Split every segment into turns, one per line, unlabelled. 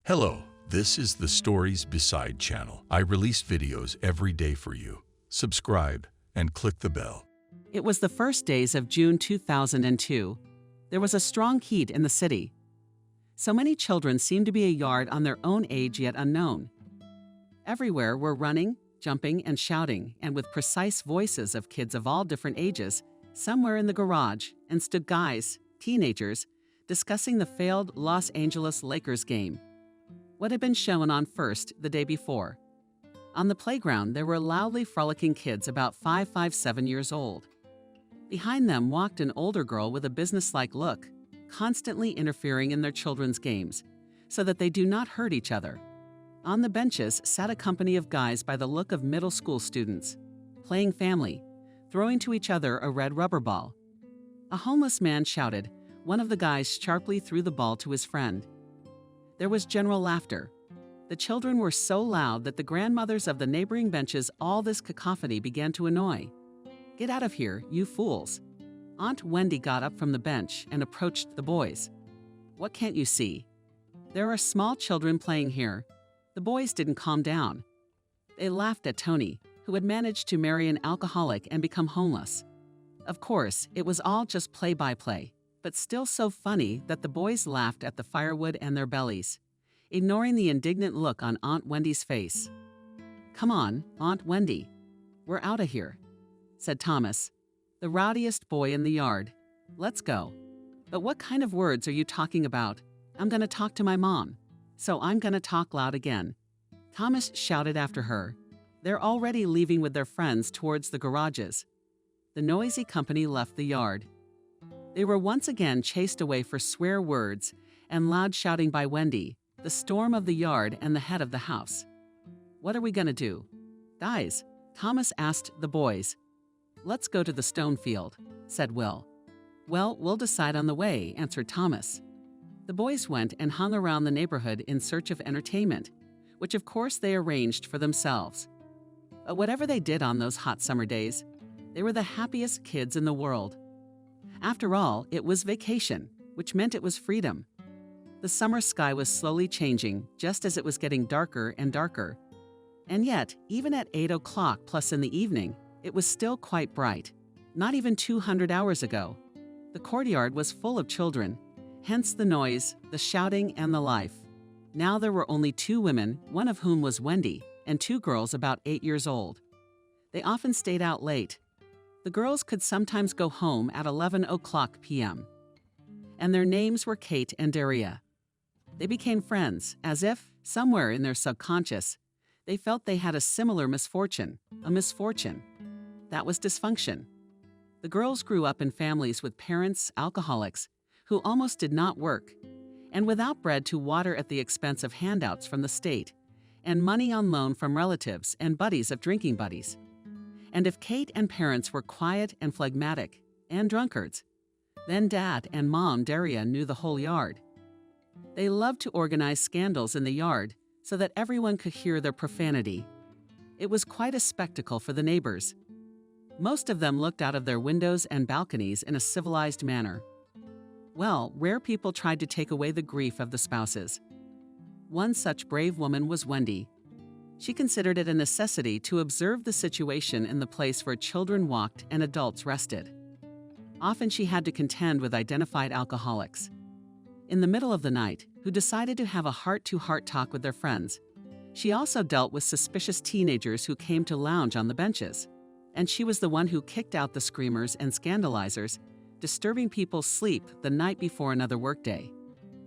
Hello, this is the Stories Beside channel. I release videos every day for you. Subscribe and click the bell.
It was the first days of June 2002. There was a strong heat in the city. So many children seemed to be a yard on their own age yet unknown. Everywhere were running, jumping, and shouting, and with precise voices of kids of all different ages, somewhere in the garage, and stood guys, teenagers, discussing the failed Los Angeles Lakers game. What had been shown on First the day before. On the playground, there were loudly frolicking kids about 7 years old. Behind them walked an older girl with a businesslike look, constantly interfering in their children's games, so that they do not hurt each other. On the benches sat a company of guys by the look of middle school students, playing family, throwing to each other a red rubber ball. A homeless man shouted. One of the guys sharply threw the ball to his friend. There was general laughter. The children were so loud that the grandmothers of the neighboring benches, all this cacophony began to annoy. "Get out of here, you fools." Aunt Wendy got up from the bench and approached the boys. "What can't you see? There are small children playing here." The boys didn't calm down. They laughed at Tony, who had managed to marry an alcoholic and become homeless. Of course, it was all just play-by-play, but still so funny that the boys laughed at the firewood and their bellies, ignoring the indignant look on Aunt Wendy's face. "Come on, Aunt Wendy. We're out of here," said Thomas, the rowdiest boy in the yard. "Let's go." "But what kind of words are you talking about? I'm going to talk to my mom, so I'm going to talk loud again," Thomas shouted after her. They're already leaving with their friends towards the garages. The noisy company left the yard. They were once again chased away for swear words and loud shouting by Wendy, the storm of the yard and the head of the house. "What are we going to do?" "Guys," Thomas asked the boys. "Let's go to the stone field," said Will. "Well, we'll decide on the way," answered Thomas. The boys went and hung around the neighborhood in search of entertainment, which of course they arranged for themselves. But whatever they did on those hot summer days, they were the happiest kids in the world. After all, it was vacation, which meant it was freedom. The summer sky was slowly changing, just as it was getting darker and darker. And yet, even at 8 o'clock plus in the evening, it was still quite bright. Not even 200 hours ago. The courtyard was full of children, hence the noise, the shouting, and the life. Now there were only 2 women, one of whom was Wendy, and 2 girls about 8 years old. They often stayed out late. The girls could sometimes go home at 11 o'clock p.m. And their names were Kate and Daria. They became friends, as if, somewhere in their subconscious, they felt they had a similar misfortune, a misfortune. That was dysfunction. The girls grew up in families with parents, alcoholics, who almost did not work, and without bread to water at the expense of handouts from the state, and money on loan from relatives and buddies of drinking buddies. And if Kate and parents were quiet and phlegmatic, and drunkards, then Dad and Mom Daria knew the whole yard. They loved to organize scandals in the yard so that everyone could hear their profanity. It was quite a spectacle for the neighbors. Most of them looked out of their windows and balconies in a civilized manner. Well, rare people tried to take away the grief of the spouses. One such brave woman was Wendy. She considered it a necessity to observe the situation in the place where children walked and adults rested. Often she had to contend with identified alcoholics. In the middle of the night, who decided to have a heart-to-heart talk with their friends. She also dealt with suspicious teenagers who came to lounge on the benches. And she was the one who kicked out the screamers and scandalizers, disturbing people's sleep the night before another workday.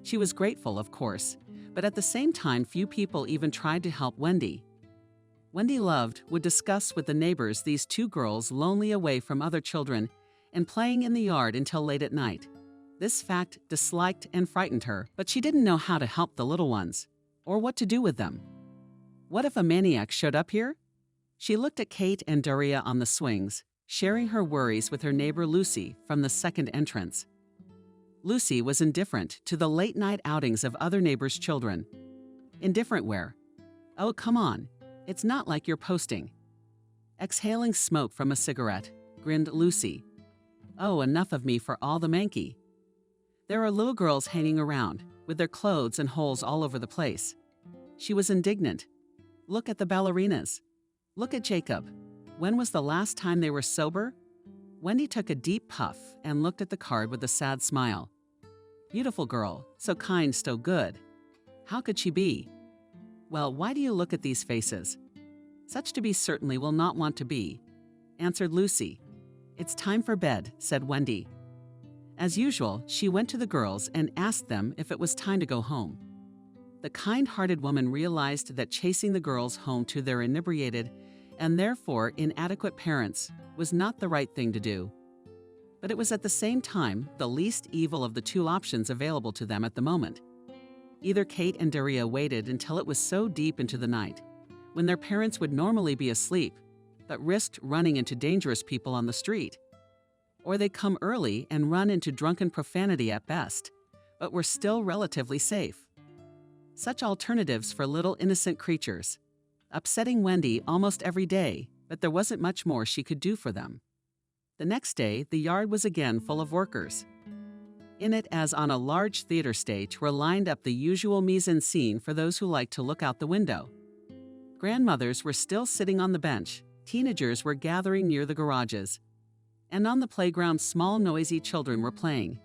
She was grateful, of course, but at the same time few people even tried to help Wendy. Wendy loved, would discuss with the neighbors these 2 girls lonely away from other children and playing in the yard until late at night. This fact disliked and frightened her, but she didn't know how to help the little ones, or what to do with them. What if a maniac showed up here? She looked at Kate and Daria on the swings, sharing her worries with her neighbor Lucy from the second entrance. Lucy was indifferent to the late-night outings of other neighbors' children. Indifferent where? "Oh, come on. It's not like you're posting." Exhaling smoke from a cigarette, grinned Lucy. "Oh, enough of me for all the manky." "There are little girls hanging around. with their clothes and holes all over the place. She was indignant. Look at the ballerinas. Look at Jacob. When was the last time they were sober? Wendy took a deep puff and looked at the card with a sad smile. Beautiful girl, so kind, so good. How could she be? Well, why do you look at these faces? Such to be certainly will not want to be, answered Lucy. It's time for bed, said Wendy. As usual, she went to the girls and asked them if it was time to go home. The kind-hearted woman realized that chasing the girls home to their inebriated and therefore inadequate parents was not the right thing to do. But it was at the same time the least evil of the two options available to them at the moment. Either Kate and Daria waited until it was so deep into the night, when their parents would normally be asleep, but risked running into dangerous people on the street. Or they come early and run into drunken profanity at best, but were still relatively safe. Such alternatives for little innocent creatures, upsetting Wendy almost every day, but there wasn't much more she could do for them. The next day, the yard was again full of workers. In it, as on a large theater stage, were lined up the usual mise-en-scene for those who liked to look out the window. Grandmothers were still sitting on the bench, teenagers were gathering near the garages, and on the playground small noisy children were playing.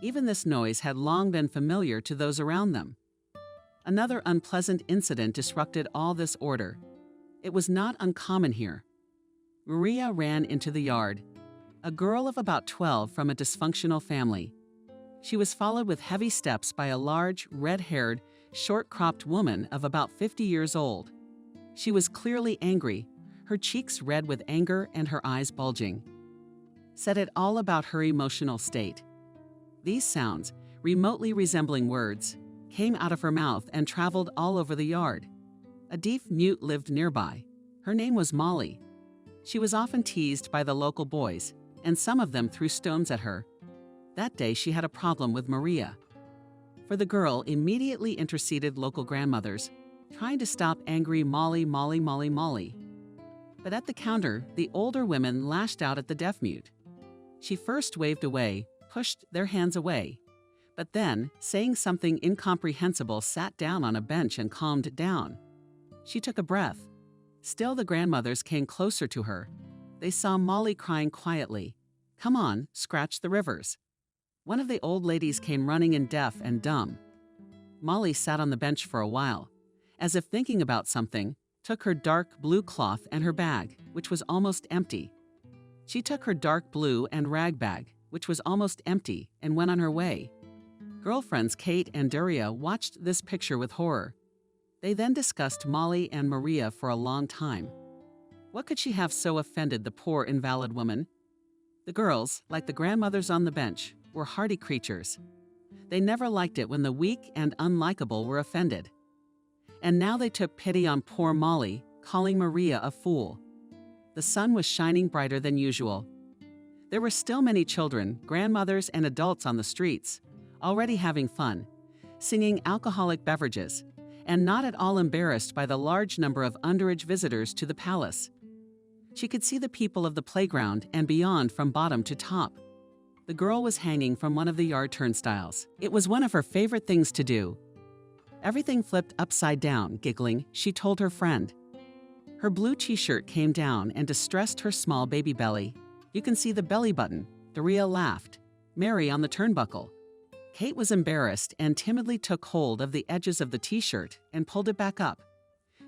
Even this noise had long been familiar to those around them. Another unpleasant incident disrupted all this order. It was not uncommon here. Maria ran into the yard, a girl of about 12 from a dysfunctional family. She was followed with heavy steps by a large, red-haired, short-cropped woman of about 50 years old. She was clearly angry, her cheeks red with anger and her eyes bulging. Said it all about her emotional state. These sounds, remotely resembling words, came out of her mouth and traveled all over the yard. A deaf mute lived nearby. Her name was Molly. She was often teased by the local boys, and some of them threw stones at her. That day she had a problem with Maria. For the girl immediately interceded local grandmothers, trying to stop angry Molly. But at the counter, the older women lashed out at the deaf mute. She first waved away, pushed their hands away, but then, saying something incomprehensible, sat down on a bench and calmed down. She took a breath. Still the grandmothers came closer to her. They saw Molly crying quietly. Come on, scratch the rivers. One of the old ladies came running in deaf and dumb. Molly sat on the bench for a while, as if thinking about something, took her dark blue cloth and her bag, which was almost empty. She took her dark blue and rag bag, which was almost empty, and went on her way. Girlfriends Kate and Daria watched this picture with horror. They then discussed Molly and Maria for a long time. What could she have so offended the poor invalid woman? The girls, like the grandmothers on the bench, were hardy creatures. They never liked it when the weak and unlikable were offended. And now they took pity on poor Molly, calling Maria a fool. The sun was shining brighter than usual. There were still many children, grandmothers, and adults on the streets, already having fun, singing alcoholic beverages, and not at all embarrassed by the large number of underage visitors to the palace. She could see the people of the playground and beyond from bottom to top. The girl was hanging from one of the yard turnstiles. It was one of her favorite things to do. Everything flipped upside down, giggling, she told her friend. Her blue t-shirt came down and distressed her small baby belly. You can see the belly button. Daria laughed. Mary on the turnbuckle. Kate was embarrassed and timidly took hold of the edges of the t-shirt and pulled it back up.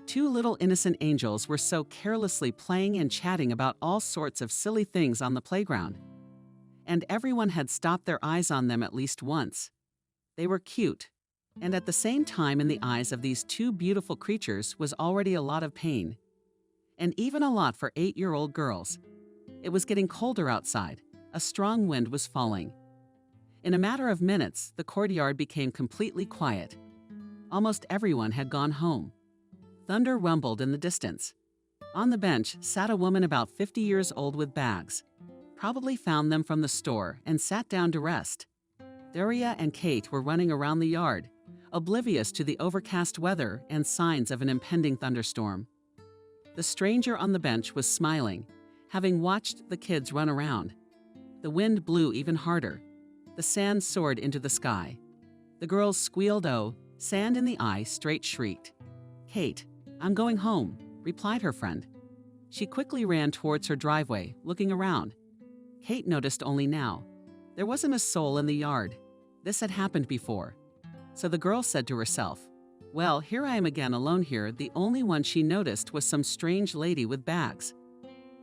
Two little innocent angels were so carelessly playing and chatting about all sorts of silly things on the playground. And everyone had stopped their eyes on them at least once. They were cute, and at the same time in the eyes of these two beautiful creatures was already a lot of pain. And even a lot for 8-year-old girls. It was getting colder outside. A strong wind was falling. In a matter of minutes, the courtyard became completely quiet. Almost everyone had gone home. Thunder rumbled in the distance. On the bench sat a woman about 50 years old with bags. Probably found them from the store and sat down to rest. Daria and Kate were running around the yard, oblivious to the overcast weather and signs of an impending thunderstorm. The stranger on the bench was smiling, having watched the kids run around. The wind blew even harder. The sand soared into the sky. The girls squealed, "Oh," sand in the eye, straight shrieked. "Kate, I'm going home," replied her friend. She quickly ran towards her driveway, looking around. Kate noticed only now. There wasn't a soul in the yard. This had happened before. So the girl said to herself, "Well, here I am again alone here." The only one she noticed was some strange lady with bags.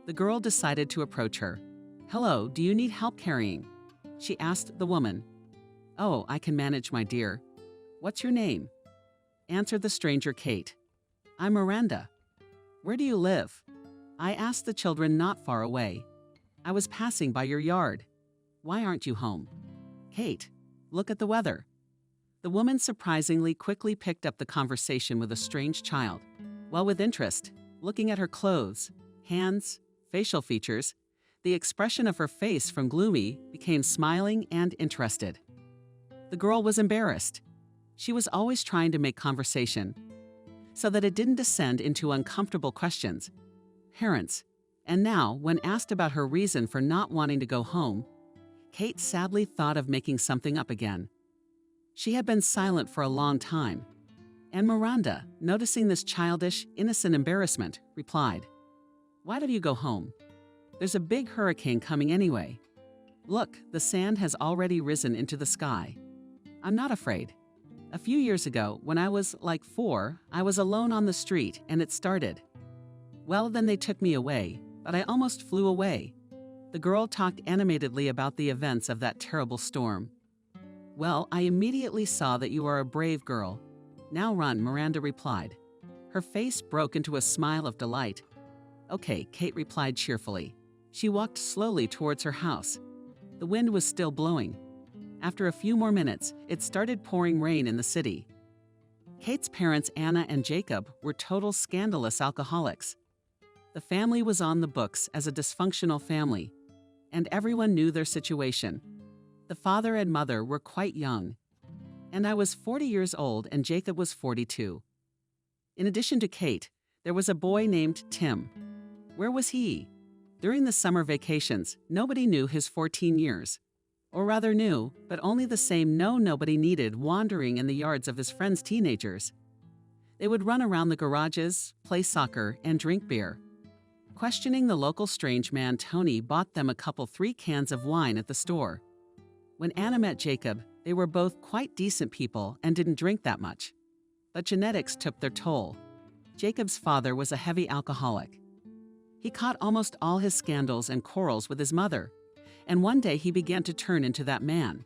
The girl decided to approach her. "Hello, do you need help carrying?" she asked the woman. "Oh, I can manage, my dear." "What's your name?" answered the stranger Kate. "I'm Miranda." "Where do you live?" "I asked the children not far away. I was passing by your yard." "Why aren't you home?" "Kate, look at the weather." The woman surprisingly quickly picked up the conversation with a strange child. While with interest, looking at her clothes, hands, facial features, the expression of her face from gloomy became smiling and interested. The girl was embarrassed. She was always trying to make conversation, so that it didn't descend into uncomfortable questions. Parents. And now, when asked about her reason for not wanting to go home, Kate sadly thought of making something up again. She had been silent for a long time, and Miranda, noticing this childish, innocent embarrassment, replied, "Why don't you go home? There's a big hurricane coming anyway. Look, the sand has already risen into the sky. I'm not afraid. A few years ago, when I was like 4, I was alone on the street and it started. Well, then they took me away, but I almost flew away." The girl talked animatedly about the events of that terrible storm. "Well, I immediately saw that you are a brave girl. Now run," Miranda replied. Her face broke into a smile of delight. "Okay," Kate replied cheerfully. She walked slowly towards her house. The wind was still blowing. After a few more minutes, it started pouring rain in the city. Kate's parents, Anna and Jacob, were total scandalous alcoholics. The family was on the books as a dysfunctional family, and everyone knew their situation. The father and mother were quite young, and I was 40 years old and Jacob was 42. In addition to Kate, there was a boy named Tim. Where was he? During the summer vacations, nobody knew his 14 years. Or rather knew, but only the same nobody needed wandering in the yards of his friends' teenagers. They would run around the garages, play soccer, and drink beer. Questioning the local strange man, Tony bought them 3 cans of wine at the store. When Anna met Jacob, they were both quite decent people and didn't drink that much. But genetics took their toll. Jacob's father was a heavy alcoholic. He caught almost all his scandals and quarrels with his mother, and one day he began to turn into that man.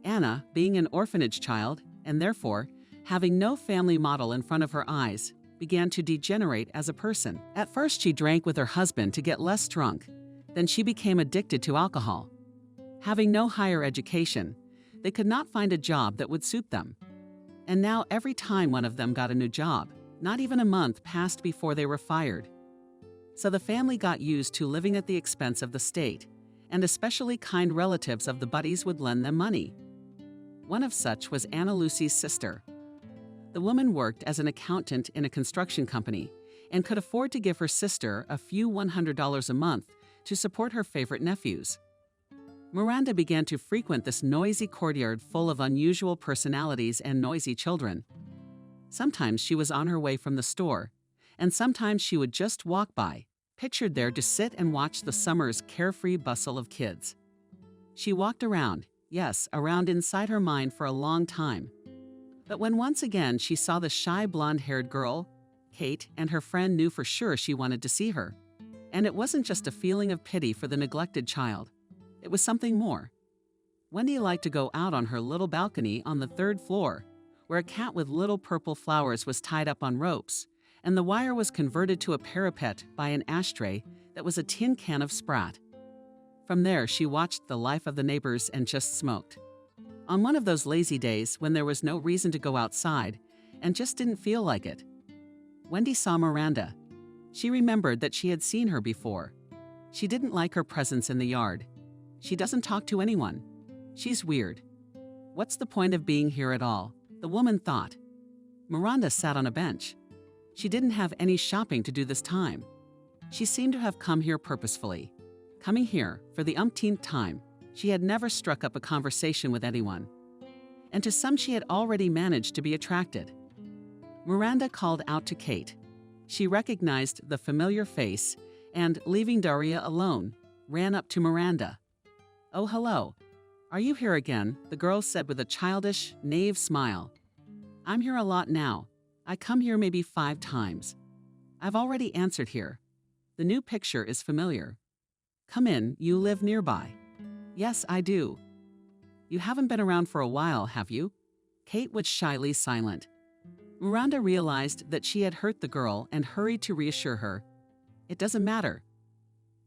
Anna, being an orphanage child, and therefore having no family model in front of her eyes, began to degenerate as a person. At first she drank with her husband to get less drunk. Then she became addicted to alcohol. Having no higher education, they could not find a job that would suit them. And now every time one of them got a new job, not even a month passed before they were fired. So the family got used to living at the expense of the state, and especially kind relatives of the buddies would lend them money. One of such was Anna Lucy's sister. The woman worked as an accountant in a construction company and could afford to give her sister a few $100 a month to support her favorite nephews. Miranda began to frequent this noisy courtyard full of unusual personalities and noisy children. Sometimes she was on her way from the store, and sometimes she would just walk by, pictured there to sit and watch the summer's carefree bustle of kids. She walked around, yes, around inside her mind for a long time. But when once again she saw the shy blonde-haired girl, Kate, and her friend knew for sure she wanted to see her. And it wasn't just a feeling of pity for the neglected child. It was something more. Wendy liked to go out on her little balcony on the 3rd floor, where a cat with little purple flowers was tied up on ropes, and the wire was converted to a parapet by an ashtray that was a tin can of Sprat. From there, she watched the life of the neighbors and just smoked. On one of those lazy days when there was no reason to go outside and just didn't feel like it, Wendy saw Miranda. She remembered that she had seen her before. She didn't like her presence in the yard. She doesn't talk to anyone. She's weird. What's the point of being here at all? The woman thought. Miranda sat on a bench. She didn't have any shopping to do this time. She seemed to have come here purposefully. Coming here, for the umpteenth time, she had never struck up a conversation with anyone. and to some she had already managed to be attracted. Miranda called out to Kate. She recognized the familiar face and, leaving Daria alone, ran up to Miranda. "Oh, hello. Are you here again?" the girl said with a childish, naive smile. "I'm here a lot now. I come here maybe 5 times. I've already answered here. The new picture is familiar. Come in, you live nearby." "Yes, I do." "You haven't been around for a while, have you?" Kate was shyly silent. Miranda realized that she had hurt the girl and hurried to reassure her. "It doesn't matter."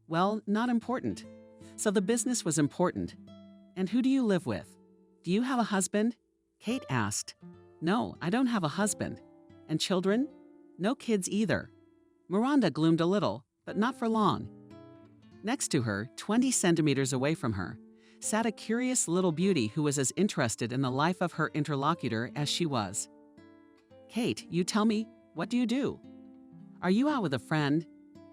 "Well, not important. So the business was important. And who do you live with? Do you have a husband?" Kate asked. "No, I don't have a husband." "And children?" "No kids either." Miranda gloomed a little, but not for long. Next to her, 20 centimeters away from her, sat a curious little beauty who was as interested in the life of her interlocutor as she was. "Kate, you tell me, what do you do? Are you out with a friend?"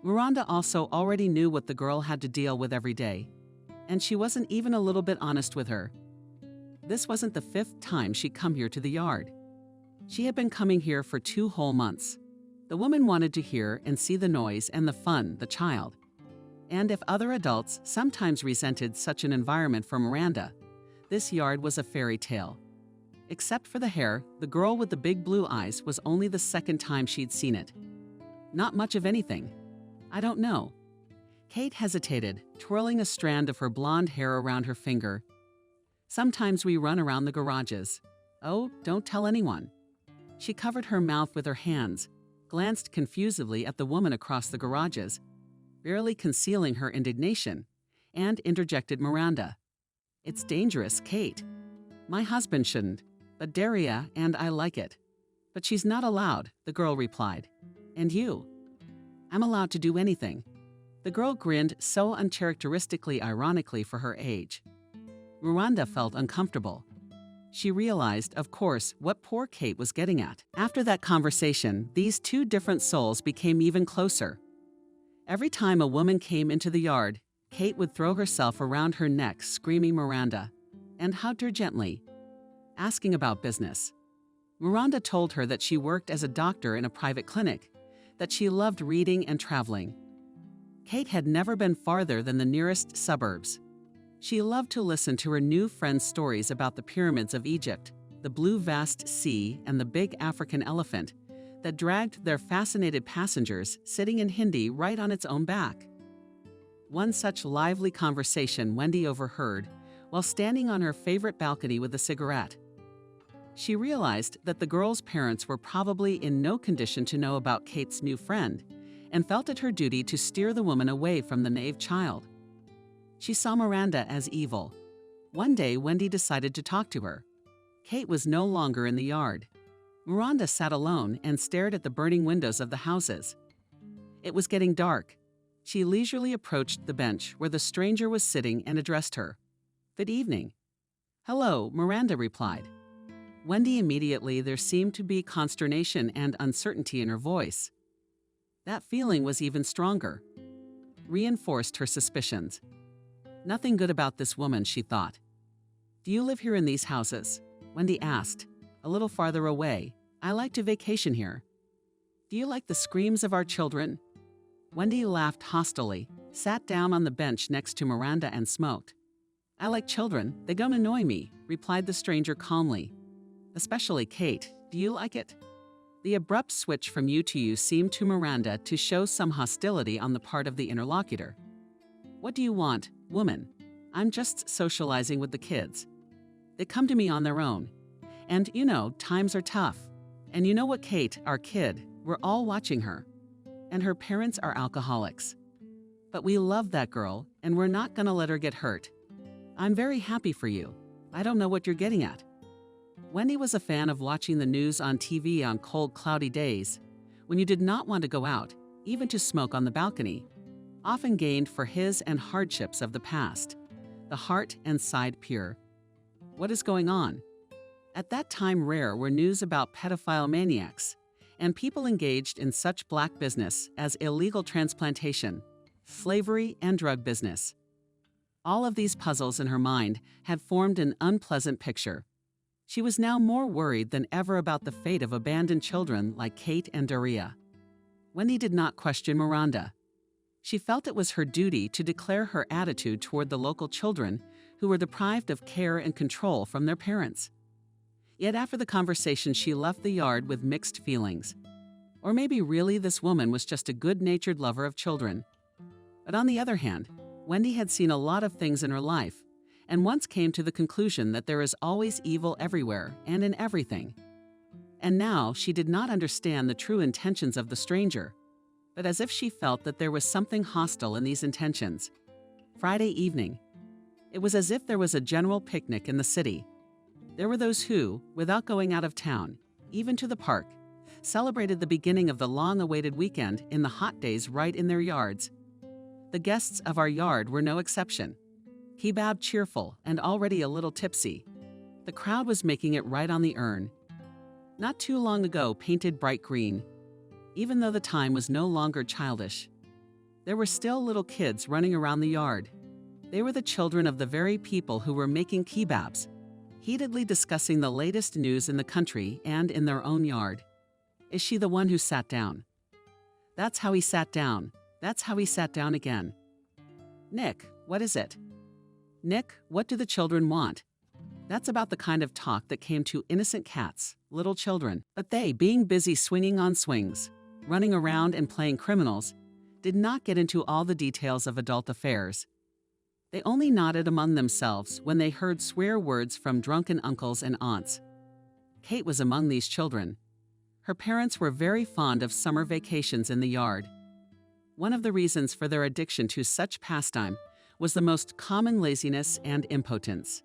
Miranda also already knew what the girl had to deal with every day, and she wasn't even a little bit honest with her. This wasn't the 5th time she'd come here to the yard. She had been coming here for 2 whole months. The woman wanted to hear and see the noise and the fun, the child. And if other adults sometimes resented such an environment for Miranda, this yard was a fairy tale. Except for the hair, the girl with the big blue eyes was only the 2nd time she'd seen it. Not much of anything. "I don't know." Kate hesitated, twirling a strand of her blonde hair around her finger. "Sometimes we run around the garages." "Oh, don't tell anyone." She covered her mouth with her hands, glanced confusedly at the woman across the garages, barely concealing her indignation, and interjected Miranda. "It's dangerous, Kate. My husband shouldn't, but Daria and I like it." "But she's not allowed," the girl replied. "And you?" "I'm allowed to do anything." The girl grinned so uncharacteristically ironically for her age. Miranda felt uncomfortable. She realized, of course, what poor Kate was getting at. After that conversation, these 2 different souls became even closer. Every time a woman came into the yard, Kate would throw herself around her neck, screaming Miranda, and hugged her gently, asking about business. Miranda told her that she worked as a doctor in a private clinic, that she loved reading and traveling. Kate had never been farther than the nearest suburbs. She loved to listen to her new friend's stories about the pyramids of Egypt, the blue vast sea, and the big African elephant that dragged their fascinated passengers sitting in Hindi right on its own back. One such lively conversation Wendy overheard while standing on her favorite balcony with a cigarette. She realized that the girl's parents were probably in no condition to know about Kate's new friend, and felt it her duty to steer the woman away from the naive child. She saw Miranda as evil. One day, Wendy decided to talk to her. Kate was no longer in the yard. Miranda sat alone and stared at the burning windows of the houses. It was getting dark. She leisurely approached the bench where the stranger was sitting and addressed her. "Good evening." "Hello," Miranda replied. Wendy immediately there seemed to be consternation and uncertainty in her voice. That feeling was even stronger. Reinforced her suspicions. Nothing good about this woman, she thought. "Do you live here in these houses?" Wendy asked, a little farther away. "I like to vacation here." "Do you like the screams of our children?" Wendy laughed hostilely, sat down on the bench next to Miranda and smoked. "I like children. They don't annoy me," replied the stranger calmly. "Especially Kate. Do you like it?" The abrupt switch from you to you seemed to Miranda to show some hostility on the part of the interlocutor. "What do you want, woman?" "I'm just socializing with the kids. They come to me on their own. And, times are tough. And you know what, Kate, our kid, we're all watching her. And her parents are alcoholics. But we love that girl, and we're not gonna let her get hurt. I'm very happy for you. I don't know what you're getting at." Wendy was a fan of watching the news on TV on cold, cloudy days, when you did not want to go out, even to smoke on the balcony, often gained for his and hardships of the past, the heart and side pure. What is going on? At that time rare were news about pedophile maniacs, and people engaged in such black business as illegal transplantation, slavery, and drug business. All of these puzzles in her mind had formed an unpleasant picture. She was now more worried than ever about the fate of abandoned children like Kate and Daria. Wendy did not question Miranda. She felt it was her duty to declare her attitude toward the local children who were deprived of care and control from their parents. Yet after the conversation, she left the yard with mixed feelings. Or maybe really this woman was just a good-natured lover of children. But on the other hand, Wendy had seen a lot of things in her life, and once came to the conclusion that there is always evil everywhere and in everything. And now she did not understand the true intentions of the stranger, but as if she felt that there was something hostile in these intentions. Friday evening. It was as if there was a general picnic in the city. There were those who, without going out of town, even to the park, celebrated the beginning of the long-awaited weekend in the hot days right in their yards. The guests of our yard were no exception. Kebab cheerful and already a little tipsy. The crowd was making it right on the urn. Not too long ago painted bright green. Even though the time was no longer childish, there were still little kids running around the yard. They were the children of the very people who were making kebabs, heatedly discussing the latest news in the country and in their own yard. Is she the one who sat down? That's how he sat down. That's how he sat down again. Nick, what is it? Nick, what do the children want? That's about the kind of talk that came to innocent cats, little children. But they, being busy swinging on swings, running around and playing criminals, did not get into all the details of adult affairs. They only nodded among themselves when they heard swear words from drunken uncles and aunts. Kate was among these children. Her parents were very fond of summer vacations in the yard. One of the reasons for their addiction to such pastime was the most common laziness and impotence.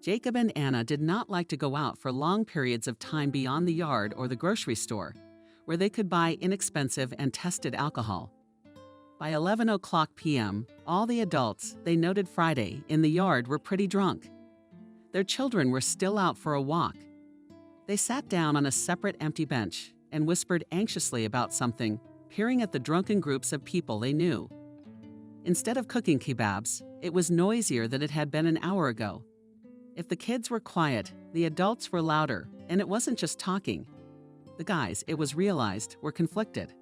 Jacob and Anna did not like to go out for long periods of time beyond the yard or the grocery store, where they could buy inexpensive and tested alcohol. By 11 p.m., all the adults, they noted Friday, in the yard were pretty drunk. Their children were still out for a walk. They sat down on a separate empty bench and whispered anxiously about something, peering at the drunken groups of people they knew. Instead of cooking kebabs, it was noisier than it had been an hour ago. If the kids were quiet, the adults were louder, and it wasn't just talking. The guys, it was realized, were conflicted.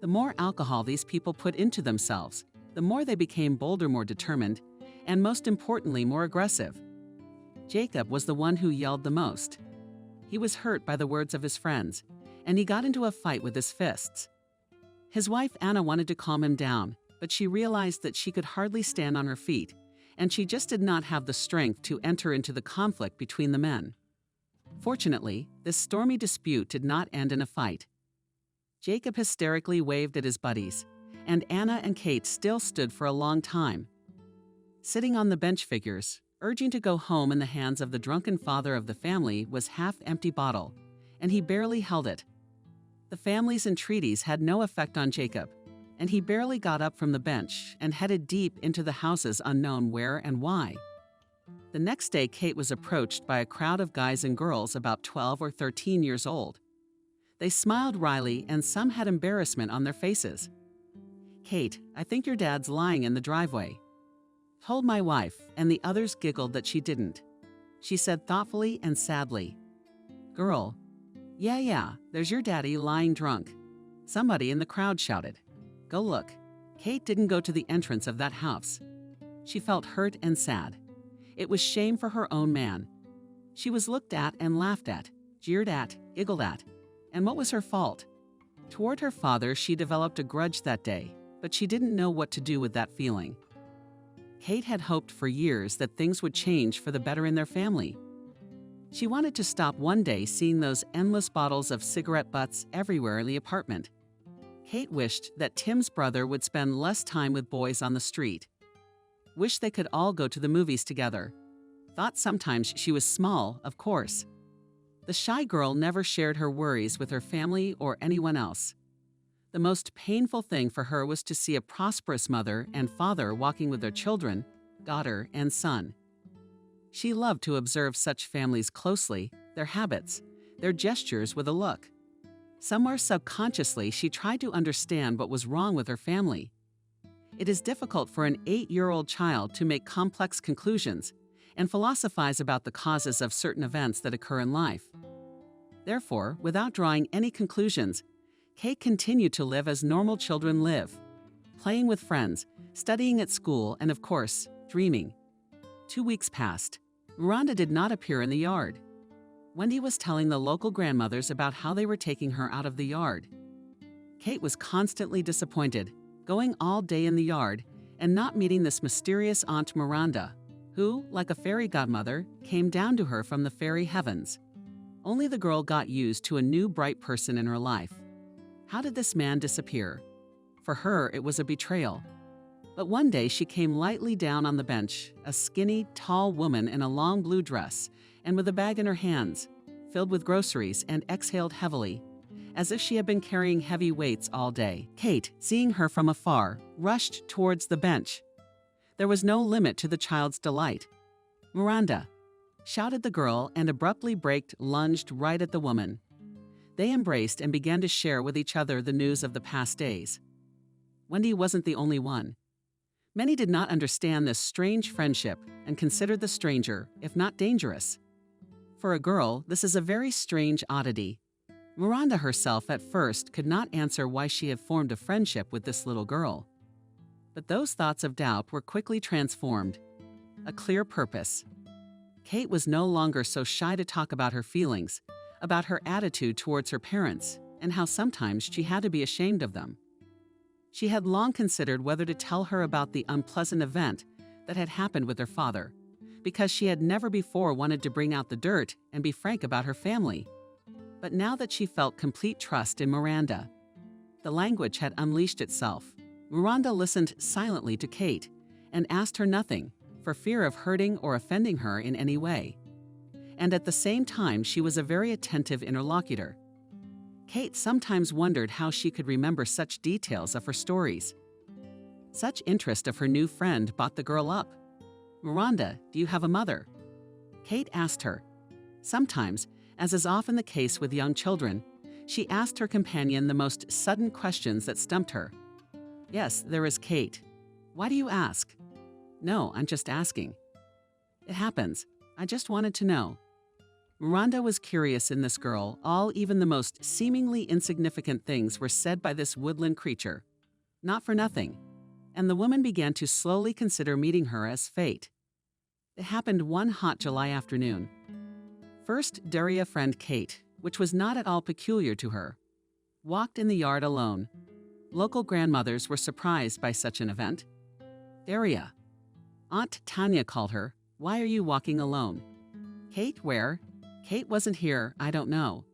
The more alcohol these people put into themselves, the more they became bolder, more determined, and most importantly, more aggressive. Jacob was the one who yelled the most. He was hurt by the words of his friends, and he got into a fight with his fists. His wife Anna wanted to calm him down, but she realized that she could hardly stand on her feet, and she just did not have the strength to enter into the conflict between the men. Fortunately, this stormy dispute did not end in a fight. Jacob hysterically waved at his buddies, and Anna and Kate still stood for a long time. Sitting on the bench figures, urging to go home in the hands of the drunken father of the family was half-empty bottle, and he barely held it. The family's entreaties had no effect on Jacob, and he barely got up from the bench and headed deep into the houses unknown where and why. The next day, Kate was approached by a crowd of guys and girls about 12 or 13 years old. They smiled wryly, and some had embarrassment on their faces. "Kate, I think your dad's lying in the driveway," told my wife, and the others giggled that she didn't. She said thoughtfully and sadly, "Girl, yeah, there's your daddy lying drunk." Somebody in the crowd shouted, "Go look." Kate didn't go to the entrance of that house. She felt hurt and sad. It was shame for her own man. She was looked at and laughed at, jeered at, giggled at. And what was her fault? Toward her father, she developed a grudge that day, but she didn't know what to do with that feeling. Kate had hoped for years that things would change for the better in their family. She wanted to stop one day seeing those endless bottles of cigarette butts everywhere in the apartment. Kate wished that Tim's brother would spend less time with boys on the street. Wished they could all go to the movies together. Thought sometimes she was small, of course. The shy girl never shared her worries with her family or anyone else. The most painful thing for her was to see a prosperous mother and father walking with their children, daughter and son. She loved to observe such families closely, their habits, their gestures with a look. Somewhere subconsciously, she tried to understand what was wrong with her family. It is difficult for an 8-year-old child to make complex conclusions, and philosophize about the causes of certain events that occur in life. Therefore, without drawing any conclusions, Kate continued to live as normal children live, playing with friends, studying at school, and of course, dreaming. 2 weeks passed. Miranda did not appear in the yard. Wendy was telling the local grandmothers about how they were taking her out of the yard. Kate was constantly disappointed, going all day in the yard and not meeting this mysterious Aunt Miranda, who, like a fairy godmother, came down to her from the fairy heavens. Only the girl got used to a new bright person in her life. How did this man disappear? For her, it was a betrayal. But one day she came lightly down on the bench, a skinny, tall woman in a long blue dress and with a bag in her hands, filled with groceries, and exhaled heavily, as if she had been carrying heavy weights all day. Kate, seeing her from afar, rushed towards the bench. There was no limit to the child's delight. "Miranda!" shouted the girl, and abruptly braked, lunged right at the woman. They embraced and began to share with each other the news of the past days. Wendy wasn't the only one. Many did not understand this strange friendship and considered the stranger, if not dangerous. For a girl, this is a very strange oddity. Miranda herself at first could not answer why she had formed a friendship with this little girl. But those thoughts of doubt were quickly transformed. A clear purpose. Kate was no longer so shy to talk about her feelings, about her attitude towards her parents, and how sometimes she had to be ashamed of them. She had long considered whether to tell her about the unpleasant event that had happened with her father, because she had never before wanted to bring out the dirt and be frank about her family. But now that she felt complete trust in Miranda, the language had unleashed itself. Miranda listened silently to Kate and asked her nothing, for fear of hurting or offending her in any way. And at the same time, she was a very attentive interlocutor. Kate sometimes wondered how she could remember such details of her stories. Such interest of her new friend bought the girl up. "Miranda, do you have a mother?" Kate asked her. Sometimes, as is often the case with young children, she asked her companion the most sudden questions that stumped her. "Yes, there is Kate. Why do you ask?" "No, I'm just asking." "It happens. I just wanted to know." Miranda was curious in this girl. Even the most seemingly insignificant things were said by this woodland creature. Not for nothing. And the woman began to slowly consider meeting her as fate. It happened one hot July afternoon. First, Daria friend Kate, which was not at all peculiar to her, walked in the yard alone. Local grandmothers were surprised by such an event. "Daria." Aunt Tanya called her. "Why are you walking alone?" "Kate, where?" "Kate wasn't here, I don't know."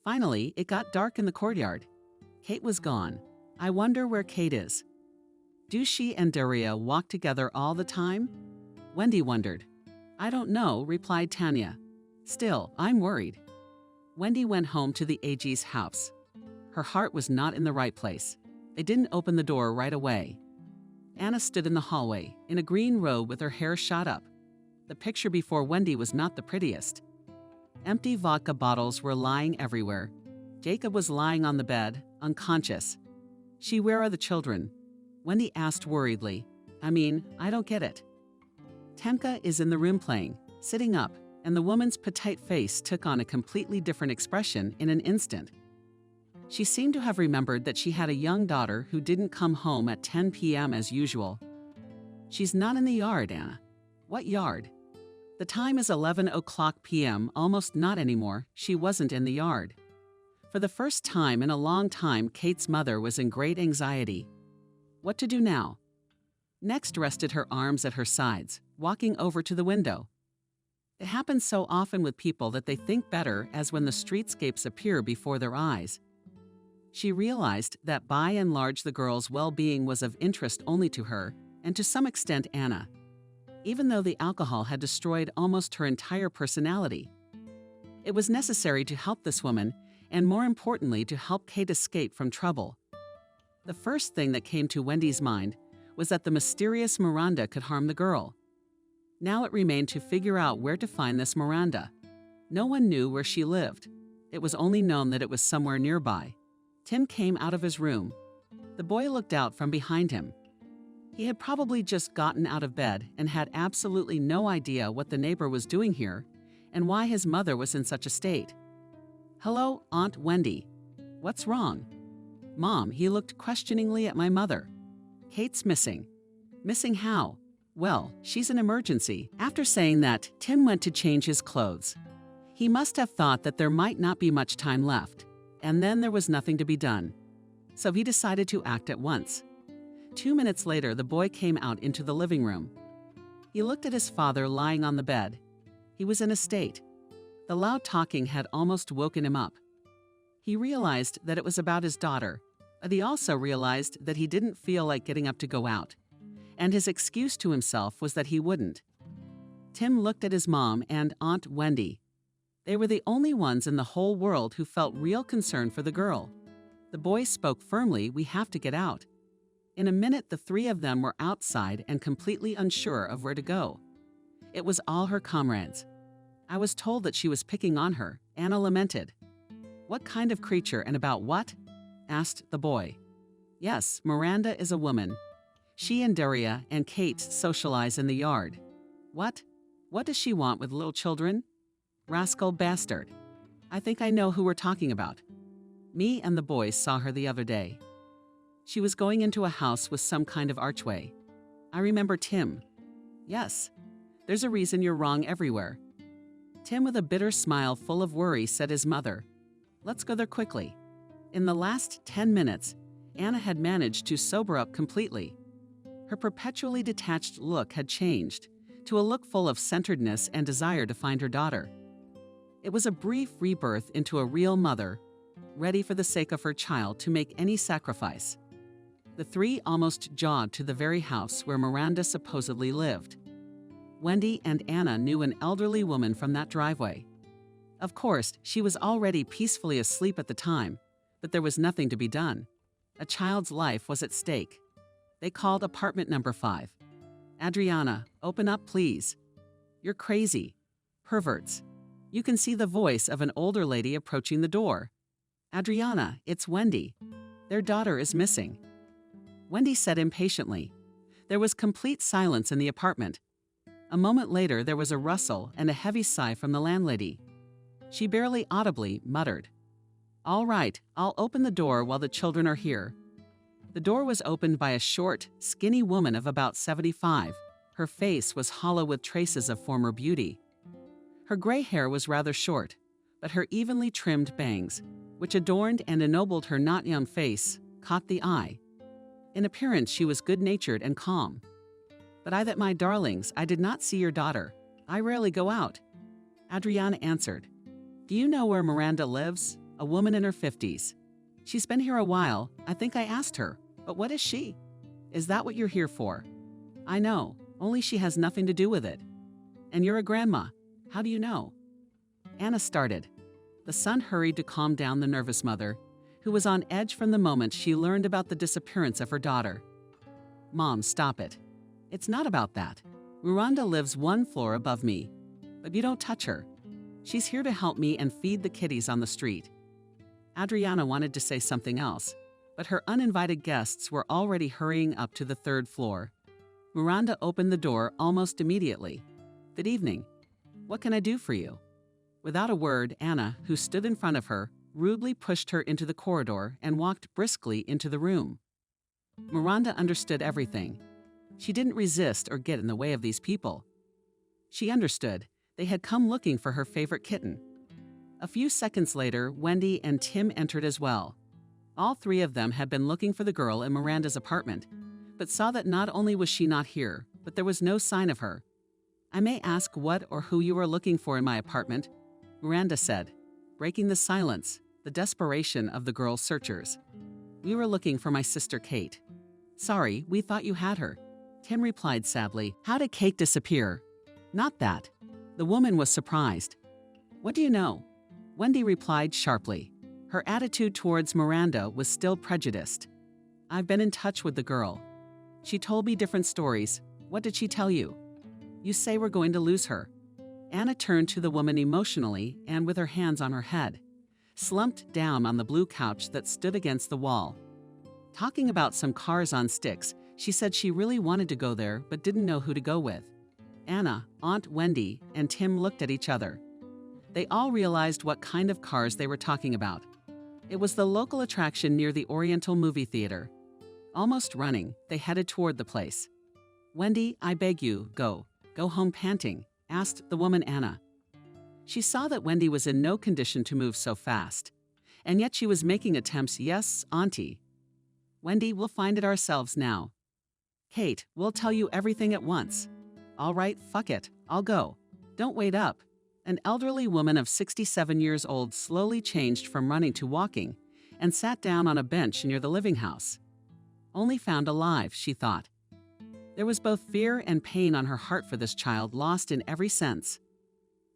Finally, it got dark in the courtyard. Kate was gone. "I wonder where Kate is." Do she and Daria walk together all the time? Wendy wondered. "I don't know," replied Tanya. "Still, I'm worried." Wendy went home to the AG's house. Her heart was not in the right place. They didn't open the door right away. Anna stood in the hallway, in a green robe with her hair shot up. The picture before Wendy was not the prettiest. Empty vodka bottles were lying everywhere. Jacob was lying on the bed, unconscious. "Where are the children?" Wendy asked worriedly. I don't get it." Temka is in the room playing, sitting up, and the woman's petite face took on a completely different expression in an instant. She seemed to have remembered that she had a young daughter who didn't come home at 10 p.m. as usual. "She's not in the yard, Anna." "What yard?" "The time is 11 o'clock p.m., almost not anymore. She wasn't in the yard." For the first time in a long time, Kate's mother was in great anxiety. What to do now? Next rested her arms at her sides, walking over to the window. It happens so often with people that they think better as when the streetscapes appear before their eyes. She realized that by and large the girl's well-being was of interest only to her, and to some extent Anna, even though the alcohol had destroyed almost her entire personality. It was necessary to help this woman, and more importantly, to help Kate escape from trouble. The first thing that came to Wendy's mind was that the mysterious Miranda could harm the girl. Now it remained to figure out where to find this Miranda. No one knew where she lived. It was only known that it was somewhere nearby. Tim came out of his room. The boy looked out from behind him. He had probably just gotten out of bed and had absolutely no idea what the neighbor was doing here and why his mother was in such a state. "Hello, Aunt Wendy. What's wrong?" "Mom," he looked questioningly at my mother. "Kate's missing." "Missing how?" "Well, she's an emergency." After saying that, Tim went to change his clothes. He must have thought that there might not be much time left, and then there was nothing to be done. So he decided to act at once. 2 minutes later, the boy came out into the living room. He looked at his father lying on the bed. He was in a state. The loud talking had almost woken him up. He realized that it was about his daughter, but he also realized that he didn't feel like getting up to go out, and his excuse to himself was that he wouldn't. Tim looked at his mom and Aunt Wendy. They were the only ones in the whole world who felt real concern for the girl. The boy spoke firmly, "We have to get out." In a minute, the three of them were outside and completely unsure of where to go. It was all her comrades. "I was told that she was picking on her," Anna lamented. "What kind of creature and about what?" asked the boy. "Yes, Miranda is a woman. She and Daria and Kate socialize in the yard." "What? What does she want with little children?" "Rascal bastard. I think I know who we're talking about. Me and the boys saw her the other day. She was going into a house with some kind of archway. I remember Tim." "Yes. There's a reason you're wrong everywhere." Tim, with a bitter smile full of worry, said his mother, "Let's go there quickly." In the last 10 minutes, Anna had managed to sober up completely. Her perpetually detached look had changed to a look full of centeredness and desire to find her daughter. It was a brief rebirth into a real mother, ready for the sake of her child to make any sacrifice. The three almost jogged to the very house where Miranda supposedly lived. Wendy and Anna knew an elderly woman from that driveway. Of course, she was already peacefully asleep at the time, but there was nothing to be done. A child's life was at stake. They called apartment number 5. "Adriana, open up, please." "You're crazy. Perverts." You can see the voice of an older lady approaching the door. "Adriana, it's Wendy. Their daughter is missing." Wendy said impatiently. There was complete silence in the apartment. A moment later, there was a rustle and a heavy sigh from the landlady. She barely audibly muttered, "All right, I'll open the door while the children are here." The door was opened by a short, skinny woman of about 75. Her face was hollow with traces of former beauty. Her gray hair was rather short, but her evenly trimmed bangs, which adorned and ennobled her not young face, caught the eye. In appearance, she was good-natured and calm. "But I that my darlings, I did not see your daughter. I rarely go out." Adriana answered, "Do you know where Miranda lives? A woman in her 50s. She's been here a while. I think I asked her, but what is she?" "Is that what you're here for?" "I know, only she has nothing to do with it." "And you're a grandma. How do you know?" Anna started. The son hurried to calm down the nervous mother, who was on edge from the moment she learned about the disappearance of her daughter. "Mom, stop it. It's not about that. Miranda lives 1 floor above me, but you don't touch her. She's here to help me and feed the kitties on the street." Adriana wanted to say something else, but her uninvited guests were already hurrying up to the 3rd floor. Miranda opened the door almost immediately. "Good evening. What can I do for you?" Without a word, Anna, who stood in front of her, rudely pushed her into the corridor and walked briskly into the room. Miranda understood everything. She didn't resist or get in the way of these people. She understood. They had come looking for her favorite kitten. A few seconds later, Wendy and Tim entered as well. All three of them had been looking for the girl in Miranda's apartment, but saw that not only was she not here, but there was no sign of her. "I may ask what or who you are looking for in my apartment?" Miranda said, breaking the silence, the desperation of the girl's searchers. "We were looking for my sister Kate." "Sorry, we thought you had her." Tim replied sadly, "How did Kate disappear?" "Not that." The woman was surprised. "What do you know?" Wendy replied sharply. Her attitude towards Miranda was still prejudiced. "I've been in touch with the girl. She told me different stories. What did she tell you?" "You say we're going to lose her." Anna turned to the woman emotionally and with her hands on her head, slumped down on the blue couch that stood against the wall. Talking about some cars on sticks, She said she really wanted to go there but didn't know who to go with. Anna, Aunt Wendy, and Tim looked at each other. They all realized what kind of cars they were talking about. It was the local attraction near the Oriental Movie Theater. Almost running, they headed toward the place. "Wendy, I beg you, go home panting," asked the woman Anna. She saw that Wendy was in no condition to move so fast, and yet she was making attempts. "Yes, Auntie." "Wendy, we'll find it ourselves now." "Kate, we'll tell you everything at once." "All right, fuck it, I'll go. Don't wait up." An elderly woman of 67 years old slowly changed from running to walking and sat down on a bench near the living house. Only found alive, she thought. There was both fear and pain on her heart for this child, lost in every sense.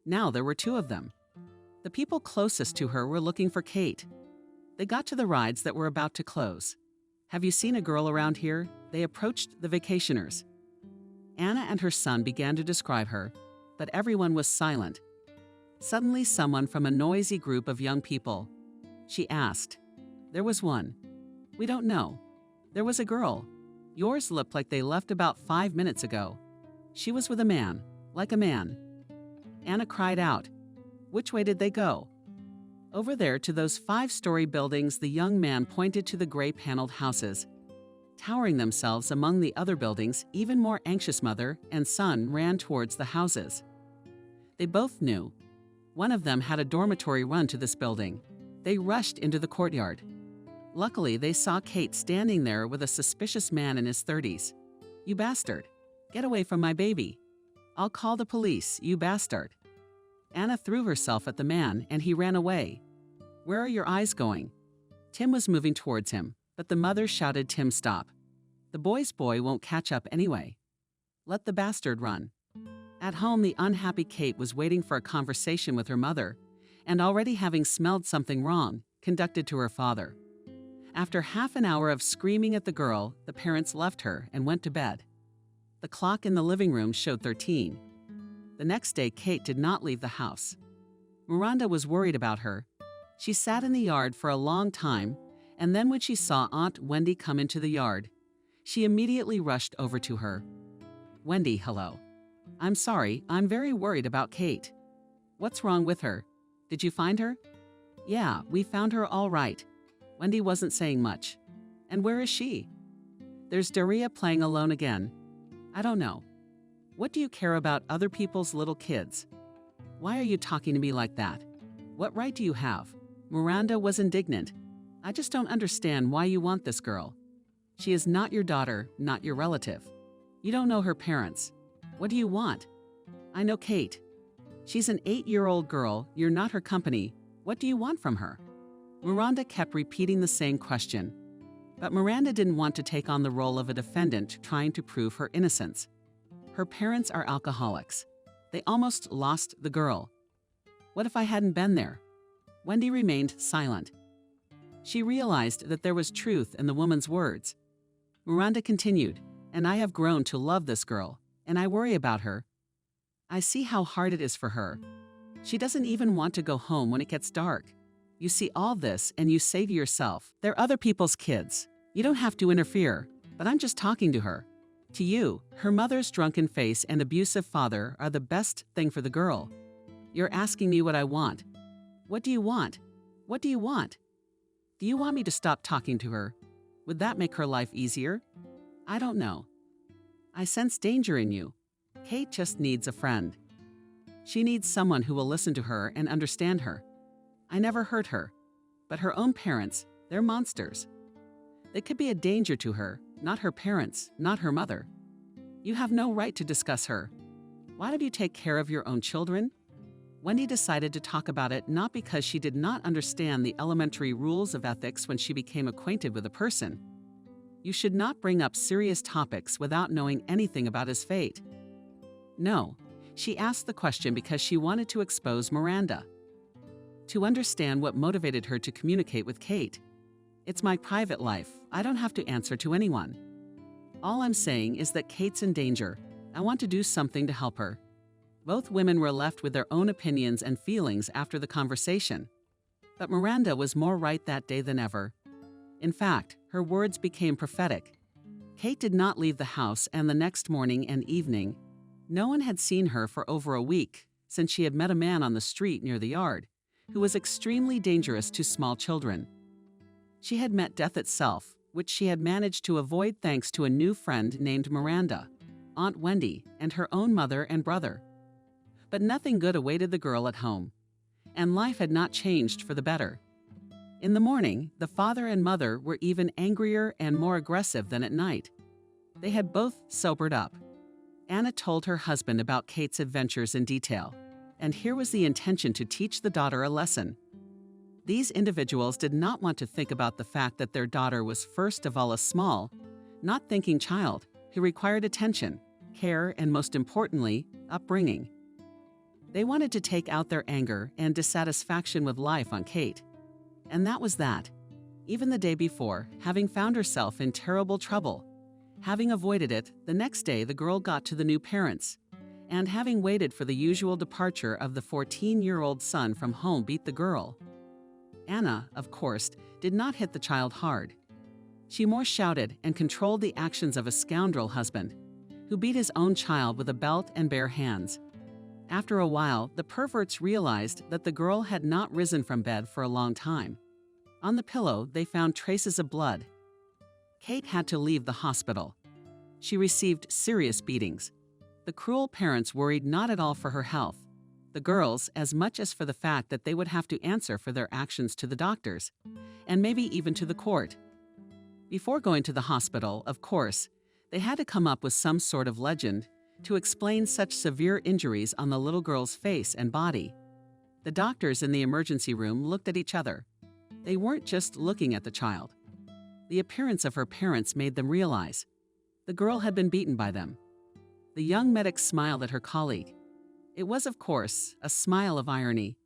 Now there were two of them. The people closest to her were looking for Kate. They got to the rides that were about to close. "Have you seen a girl around here?" They approached the vacationers. Anna and her son began to describe her, but everyone was silent. Suddenly, someone from a noisy group of young people. She asked. "There was one." "We don't know." "There was a girl. Yours looked like they left about 5 minutes ago. She was with a man, like a man." Anna cried out. "Which way did they go?" "Over there to those 5-story buildings." The young man pointed to the gray paneled houses. Towering themselves among the other buildings, even more anxious mother and son ran towards the houses. They both knew. One of them had a dormitory run to this building. They rushed into the courtyard. Luckily, they saw Kate standing there with a suspicious man in his 30s. "You bastard. Get away from my baby. I'll call the police, you bastard." Anna threw herself at the man and he ran away. "Where are your eyes going?" Tim was moving towards him, but the mother shouted, "Tim, stop. The boy's boy won't catch up anyway. Let the bastard run." At home, the unhappy Kate was waiting for a conversation with her mother, and already having smelled something wrong, conducted to her father. After half an hour of screaming at the girl, the parents left her and went to bed. The clock in the living room showed 13. The next day, Kate did not leave the house. Miranda was worried about her. She sat in the yard for a long time, and then when she saw Aunt Wendy come into the yard, she immediately rushed over to her. "Wendy, hello. I'm sorry, I'm very worried about Kate." "What's wrong with her? Did you find her?" "Yeah, we found her all right." Wendy wasn't saying much. "And where is she?" "There's Daria playing alone again." "I don't know." "What do you care about other people's little kids? Why are you talking to me like that? What right do you have?" Miranda was indignant. "I just don't understand why you want this girl. She is not your daughter, not your relative. You don't know her parents. What do you want?" "I know Kate. She's an 8-year-old girl. You're not her company. What do you want from her?" Miranda kept repeating the same question. But Miranda didn't want to take on the role of a defendant trying to prove her innocence. Her parents are alcoholics. They almost lost the girl. What if I hadn't been there? Wendy remained silent. She realized that there was truth in the woman's words. Miranda continued, "And I have grown to love this girl, and I worry about her. I see how hard it is for her. She doesn't even want to go home when it gets dark. You see all this and you say to yourself, they're other people's kids. You don't have to interfere, but I'm just talking to her. To you, her mother's drunken face and abusive father are the best thing for the girl. You're asking me what I want. What do you want? What do you want? Do you want me to stop talking to her? Would that make her life easier? I don't know. I sense danger in you. Kate just needs a friend. She needs someone who will listen to her and understand her. I never hurt her, but her own parents, they're monsters. They could be a danger to her, not her parents, not her mother. You have no right to discuss her. Why don't you take care of your own children?" Wendy decided to talk about it not because she did not understand the elementary rules of ethics when she became acquainted with a person. You should not bring up serious topics without knowing anything about his fate. No, she asked the question because she wanted to expose Miranda. To understand what motivated her to communicate with Kate. It's my private life. I don't have to answer to anyone. All I'm saying is that Kate's in danger. I want to do something to help her. Both women were left with their own opinions and feelings after the conversation. But Miranda was more right that day than ever. In fact, her words became prophetic. Kate did not leave the house, and the next morning and evening, no one had seen her for over a week since she had met a man on the street near the yard who was extremely dangerous to small children. She had met death itself, which she had managed to avoid thanks to a new friend named Miranda, Aunt Wendy, and her own mother and brother. But nothing good awaited the girl at home, and life had not changed for the better. In the morning, the father and mother were even angrier and more aggressive than at night. They had both sobered up. Anna told her husband about Kate's adventures in detail, and here was the intention to teach the daughter a lesson. These individuals did not want to think about the fact that their daughter was first of all a small, not thinking child who required attention, care, and most importantly, upbringing. They wanted to take out their anger and dissatisfaction with life on Kate. And that was that. Even the day before, having found herself in terrible trouble, having avoided it, the next day the girl got to the new parents, and having waited for the usual departure of the 14-year-old son from home beat the girl. Anna, of course, did not hit the child hard. She more shouted and controlled the actions of a scoundrel husband, who beat his own child with a belt and bare hands. After a while, the perverts realized that the girl had not risen from bed for a long time. On the pillow, they found traces of blood. Kate had to leave the hospital. She received serious beatings. The cruel parents worried not at all for her health, the girls as much as for the fact that they would have to answer for their actions to the doctors, and maybe even to the court. Before going to the hospital, of course, they had to come up with some sort of legend to explain such severe injuries on the little girl's face and body. The doctors in the emergency room looked at each other. They weren't just looking at the child. The appearance of her parents made them realize the girl had been beaten by them. The young medic smiled at her colleague. It was, of course, a smile of irony.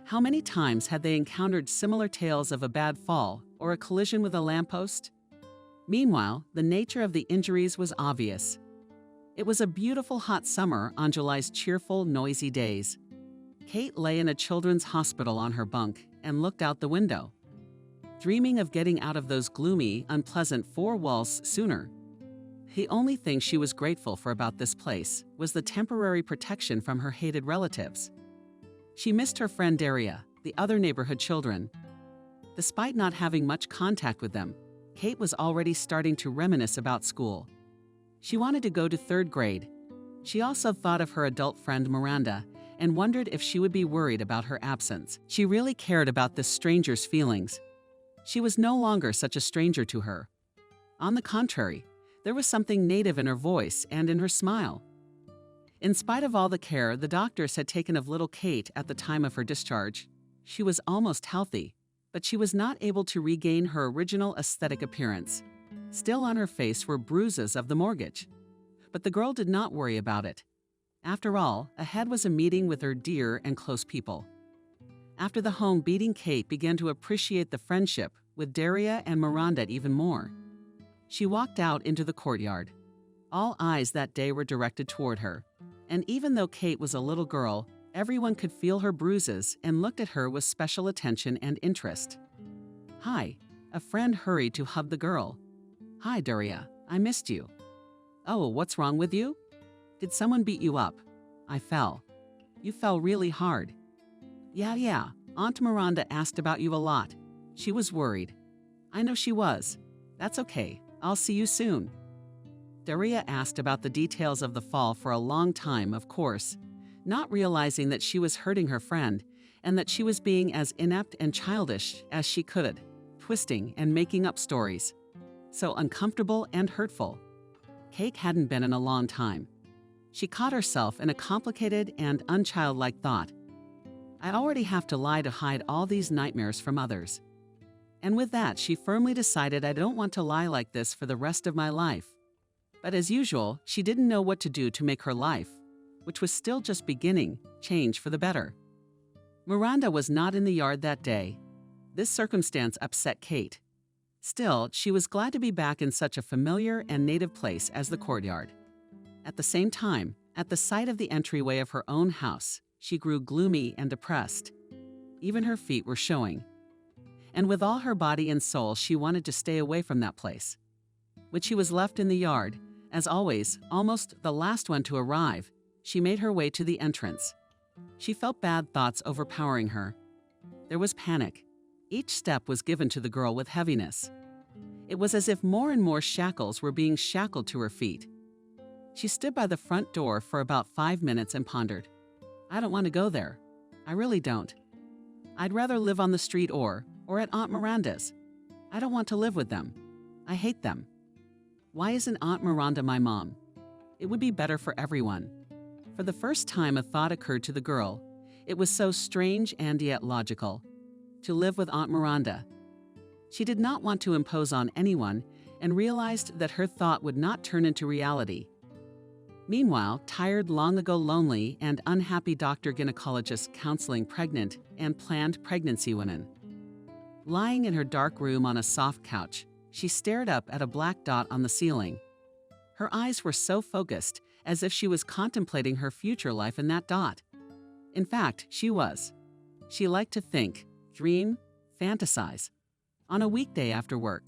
How many times had they encountered similar tales of a bad fall or a collision with a lamppost? Meanwhile, the nature of the injuries was obvious. It was a beautiful hot summer on July's cheerful, noisy days. Kate lay in a children's hospital on her bunk and looked out the window, dreaming of getting out of those gloomy, unpleasant four walls sooner. The only thing she was grateful for about this place was the temporary protection from her hated relatives. She missed her friend Daria, the other neighborhood children. Despite not having much contact with them, Kate was already starting to reminisce about school. She wanted to go to 3rd grade. She also thought of her adult friend Miranda and wondered if she would be worried about her absence. She really cared about this stranger's feelings. She was no longer such a stranger to her. On the contrary, there was something native in her voice and in her smile. In spite of all the care the doctors had taken of little Kate at the time of her discharge, she was almost healthy, but she was not able to regain her original aesthetic appearance. Still on her face were bruises of the mortgage. But the girl did not worry about it. After all, ahead was a meeting with her dear and close people. After the home beating, Kate began to appreciate the friendship with Daria and Miranda even more. She walked out into the courtyard. All eyes that day were directed toward her, and even though Kate was a little girl, everyone could feel her bruises and looked at her with special attention and interest. "Hi," a friend hurried to hug the girl. "Hi, Daria, I missed you." "Oh, what's wrong with you?" "Did someone beat you up?" "I fell." "You fell really hard." Yeah, Aunt Miranda asked about you a lot. She was worried." "I know she was. That's okay. I'll see you soon." Daria asked about the details of the fall for a long time, of course, not realizing that she was hurting her friend and that she was being as inept and childish as she could, twisting and making up stories. So uncomfortable and hurtful. Kate hadn't been in a long time. She caught herself in a complicated and unchildlike thought. I already have to lie to hide all these nightmares from others. And with that, she firmly decided, I don't want to lie like this for the rest of my life. But as usual, she didn't know what to do to make her life, which was still just beginning, change for the better. Miranda was not in the yard that day. This circumstance upset Kate. Still, she was glad to be back in such a familiar and native place as the courtyard. At the same time, at the sight of the entryway of her own house, she grew gloomy and depressed. Even her feet were showing. And with all her body and soul, she wanted to stay away from that place. which he was left in the yard. As always, almost the last one to arrive, she made her way to the entrance. She felt bad thoughts overpowering her. There was panic. Each step was given to the girl with heaviness. It was as if more and more shackles were being shackled to her feet. She stood by the front door for about 5 minutes and pondered. I don't want to go there. I really don't. I'd rather live on the street or at Aunt Miranda's. I don't want to live with them. I hate them. Why isn't Aunt Miranda my mom? It would be better for everyone. For the first time, a thought occurred to the girl. It was so strange and yet logical. To live with Aunt Miranda. She did not want to impose on anyone and realized that her thought would not turn into reality. Meanwhile, tired, long ago lonely, and unhappy doctor-gynecologist counseling pregnant and planned pregnancy women. Lying in her dark room on a soft couch, she stared up at a black dot on the ceiling. Her eyes were so focused, as if she was contemplating her future life in that dot. In fact, she was. She liked to think, dream, fantasize. On a weekday after work.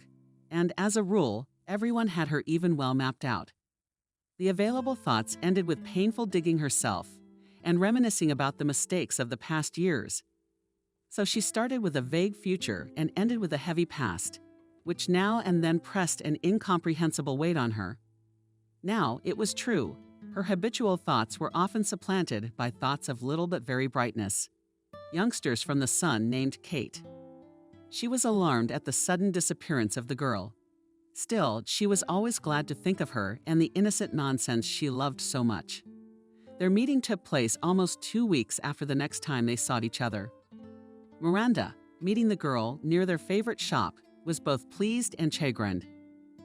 And as a rule, everyone had her even well mapped out. The available thoughts ended with painful digging herself and reminiscing about the mistakes of the past years. So she started with a vague future and ended with a heavy past, which now and then pressed an incomprehensible weight on her. Now, it was true, her habitual thoughts were often supplanted by thoughts of little but very brightness. Youngsters from the sun named Kate. She was alarmed at the sudden disappearance of the girl. Still, she was always glad to think of her and the innocent nonsense she loved so much. Their meeting took place almost 2 weeks after the next time they saw each other. Miranda, meeting the girl near their favorite shop, was both pleased and chagrined.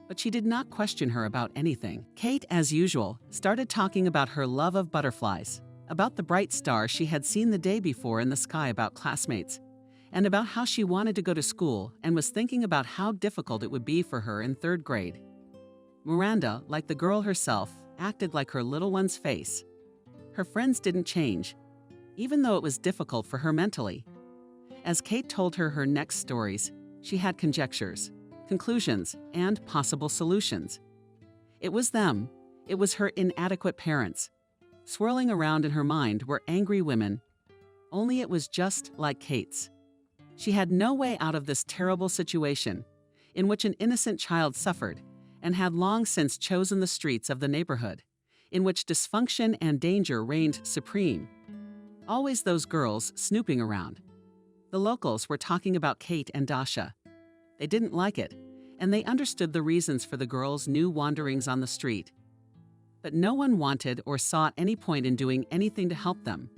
But she did not question her about anything. Kate, as usual, started talking about her love of butterflies, about the bright star she had seen the day before in the sky about classmates, and about how she wanted to go to school and was thinking about how difficult it would be for her in 3rd grade. Miranda, like the girl herself, acted like her little one's face. Her friends didn't change, even though it was difficult for her mentally. As Kate told her her next stories, she had conjectures, conclusions, and possible solutions. It was them. It was her inadequate parents. Swirling around in her mind were angry women. Only it was just like Kate's. She had no way out of this terrible situation, in which an innocent child suffered and had long since chosen the streets of the neighborhood, in which dysfunction and danger reigned supreme. Always those girls snooping around. The locals were talking about Kate and Dasha. They didn't like it, and they understood the reasons for the girls' new wanderings on the street. But no one wanted or saw any point in doing anything to help them.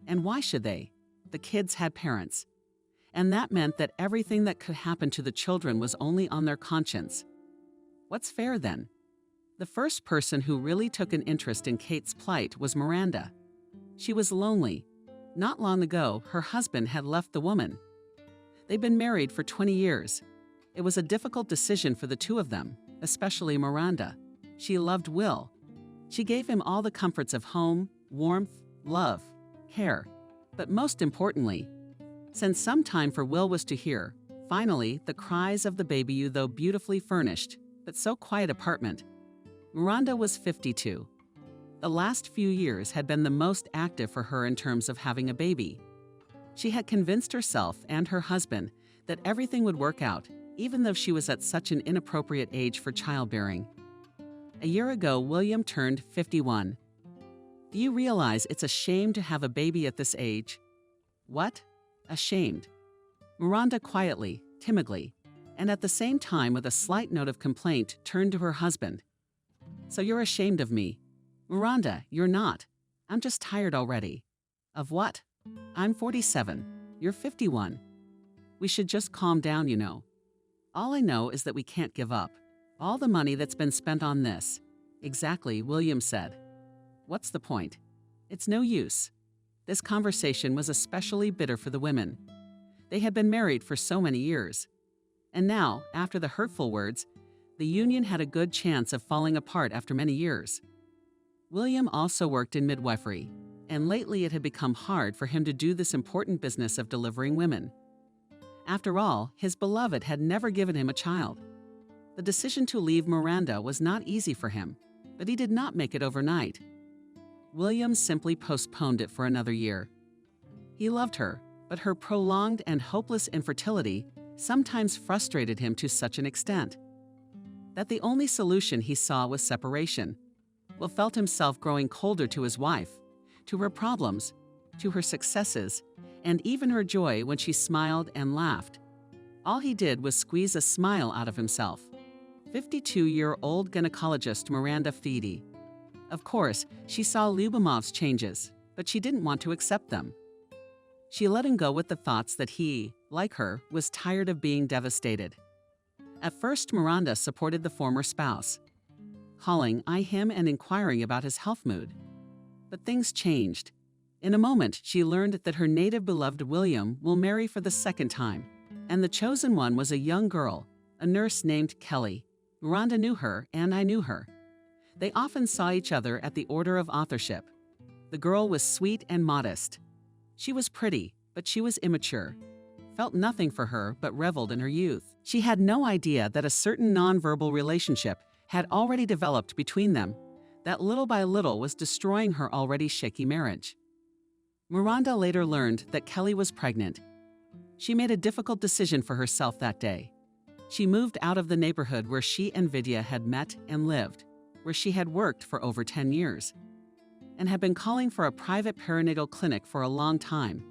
And why should they? The kids had parents. And that meant that everything that could happen to the children was only on their conscience. What's fair then? The first person who really took an interest in Kate's plight was Miranda. She was lonely. Not long ago, her husband had left the woman. They'd been married for 20 years. It was a difficult decision for the two of them, especially Miranda. She loved Will. She gave him all the comforts of home, warmth, love, care. But most importantly, since some time for Will was to hear, finally, the cries of the baby, though beautifully furnished, but so quiet apartment. Miranda was 52. The last few years had been the most active for her in terms of having a baby. She had convinced herself and her husband that everything would work out, even though she was at such an inappropriate age for childbearing. A year ago, William turned 51. Do you realize it's a shame to have a baby at this age? What? Ashamed. Miranda quietly, timidly, and at the same time with a slight note of complaint turned to her husband. So you're ashamed of me? Miranda, you're not. I'm just tired already. Of what? I'm 47. You're 51. We should just calm down, you know. All I know is that we can't give up. All the money that's been spent on this. Exactly, William said. What's the point? It's no use. This conversation was especially bitter for the women. They had been married for so many years. And now, after the hurtful words, the union had a good chance of falling apart after many years. William also worked in midwifery, and lately it had become hard for him to do this important business of delivering women. After all, his beloved had never given him a child. The decision to leave Miranda was not easy for him, but he did not make it overnight. William simply postponed it for another year. He loved her, but her prolonged and hopeless infertility sometimes frustrated him to such an extent that the only solution he saw was separation. Will felt himself growing colder to his wife, to her problems, to her successes, and even her joy when she smiled and laughed. All he did was squeeze a smile out of himself. 52-year-old gynecologist Miranda Feedy. Of course, she saw Lyubimov's changes, but she didn't want to accept them. She let him go with the thoughts that he, like her, was tired of being devastated. At first, Miranda supported the former spouse, calling him and inquiring about his health mood. But things changed. In a moment, she learned that her native beloved William will marry for the second time, and the chosen one was a young girl, a nurse named Kelly. Miranda knew her, and I knew her. They often saw each other at the order of authorship. The girl was sweet and modest. She was pretty, but she was immature, felt nothing for her but reveled in her youth. She had no idea that a certain nonverbal relationship had already developed between them, that little by little was destroying her already shaky marriage. Miranda later learned that Kelly was pregnant. She made a difficult decision for herself that day. She moved out of the neighborhood where she and Vidya had met and lived, where she had worked for over 10 years, and had been calling for a private perinatal clinic for a long time.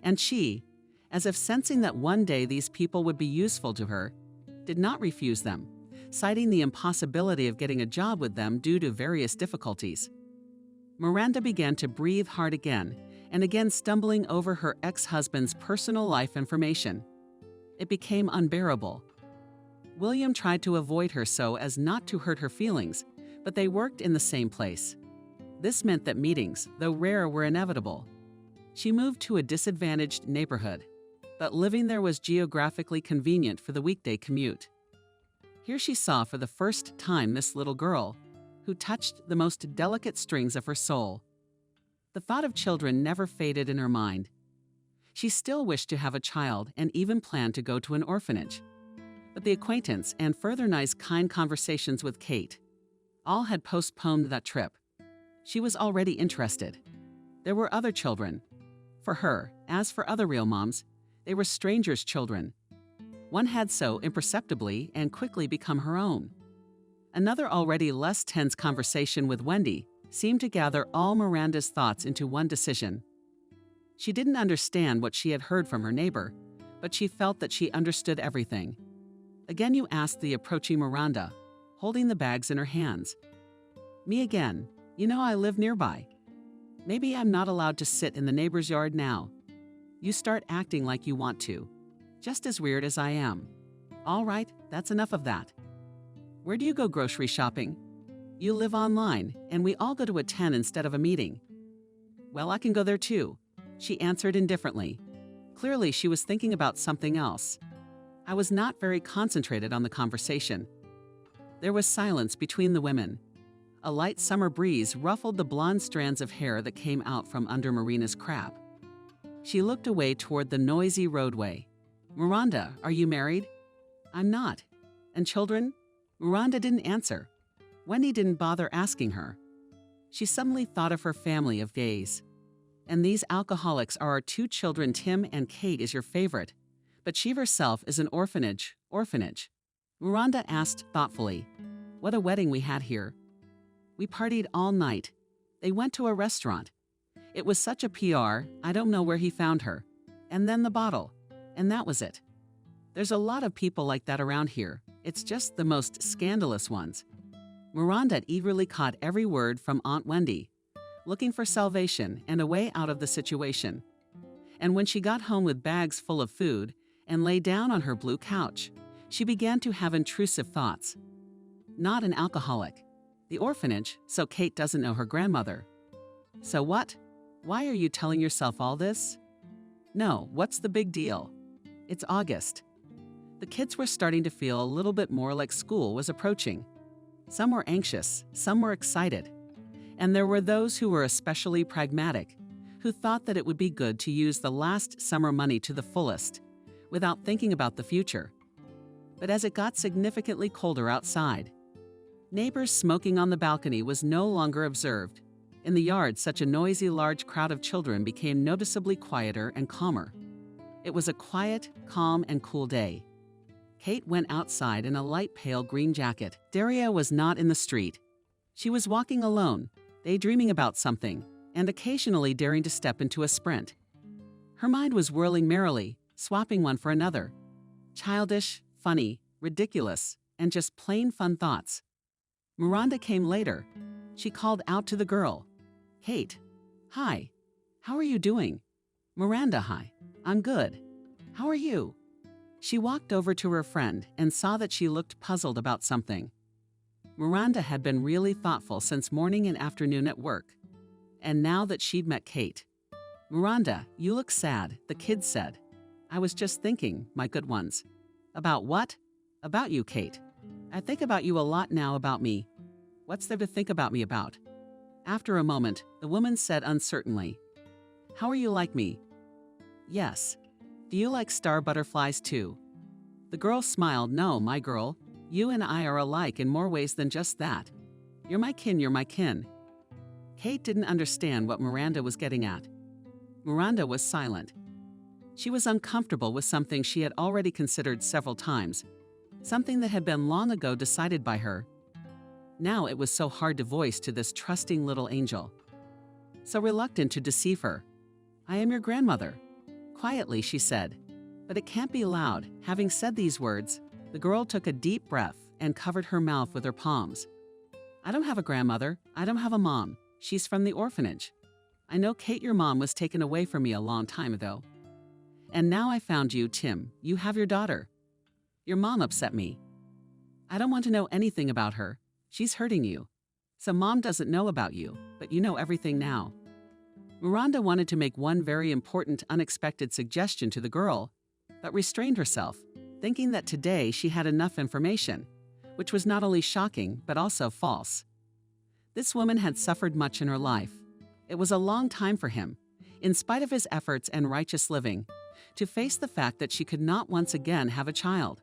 And she, as if sensing that one day these people would be useful to her, did not refuse them, citing the impossibility of getting a job with them due to various difficulties. Miranda began to breathe hard again, and again stumbling over her ex-husband's personal life information. It became unbearable. William tried to avoid her so as not to hurt her feelings, but they worked in the same place. This meant that meetings, though rare, were inevitable. She moved to a disadvantaged neighborhood, but living there was geographically convenient for the weekday commute. Here she saw for the first time this little girl, who touched the most delicate strings of her soul. The thought of children never faded in her mind. She still wished to have a child and even planned to go to an orphanage. But the acquaintance and further nice, kind conversations with Kate all had postponed that trip. She was already interested. There were other children. For her, as for other real moms, they were strangers' children. One had so imperceptibly and quickly become her own. Another already less tense conversation with Wendy seemed to gather all Miranda's thoughts into one decision. She didn't understand what she had heard from her neighbor, but she felt that she understood everything. Again you asked the approaching Miranda, holding the bags in her hands. Me again. You know I live nearby. Maybe I'm not allowed to sit in the neighbor's yard now. You start acting like you want to. Just as weird as I am. All right, that's enough of that. Where do you go grocery shopping? You live online, and we all go to a 10 instead of a meeting. Well, I can go there too, she answered indifferently. Clearly, she was thinking about something else. I was not very concentrated on the conversation. There was silence between the women. A light summer breeze ruffled the blonde strands of hair that came out from under Marina's crap. She looked away toward the noisy roadway. Miranda, are you married? I'm not. And children? Miranda didn't answer. Wendy didn't bother asking her. She suddenly thought of her family of gays. And these alcoholics are our two children. Tim and Kate is your favorite, but she herself is an orphanage. Miranda asked thoughtfully, what a wedding we had here. We partied all night. They went to a restaurant. It was such a PR, I don't know where he found her. And then the bottle. And that was it. There's a lot of people like that around here. It's just the most scandalous ones. Miranda eagerly caught every word from Aunt Wendy, looking for salvation and a way out of the situation. And when she got home with bags full of food and lay down on her blue couch, she began to have intrusive thoughts. Not an alcoholic. The orphanage, so Kate doesn't know her grandmother. So what? Why are you telling yourself all this? No, what's the big deal? It's August. The kids were starting to feel a little bit more like school was approaching. Some were anxious, some were excited. And there were those who were especially pragmatic, who thought that it would be good to use the last summer money to the fullest, without thinking about the future. but as it got significantly colder outside. Neighbors smoking on the balcony was no longer observed. In the yard, such a noisy, large crowd of children became noticeably quieter and calmer. It was a quiet, calm, and cool day. Kate went outside in a light pale green jacket. Daria was not in the street. She was walking alone, daydreaming about something, and occasionally daring to step into a sprint. Her mind was whirling merrily, swapping one for another. Childish, funny, ridiculous, and just plain fun thoughts. Miranda came later. She called out to the girl. "Kate, hi. How are you doing?" "Miranda, hi. I'm good. How are you?" She walked over to her friend and saw that she looked puzzled about something. Miranda had been really thoughtful since morning and afternoon at work. And now that she'd met Kate. "Miranda, you look sad," the kid said. "I was just thinking, my good ones." "About what?" "About you, Kate. I think about you a lot now about me." "What's there to think about me about?" After a moment, the woman said uncertainly, "How are you like me?" "Yes. Do you like star butterflies too?" The girl smiled. "No, my girl. You and I are alike in more ways than just that. You're my kin, you're my kin." Kate didn't understand what Miranda was getting at. Miranda was silent. She was uncomfortable with something she had already considered several times, something that had been long ago decided by her. Now it was so hard to voice to this trusting little angel. So reluctant to deceive her. "I am your grandmother," quietly she said. "But it can't be loud." Having said these words, the girl took a deep breath and covered her mouth with her palms. "I don't have a grandmother. I don't have a mom. She's from the orphanage. I know, Kate, your mom was taken away from me a long time ago. And now I found you, Tim. You have your daughter. Your mom upset me. I don't want to know anything about her. She's hurting you. So Mom doesn't know about you, but you know everything now." Miranda wanted to make one very important, unexpected suggestion to the girl, but restrained herself, thinking that today she had enough information, which was not only shocking, but also false. This woman had suffered much in her life. It was a long time for him, in spite of his efforts and righteous living, to face the fact that she could not once again have a child.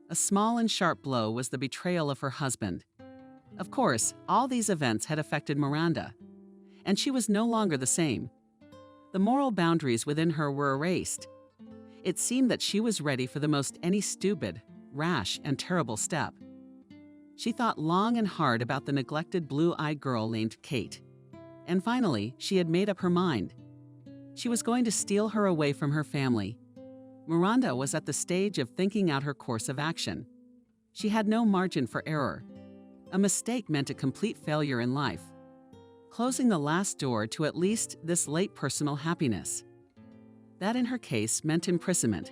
A small and sharp blow was the betrayal of her husband. Of course, all these events had affected Miranda, and she was no longer the same. The moral boundaries within her were erased. It seemed that she was ready for the most any stupid, rash, and terrible step. She thought long and hard about the neglected blue-eyed girl named Kate. And finally, she had made up her mind. She was going to steal her away from her family. Miranda was at the stage of thinking out her course of action. She had no margin for error. A mistake meant a complete failure in life, closing the last door to at least this late personal happiness. That in her case meant imprisonment.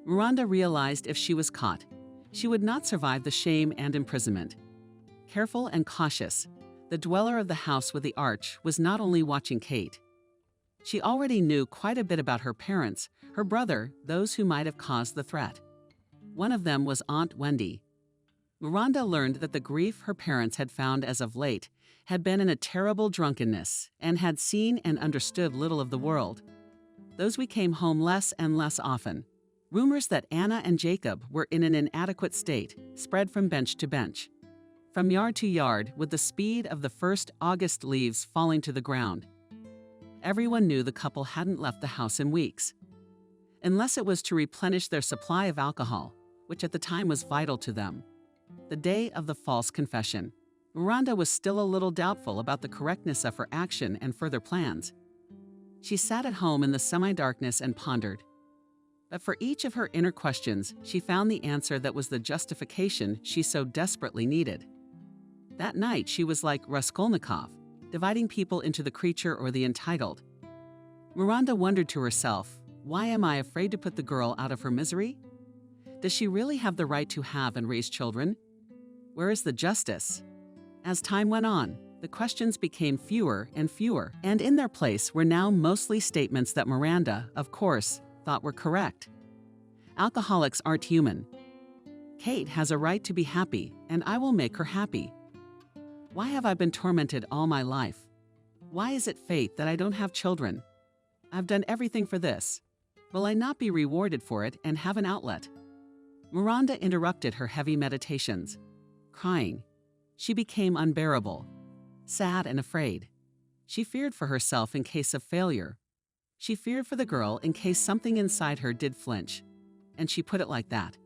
Miranda realized if she was caught, she would not survive the shame and imprisonment. Careful and cautious, the dweller of the house with the arch was not only watching Kate. She already knew quite a bit about her parents, her brother, those who might have caused the threat. One of them was Aunt Wendy. Miranda learned that the grief her parents had found as of late had been in a terrible drunkenness and had seen and understood little of the world. Those we came home less and less often. Rumors that Anna and Jacob were in an inadequate state spread from bench to bench, from yard to yard, with the speed of the first August leaves falling to the ground. Everyone knew the couple hadn't left the house in weeks, unless it was to replenish their supply of alcohol, which at the time was vital to them. The day of the false confession, Miranda was still a little doubtful about the correctness of her action and further plans. She sat at home in the semi-darkness and pondered. But for each of her inner questions, she found the answer that was the justification she so desperately needed. That night, she was like Raskolnikov, dividing people into the creature or the entitled. Miranda wondered to herself, why am I afraid to put the girl out of her misery? Does she really have the right to have and raise children? Where is the justice? As time went on, the questions became fewer, and in their place were now mostly statements that Miranda, of course, thought were correct. Alcoholics aren't human. Kate has a right to be happy, and I will make her happy. Why have I been tormented all my life? Why is it fate that I don't have children? I've done everything for this. Will I not be rewarded for it and have an outlet? Miranda interrupted her heavy meditations. Crying. She became unbearable, sad and afraid. She feared for herself in case of failure. She feared for the girl in case something inside her did flinch. And she put it like that.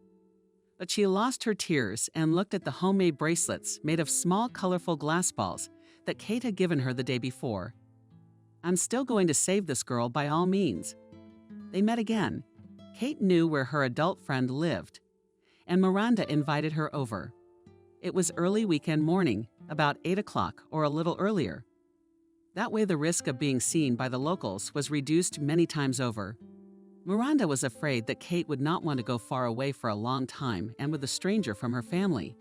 But she lost her tears and looked at the homemade bracelets made of small, colorful glass balls that Kate had given her the day before. I'm still going to save this girl by all means. They met again. Kate knew where her adult friend lived, and Miranda invited her over. It was early weekend morning, about 8 o'clock or a little earlier. That way the risk of being seen by the locals was reduced many times over. Miranda was afraid that Kate would not want to go far away for a long time and with a stranger from her family.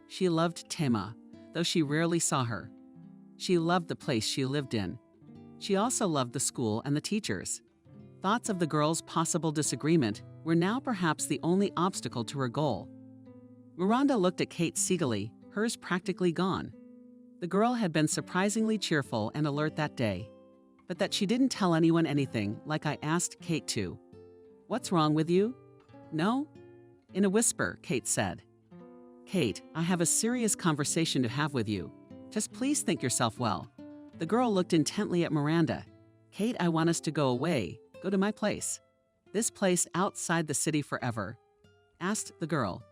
She loved Tema, though she rarely saw her. She loved the place she lived in. She also loved the school and the teachers. Thoughts of the girl's possible disagreement were now perhaps the only obstacle to her goal. Miranda looked at Kate seagully, hers practically gone. The girl had been surprisingly cheerful and alert that day, but that she didn't tell anyone anything like I asked Kate to. What's wrong with you? No? In a whisper, Kate said. Kate, I have a serious conversation to have with you. Just please think yourself well. The girl looked intently at Miranda. Kate, I want us to go away, go to my place. This place outside the city forever. Asked the girl.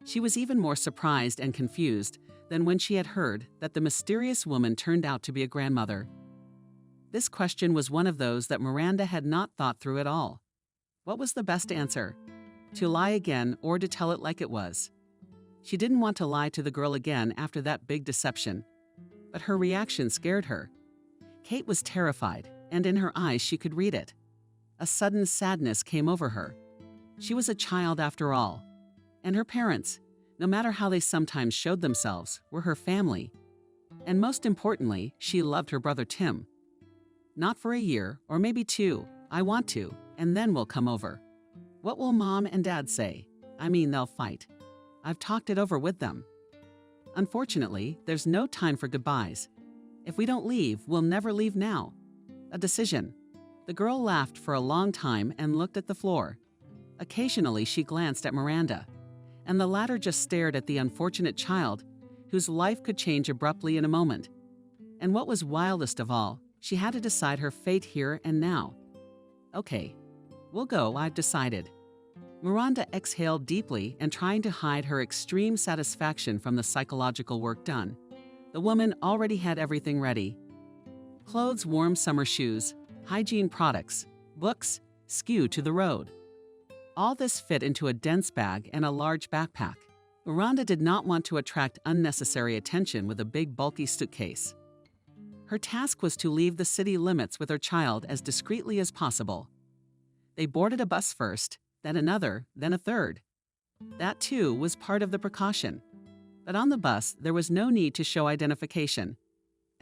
She was even more surprised and confused than when she had heard that the mysterious woman turned out to be a grandmother. This question was one of those that Miranda had not thought through at all. What was the best answer? To lie again or to tell it like it was? She didn't want to lie to the girl again after that big deception. But her reaction scared her. Kate was terrified, and in her eyes she could read it. A sudden sadness came over her. She was a child after all. And her parents, no matter how they sometimes showed themselves, were her family. And most importantly, she loved her brother Tim. Not for a year, or maybe 2, I want to, and then we'll come over. What will Mom and Dad say? I mean, they'll fight. I've talked it over with them. Unfortunately, there's no time for goodbyes. If we don't leave, we'll never leave now. A decision. The girl laughed for a long time and looked at the floor. Occasionally, she glanced at Miranda, and the latter just stared at the unfortunate child whose life could change abruptly in a moment. And what was wildest of all, she had to decide her fate here and now. Okay, we'll go, I've decided. Miranda exhaled deeply and trying to hide her extreme satisfaction from the psychological work done. The woman already had everything ready. Clothes, warm summer shoes, hygiene products, books, skew to the road. All this fit into a dense bag and a large backpack. Miranda did not want to attract unnecessary attention with a big bulky suitcase. Her task was to leave the city limits with her child as discreetly as possible. They boarded a bus first, then another, then a third. That too was part of the precaution. But on the bus, there was no need to show identification.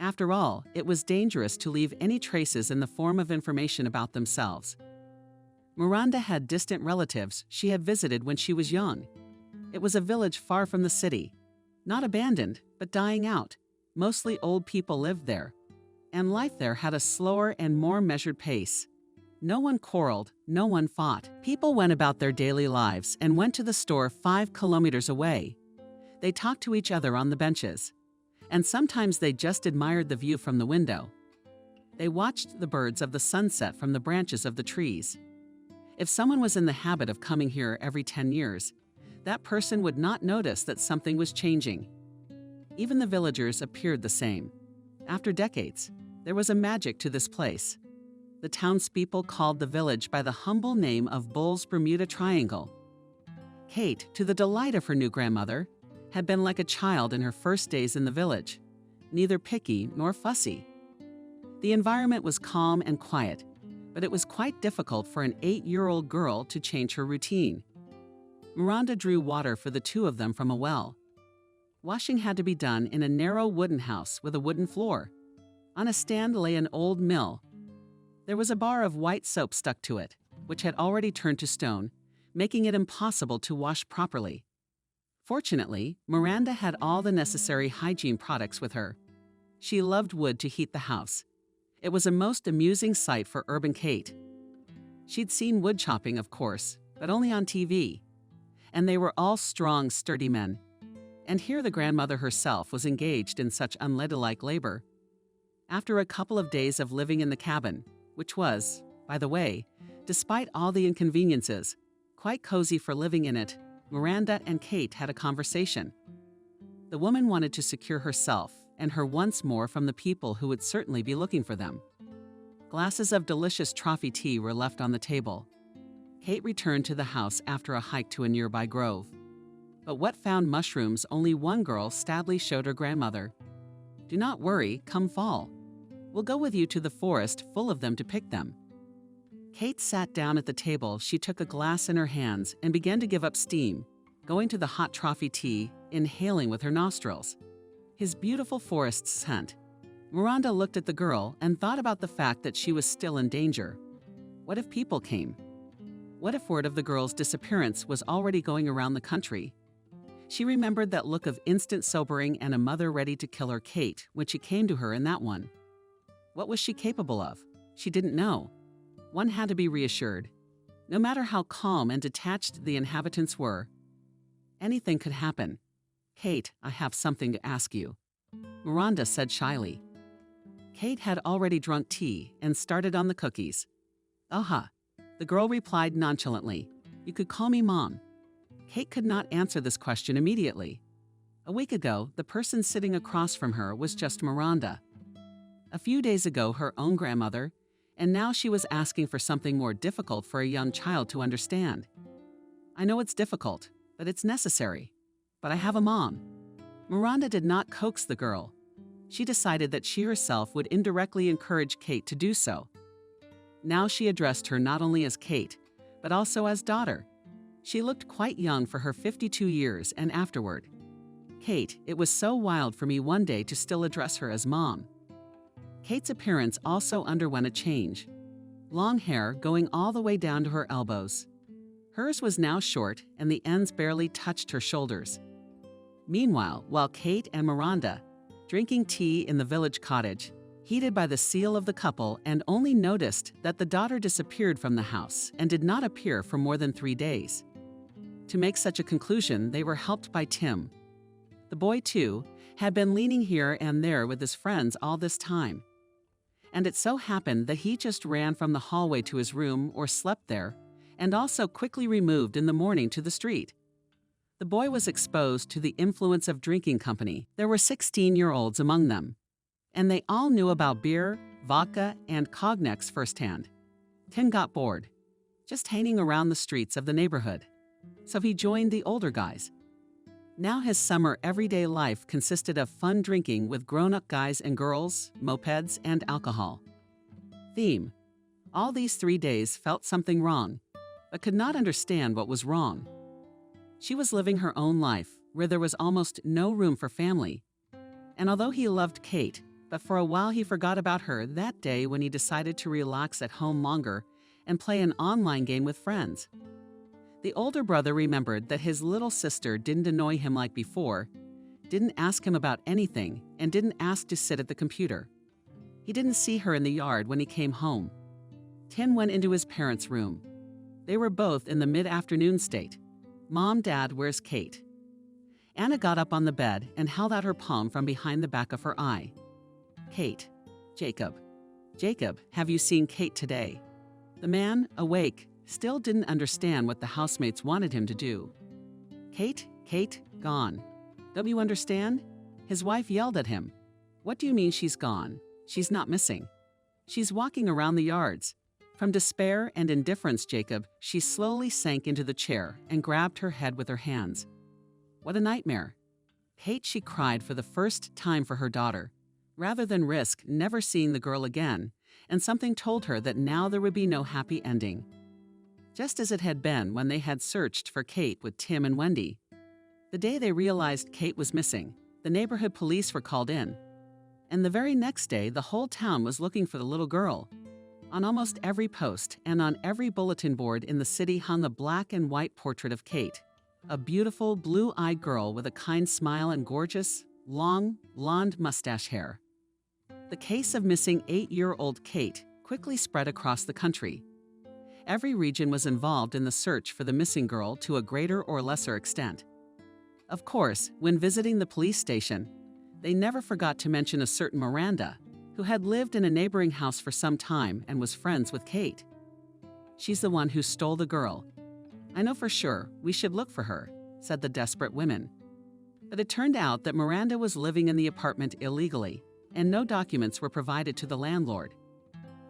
After all, it was dangerous to leave any traces in the form of information about themselves. Miranda had distant relatives she had visited when she was young. It was a village far from the city. Not abandoned, but dying out. Mostly old people lived there. And life there had a slower and more measured pace. No one quarreled, no one fought. People went about their daily lives and went to the store 5 kilometers away. They talked to each other on the benches. And sometimes they just admired the view from the window. They watched the birds of the sunset from the branches of the trees. If someone was in the habit of coming here every 10 years, that person would not notice that something was changing. Even the villagers appeared the same. After decades, there was a magic to this place. The townspeople called the village by the humble name of Bull's Bermuda Triangle. Kate, to the delight of her new grandmother, had been like a child in her first days in the village, neither picky nor fussy. The environment was calm and quiet, but it was quite difficult for an 8-year-old girl to change her routine. Miranda drew water for the 2 of them from a well. Washing had to be done in a narrow wooden house with a wooden floor. On a stand lay an old mill. There was a bar of white soap stuck to it, which had already turned to stone, making it impossible to wash properly. Fortunately, Miranda had all the necessary hygiene products with her. She loved wood to heat the house. It was a most amusing sight for urban Kate. She'd seen wood chopping, of course, but only on TV. and they were all strong, sturdy men. And here the grandmother herself was engaged in such unladylike labor. After a couple of days of living in the cabin, which was, by the way, despite all the inconveniences, quite cozy for living in it, Miranda and Kate had a conversation. The woman wanted to secure herself and her once more from the people who would certainly be looking for them. Glasses of delicious toffee tea were left on the table. Kate returned to the house after a hike to a nearby grove. But what found mushrooms only one girl sadly showed her grandmother. "Do not worry, come fall. We'll go with you to the forest full of them to pick them." Kate sat down at the table. She took a glass in her hands and began to give up steam, going to the hot toffee tea, inhaling with her nostrils his beautiful forest scent. Miranda looked at the girl and thought about the fact that she was still in danger. What if people came? What if word of the girl's disappearance was already going around the country? She remembered that look of instant sobering and a mother ready to kill her Kate when she came to her in that one. What was she capable of? She didn't know. One had to be reassured. No matter how calm and detached the inhabitants were, anything could happen. "Kate, I have something to ask you," Miranda said shyly. Kate had already drunk tea and started on the cookies. "Aha," the girl replied nonchalantly. "You could call me Mom." Kate could not answer this question immediately. A week ago, the person sitting across from her was just Miranda. A few days ago, her own grandmother, and now she was asking for something more difficult for a young child to understand. "I know it's difficult, but it's necessary. But I have a mom." Miranda did not coax the girl. She decided that she herself would indirectly encourage Kate to do so. Now she addressed her not only as Kate, but also as daughter. She looked quite young for her 52 years and afterward. "Kate, it was so wild for me one day to still address her as Mom." Kate's appearance also underwent a change. Long hair going all the way down to her elbows. Hers was now short and the ends barely touched her shoulders. Meanwhile, while Kate and Miranda, drinking tea in the village cottage, heated by the seal of the couple, and only noticed that the daughter disappeared from the house and did not appear for more than 3 days. To make such a conclusion, they were helped by Tim. The boy, too, had been leaning here and there with his friends all this time. And it so happened that he just ran from the hallway to his room or slept there, and also quickly removed in the morning to the street. The boy was exposed to the influence of drinking company. There were 16-year-olds among them, and they all knew about beer, vodka, and cognacs firsthand. Tim got bored, just hanging around the streets of the neighborhood. So he joined the older guys. Now his summer everyday life consisted of fun drinking with grown-up guys and girls, mopeds, and alcohol. Theme: all these 3 days felt something wrong, but could not understand what was wrong. She was living her own life, where there was almost no room for family. And although he loved Kate, but for a while he forgot about her that day when he decided to relax at home longer and play an online game with friends. The older brother remembered that his little sister didn't annoy him like before, didn't ask him about anything, and didn't ask to sit at the computer. He didn't see her in the yard when he came home. Tim went into his parents' room. They were both in the mid-afternoon state. "Mom, Dad, where's Kate?" Anna got up on the bed and held out her palm from behind the back of her eye. "Kate. Jacob. Jacob, have you seen Kate today?" The man, awake, still didn't understand what the housemates wanted him to do. Kate, gone. Don't you understand?" His wife yelled at him. "What do you mean she's gone? She's not missing. She's walking around the yards." From despair and indifference, Jacob, she slowly sank into the chair and grabbed her head with her hands. What a nightmare. Kate, she cried for the first time for her daughter, rather than risk never seeing the girl again, and something told her that now there would be no happy ending. Just as it had been when they had searched for Kate with Tim and Wendy. The day they realized Kate was missing, the neighborhood police were called in. And the very next day, the whole town was looking for the little girl. On almost every post and on every bulletin board in the city hung a black and white portrait of Kate, a beautiful blue-eyed girl with a kind smile and gorgeous, long, blonde mustache hair. The case of missing 8-year-old Kate quickly spread across the country. Every region was involved in the search for the missing girl to a greater or lesser extent. Of course, when visiting the police station, they never forgot to mention a certain Miranda, who had lived in a neighboring house for some time and was friends with Kate. "She's the one who stole the girl. I know for sure we should look for her," said the desperate women. But it turned out that Miranda was living in the apartment illegally, and no documents were provided to the landlord.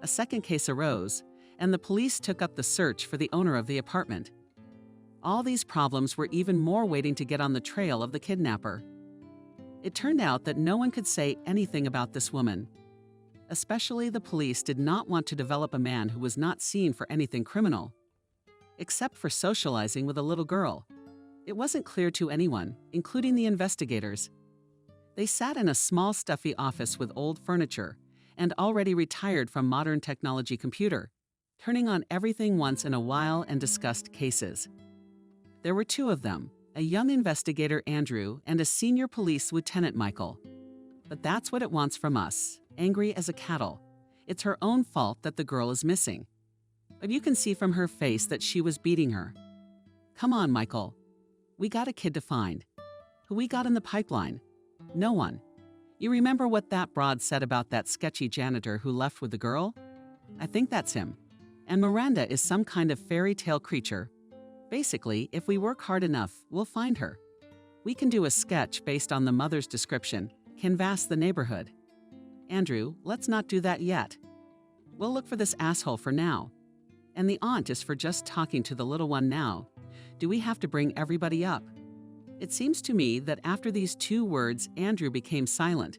A second case arose, and the police took up the search for the owner of the apartment. All these problems were even more waiting to get on the trail of the kidnapper. It turned out that no one could say anything about this woman. Especially the police did not want to develop a man who was not seen for anything criminal, except for socializing with a little girl. It wasn't clear to anyone, including the investigators. They sat in a small stuffy office with old furniture and already retired from modern technology computer, turning on everything once in a while and discussed cases. There were two of them, a young investigator, Andrew, and a senior police lieutenant, Michael. But that's what it wants from us, angry as a cattle. It's her own fault that the girl is missing. But you can see from her face that she was beating her. Come on, Michael. We got a kid to find. Who we got in the pipeline? No one. You remember what that broad said about that sketchy janitor who left with the girl? I think that's him. And Miranda is some kind of fairy tale creature. Basically, if we work hard enough, we'll find her. We can do a sketch based on the mother's description, canvass the neighborhood. Andrew, let's not do that yet. We'll look for this asshole for now. And the aunt is for just talking to the little one now. Do we have to bring everybody up? It seems to me that after these two words, Andrew became silent,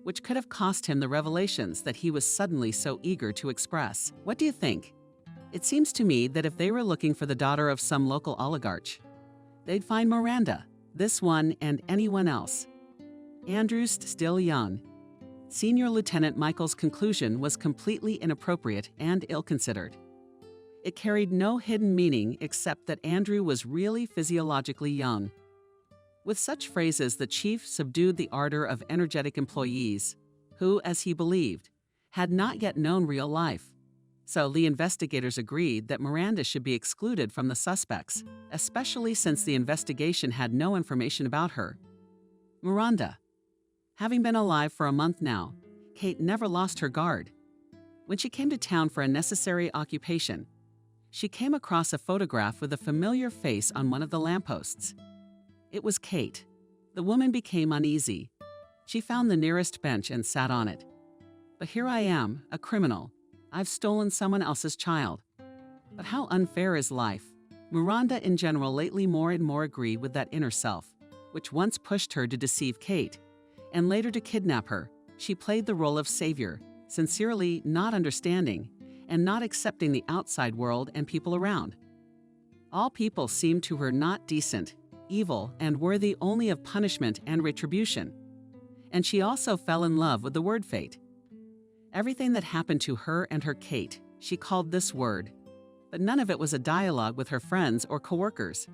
which could have cost him the revelations that he was suddenly so eager to express. What do you think? It seems to me that if they were looking for the daughter of some local oligarch, they'd find Miranda, this one, and anyone else. Andrew's still young. Senior Lieutenant Michael's conclusion was completely inappropriate and ill-considered. It carried no hidden meaning except that Andrew was really physiologically young. With such phrases, the chief subdued the ardor of energetic employees who, as he believed, had not yet known real life. So the investigators agreed that Miranda should be excluded from the suspects, especially since the investigation had no information about her. Miranda. Having been alive for a month now, Kate never lost her guard. When she came to town for a necessary occupation, she came across a photograph with a familiar face on one of the lampposts. It was Kate. The woman became uneasy. She found the nearest bench and sat on it. But here I am, a criminal. I've stolen someone else's child. But how unfair is life? Miranda in general lately more and more agreed with that inner self, which once pushed her to deceive Kate, and later to kidnap her. She played the role of savior, sincerely not understanding, and not accepting the outside world and people around. All people seemed to her not decent, evil, and worthy only of punishment and retribution. And she also fell in love with the word fate. Everything that happened to her and her Kate, she called this word. But none of it was a dialogue with her friends or coworkers.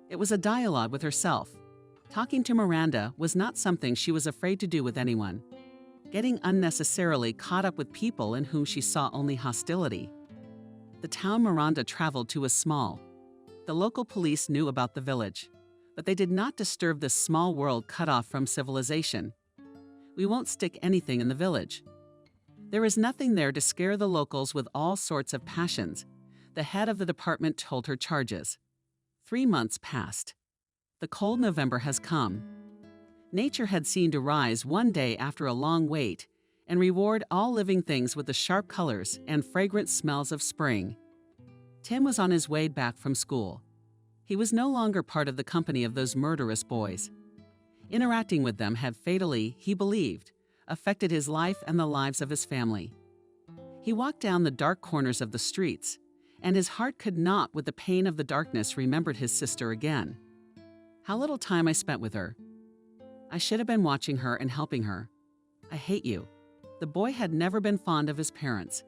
It was a dialogue with herself. Talking to Miranda was not something she was afraid to do with anyone. Getting unnecessarily caught up with people in whom she saw only hostility. The town Miranda traveled to was small. The local police knew about the village, but they did not disturb this small world cut off from civilization. We won't stick anything in the village. There is nothing there to scare the locals with all sorts of passions, the head of the department told her charges. 3 months passed. The cold November has come. Nature had seemed to rise one day after a long wait and reward all living things with the sharp colors and fragrant smells of spring. Tim was on his way back from school. He was no longer part of the company of those murderous boys. Interacting with them had fatally, he believed, affected his life and the lives of his family. He walked down the dark corners of the streets, and his heart could not, with the pain of the darkness, remembered his sister again. How little time I spent with her. I should have been watching her and helping her. I hate you. The boy had never been fond of his parents.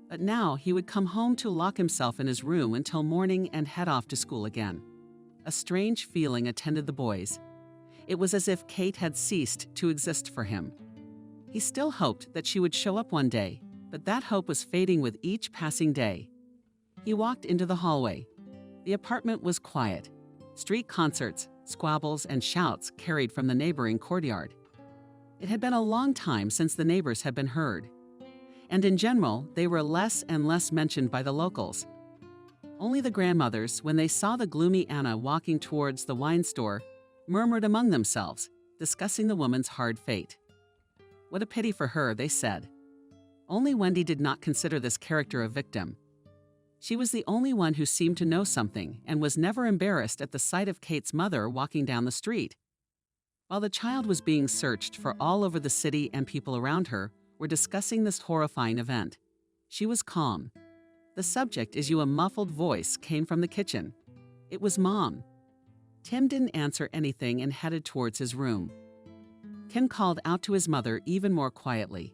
But now he would come home to lock himself in his room until morning and head off to school again. A strange feeling attended the boys. It was as if Kate had ceased to exist for him. He still hoped that she would show up one day, but that hope was fading with each passing day. He walked into the hallway. The apartment was quiet. Street concerts, squabbles, and shouts carried from the neighboring courtyard. It had been a long time since the neighbors had been heard. And in general, they were less and less mentioned by the locals. Only the grandmothers, when they saw the gloomy Anna walking towards the wine store, murmured among themselves, discussing the woman's hard fate. What a pity for her, they said. Only Wendy did not consider this character a victim. She was the only one who seemed to know something and was never embarrassed at the sight of Kate's mother walking down the street. While the child was being searched for all over the city and people around her were discussing this horrifying event, she was calm. The subject issue, a muffled voice, came from the kitchen. It was Mom. Tim didn't answer anything and headed towards his room. Kim called out to his mother even more quietly.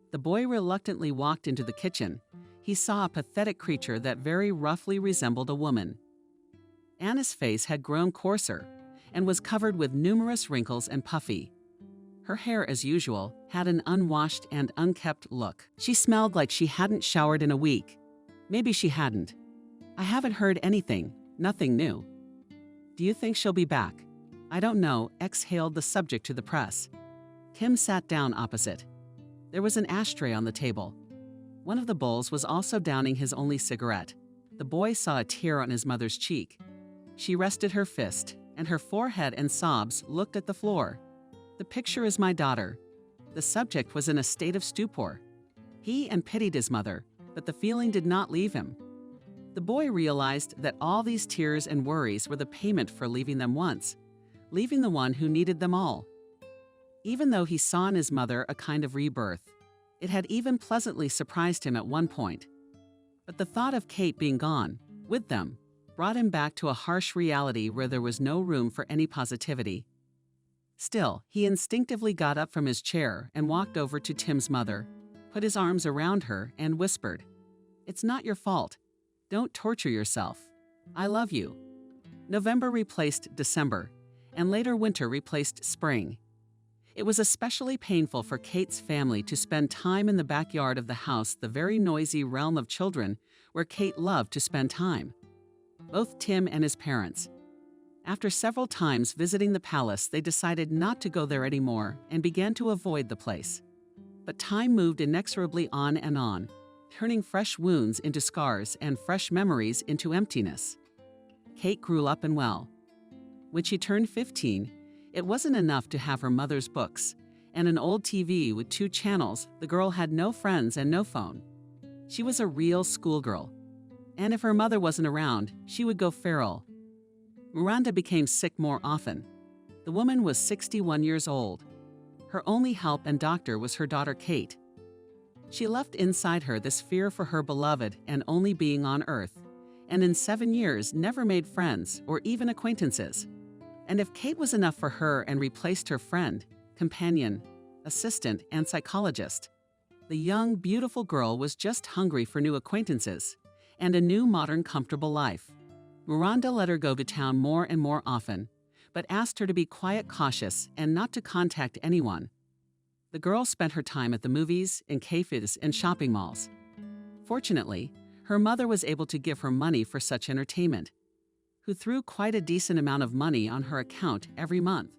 The boy reluctantly walked into the kitchen. He saw a pathetic creature that very roughly resembled a woman. Anna's face had grown coarser and was covered with numerous wrinkles and puffy. Her hair, as usual, had an unwashed and unkempt look. She smelled like she hadn't showered in a week. Maybe she hadn't. I haven't heard anything, nothing new. Do you think she'll be back? I don't know, exhaled the subject to the press. Kim sat down opposite. There was an ashtray on the table. One of the bowls was also downing his only cigarette. The boy saw a tear on his mother's cheek. She rested her fist, and her forehead and sobs looked at the floor. The picture is my daughter. The subject was in a state of stupor. He pitied his mother, but the feeling did not leave him. The boy realized that all these tears and worries were the payment for leaving them once, leaving the one who needed them all. Even though he saw in his mother a kind of rebirth, it had even pleasantly surprised him at one point. But the thought of Kate being gone, with them, brought him back to a harsh reality where there was no room for any positivity. Still, he instinctively got up from his chair and walked over to Tim's mother, put his arms around her, and whispered, "It's not your fault. Don't torture yourself. I love you." November replaced December, and later winter replaced spring. It was especially painful for Kate's family to spend time in the backyard of the house, the very noisy realm of children where Kate loved to spend time. Both Tim and his parents. After several times visiting the palace, they decided not to go there anymore and began to avoid the place. But time moved inexorably on, turning fresh wounds into scars and fresh memories into emptiness. Kate grew up and well. When she turned 15, it wasn't enough to have her mother's books and an old TV with 2 channels. The girl had no friends and no phone. She was a real schoolgirl. And if her mother wasn't around, she would go feral. Miranda became sick more often. The woman was 61 years old. Her only help and doctor was her daughter Kate. She left inside her this fear for her beloved and only being on Earth, and in 7 years never made friends or even acquaintances. And if Kate was enough for her and replaced her friend, companion, assistant, and psychologist, the young, beautiful girl was just hungry for new acquaintances and a new, modern, comfortable life. Miranda let her go to town more and more often, but asked her to be quiet, cautious, and not to contact anyone. The girl spent her time at the movies, in cafes, and shopping malls. Fortunately, her mother was able to give her money for such entertainment, who threw quite a decent amount of money on her account every month.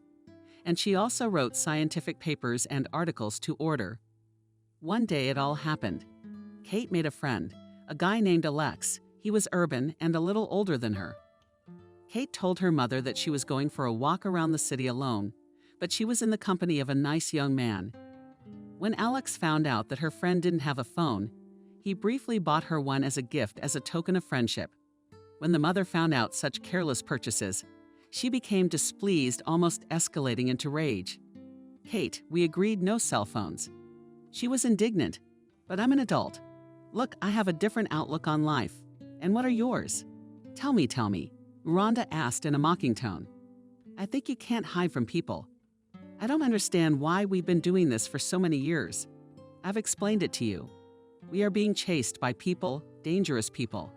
And she also wrote scientific papers and articles to order. One day it all happened. Kate made a friend, a guy named Alex. He was urban and a little older than her. Kate told her mother that she was going for a walk around the city alone, but she was in the company of a nice young man. When Alex found out that her friend didn't have a phone, he briefly bought her one as a gift as a token of friendship. When the mother found out such careless purchases, she became displeased, almost escalating into rage. "Kate, we agreed no cell phones." She was indignant. "But I'm an adult. Look, I have a different outlook on life. And what are yours? Tell me, Miranda asked in a mocking tone. "I think you can't hide from people. I don't understand why we've been doing this for so many years. I've explained it to you. We are being chased by people, dangerous people."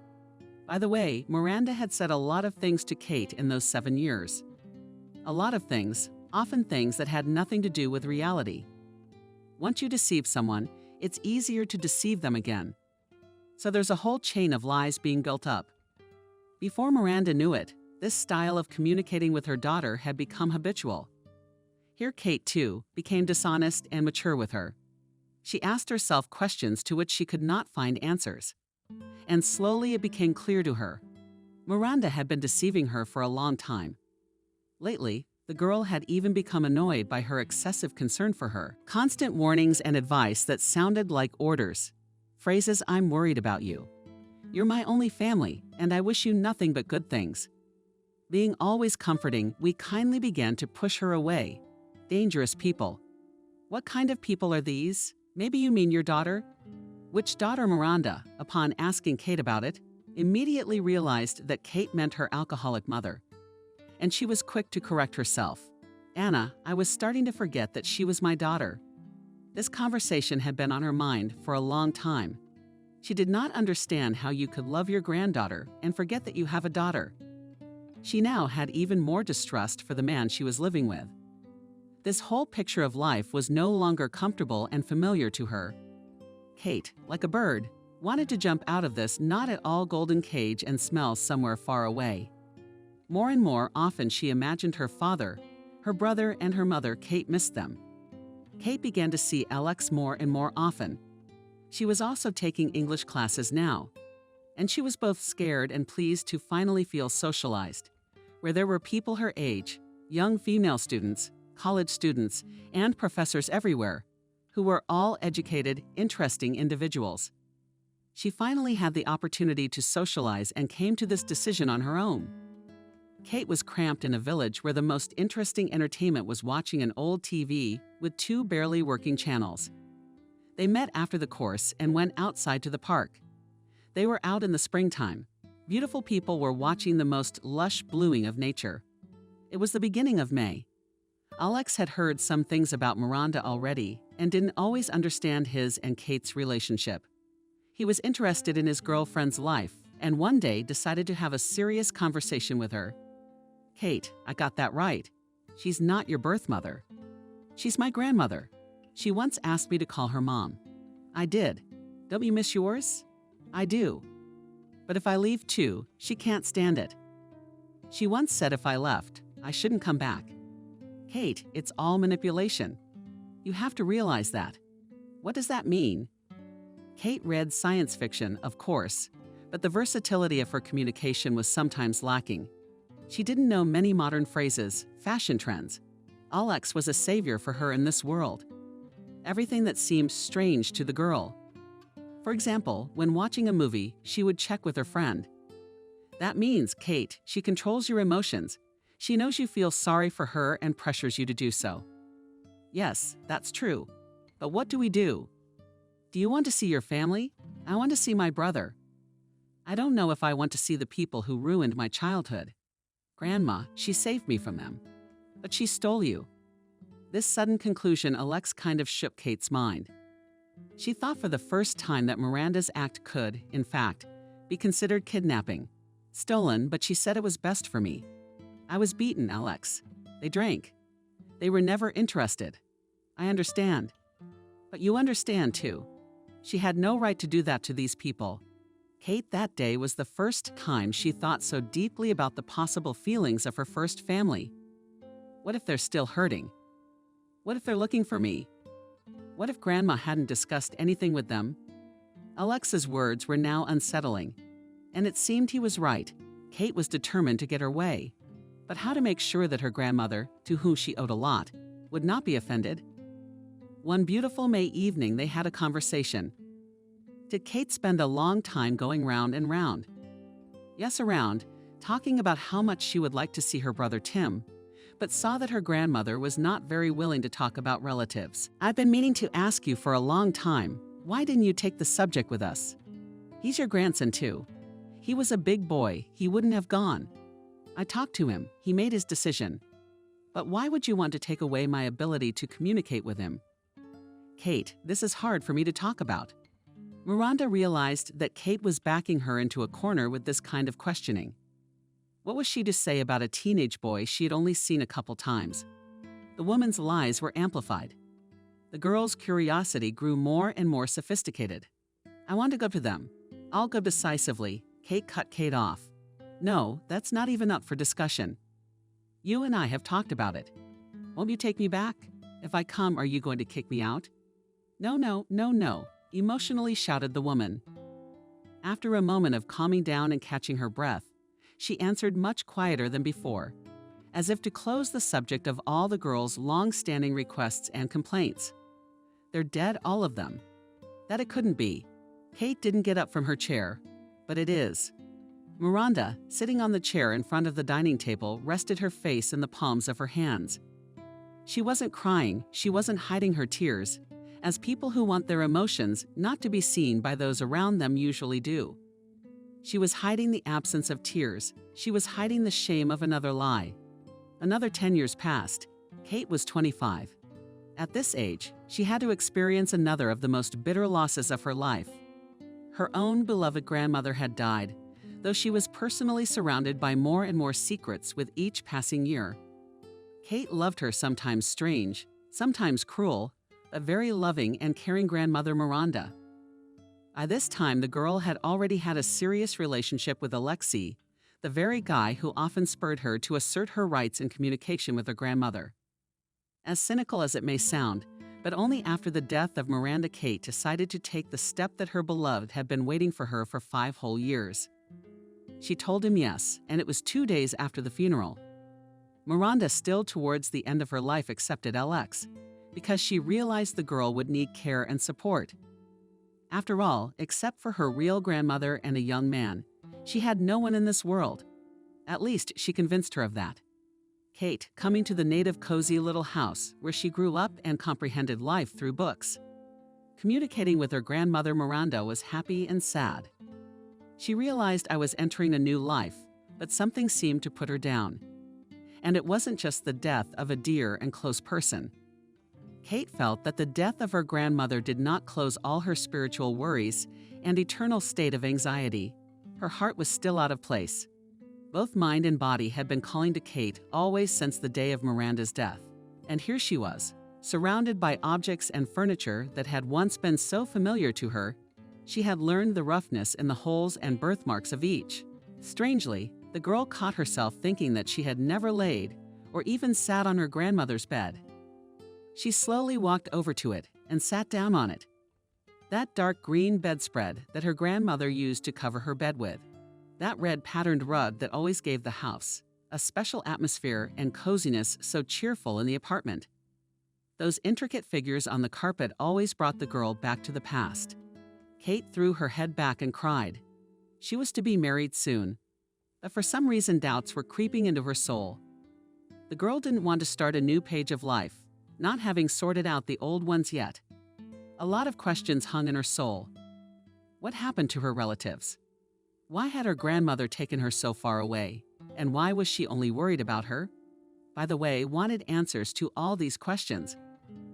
By the way, Miranda had said a lot of things to Kate in those 7 years. A lot of things, often things that had nothing to do with reality. Once you deceive someone, it's easier to deceive them again. So there's a whole chain of lies being built up. Before Miranda knew it, this style of communicating with her daughter had become habitual. Here Kate, too, became dishonest and mature with her. She asked herself questions to which she could not find answers. And slowly it became clear to her. Miranda had been deceiving her for a long time. Lately, the girl had even become annoyed by her excessive concern for her. Constant warnings and advice that sounded like orders. Phrases, "I'm worried about you. You're my only family, and I wish you nothing but good things." Being always comforting, we kindly began to push her away. Dangerous people. What kind of people are these? Maybe you mean your daughter? Which daughter? Miranda, upon asking Kate about it, immediately realized that Kate meant her alcoholic mother. And she was quick to correct herself. "Anna, I was starting to forget that she was my daughter." This conversation had been on her mind for a long time. She did not understand how you could love your granddaughter and forget that you have a daughter. She now had even more distrust for the man she was living with. This whole picture of life was no longer comfortable and familiar to her. Kate, like a bird, wanted to jump out of this not at all golden cage and smell somewhere far away. More and more often she imagined her father, her brother, and her mother. Kate missed them. Kate began to see Alex more and more often. She was also taking English classes now, and she was both scared and pleased to finally feel socialized, where there were people her age, young female students, college students, and professors everywhere, who were all educated, interesting individuals. She finally had the opportunity to socialize and came to this decision on her own. Kate was cramped in a village where the most interesting entertainment was watching an old TV with 2 barely working channels. They met after the course and went outside to the park. They were out in the springtime. Beautiful people were watching the most lush blooming of nature. It was the beginning of May. Alex had heard some things about Miranda already and didn't always understand his and Kate's relationship. He was interested in his girlfriend's life and one day decided to have a serious conversation with her. "Kate, I got that right. She's not your birth mother. She's my grandmother. She once asked me to call her mom. I did. Don't you miss yours? I do. But if I leave too, she can't stand it. She once said if I left, I shouldn't come back. Kate, it's all manipulation. You have to realize that. What does that mean?" Kate read science fiction, of course, but the versatility of her communication was sometimes lacking. She didn't know many modern phrases, fashion trends. Alex was a savior for her in this world. Everything that seemed strange to the girl. For example, when watching a movie, she would check with her friend. "That means, Kate, she controls your emotions. She knows you feel sorry for her and pressures you to do so." "Yes, that's true. But what do we do?" "Do you want to see your family? I want to see my brother." "I don't know if I want to see the people who ruined my childhood." "Grandma, she saved me from them." "But she stole you." This sudden conclusion Alex kind of shook Kate's mind. She thought for the first time that Miranda's act could, in fact, be considered kidnapping. "Stolen, but she said it was best for me. I was beaten, Alex. They drank. They were never interested. I understand. But you understand, too. She had no right to do that to these people." Kate, that day was the first time she thought so deeply about the possible feelings of her first family. What if they're still hurting? What if they're looking for me? What if Grandma hadn't discussed anything with them? Alex's words were now unsettling, and it seemed he was right. Kate was determined to get her way. But how to make sure that her grandmother, to whom she owed a lot, would not be offended? One beautiful May evening, they had a conversation. Did Kate spend a long time going round and round? Yes, around, talking about how much she would like to see her brother Tim, but saw that her grandmother was not very willing to talk about relatives. "I've been meaning to ask you for a long time, why didn't you take the subject with us? He's your grandson, too. He was a big boy, he wouldn't have gone. I talked to him, he made his decision. But why would you want to take away my ability to communicate with him?" "Kate, this is hard for me to talk about." Miranda realized that Kate was backing her into a corner with this kind of questioning. What was she to say about a teenage boy she had only seen a couple times? The woman's lies were amplified. The girl's curiosity grew more and more sophisticated. "I want to go to them. I'll go decisively. Kate cut Kate off. No, that's not even up for discussion. You and I have talked about it. Won't you take me back? If I come, are you going to kick me out? No, no, no, no, emotionally shouted the woman. After a moment of calming down and catching her breath, she answered much quieter than before, as if to close the subject of all the girls' long-standing requests and complaints. They're dead, all of them. That it couldn't be. Kate didn't get up from her chair, but it is. Miranda, sitting on the chair in front of the dining table, rested her face in the palms of her hands. She wasn't crying, she wasn't hiding her tears, as people who want their emotions not to be seen by those around them usually do. She was hiding the absence of tears. She was hiding the shame of another lie. Another 10 years passed. Kate was 25. At this age, she had to experience another of the most bitter losses of her life. Her own beloved grandmother had died, though she was personally surrounded by more and more secrets with each passing year. Kate loved her sometimes strange, sometimes cruel, but very loving and caring grandmother Miranda. By this time, the girl had already had a serious relationship with Alexei, the very guy who often spurred her to assert her rights in communication with her grandmother. As cynical as it may sound, but only after the death of Miranda, Kate decided to take the step that her beloved had been waiting for her for 5 whole years. She told him yes, and it was 2 days after the funeral. Miranda, still towards the end of her life, accepted Alex, because she realized the girl would need care and support. After all, except for her real grandmother and a young man, she had no one in this world. At least she convinced her of that. Kate, coming to the native cozy little house where she grew up and comprehended life through books. Communicating with her grandmother Miranda was happy and sad. She realized I was entering a new life, but something seemed to put her down. And it wasn't just the death of a dear and close person. Kate felt that the death of her grandmother did not close all her spiritual worries and eternal state of anxiety. Her heart was still out of place. Both mind and body had been calling to Kate always since the day of Miranda's death. And here she was, surrounded by objects and furniture that had once been so familiar to her. She had learned the roughness in the holes and birthmarks of each. Strangely, the girl caught herself thinking that she had never laid or even sat on her grandmother's bed. She slowly walked over to it and sat down on it. That dark green bedspread that her grandmother used to cover her bed with. That red patterned rug that always gave the house a special atmosphere and coziness so cheerful in the apartment. Those intricate figures on the carpet always brought the girl back to the past. Kate threw her head back and cried. She was to be married soon, but for some reason doubts were creeping into her soul. The girl didn't want to start a new page of life, not having sorted out the old ones yet. A lot of questions hung in her soul. What happened to her relatives? Why had her grandmother taken her so far away? And why was she only worried about her? By the way, wanted answers to all these questions.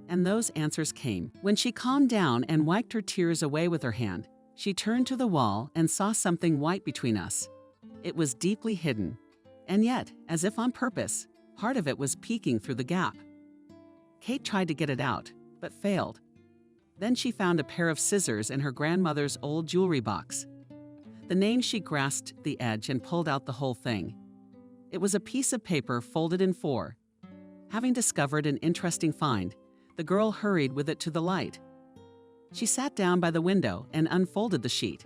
And those answers came. When she calmed down and wiped her tears away with her hand, she turned to the wall and saw something white between us. It was deeply hidden. And yet, as if on purpose, part of it was peeking through the gap. Kate tried to get it out, but failed. Then she found a pair of scissors in her grandmother's old jewelry box. The name she grasped the edge and pulled out the whole thing. It was a piece of paper folded in 4. Having discovered an interesting find, the girl hurried with it to the light. She sat down by the window and unfolded the sheet.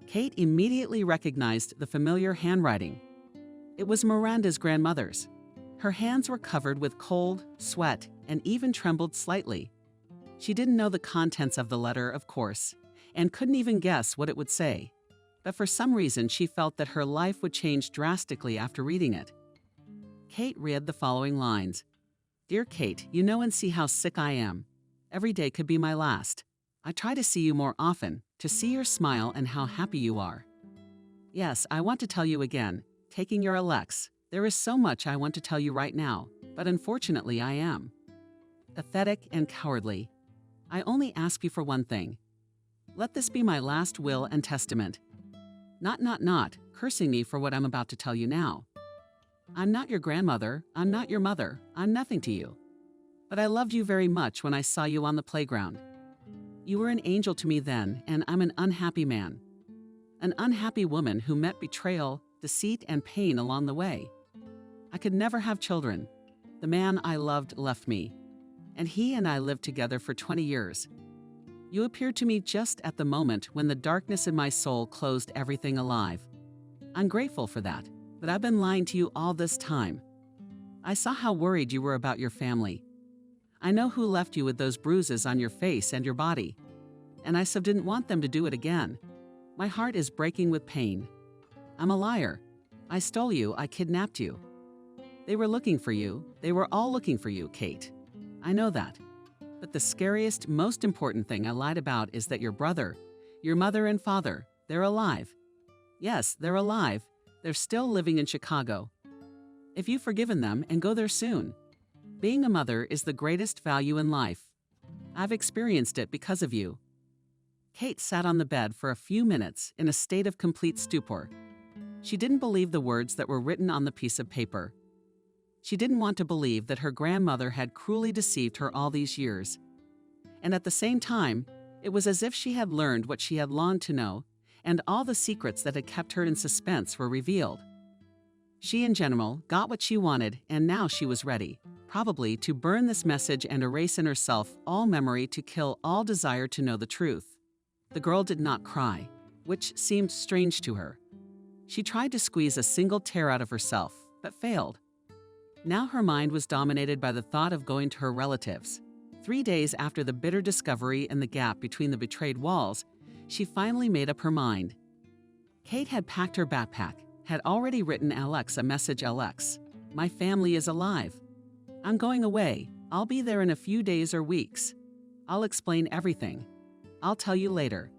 Kate immediately recognized the familiar handwriting. It was Miranda's grandmother's. Her hands were covered with cold, sweat, and even trembled slightly. She didn't know the contents of the letter, of course, and couldn't even guess what it would say. But for some reason, she felt that her life would change drastically after reading it. Kate read the following lines. Dear Kate, you know and see how sick I am. Every day could be my last. I try to see you more often, to see your smile and how happy you are. Yes, I want to tell you again, taking your Alex, there is so much I want to tell you right now, but unfortunately I am. Pathetic and cowardly. I only ask you for one thing. Let this be my last will and testament. Not, cursing me for what I'm about to tell you now. I'm not your grandmother, I'm not your mother, I'm nothing to you. But I loved you very much when I saw you on the playground. You were an angel to me then, and I'm an unhappy man. an unhappy woman who met betrayal, deceit, and pain along the way. I could never have children. The man I loved left me, and he and I lived together for 20 years. You appeared to me just at the moment when the darkness in my soul closed everything alive. I'm grateful for that, but I've been lying to you all this time. I saw how worried you were about your family. I know who left you with those bruises on your face and your body, and I so didn't want them to do it again. My heart is breaking with pain. I'm a liar. I stole you. I kidnapped you. They were looking for you. They were all looking for you, Kate. I know that. But the scariest, most important thing I lied about is that your brother, your mother and father, they're alive. Yes, they're alive. They're still living in Chicago. If you've forgiven them, and go there soon. Being a mother is the greatest value in life. I've experienced it because of you. Kate sat on the bed for a few minutes in a state of complete stupor. She didn't believe the words that were written on the piece of paper. She didn't want to believe that her grandmother had cruelly deceived her all these years. And at the same time, it was as if she had learned what she had longed to know, and all the secrets that had kept her in suspense were revealed. She, in general, got what she wanted, and now she was ready, probably to burn this message and erase in herself all memory to kill all desire to know the truth. The girl did not cry, which seemed strange to her. She tried to squeeze a single tear out of herself, but failed. Now her mind was dominated by the thought of going to her relatives. 3 days after the bitter discovery and the gap between the betrayed walls, she finally made up her mind. Kate had packed her backpack, had already written Alex a message. Alex, my family is alive. I'm going away. I'll be there in a few days or weeks. I'll explain everything. I'll tell you later.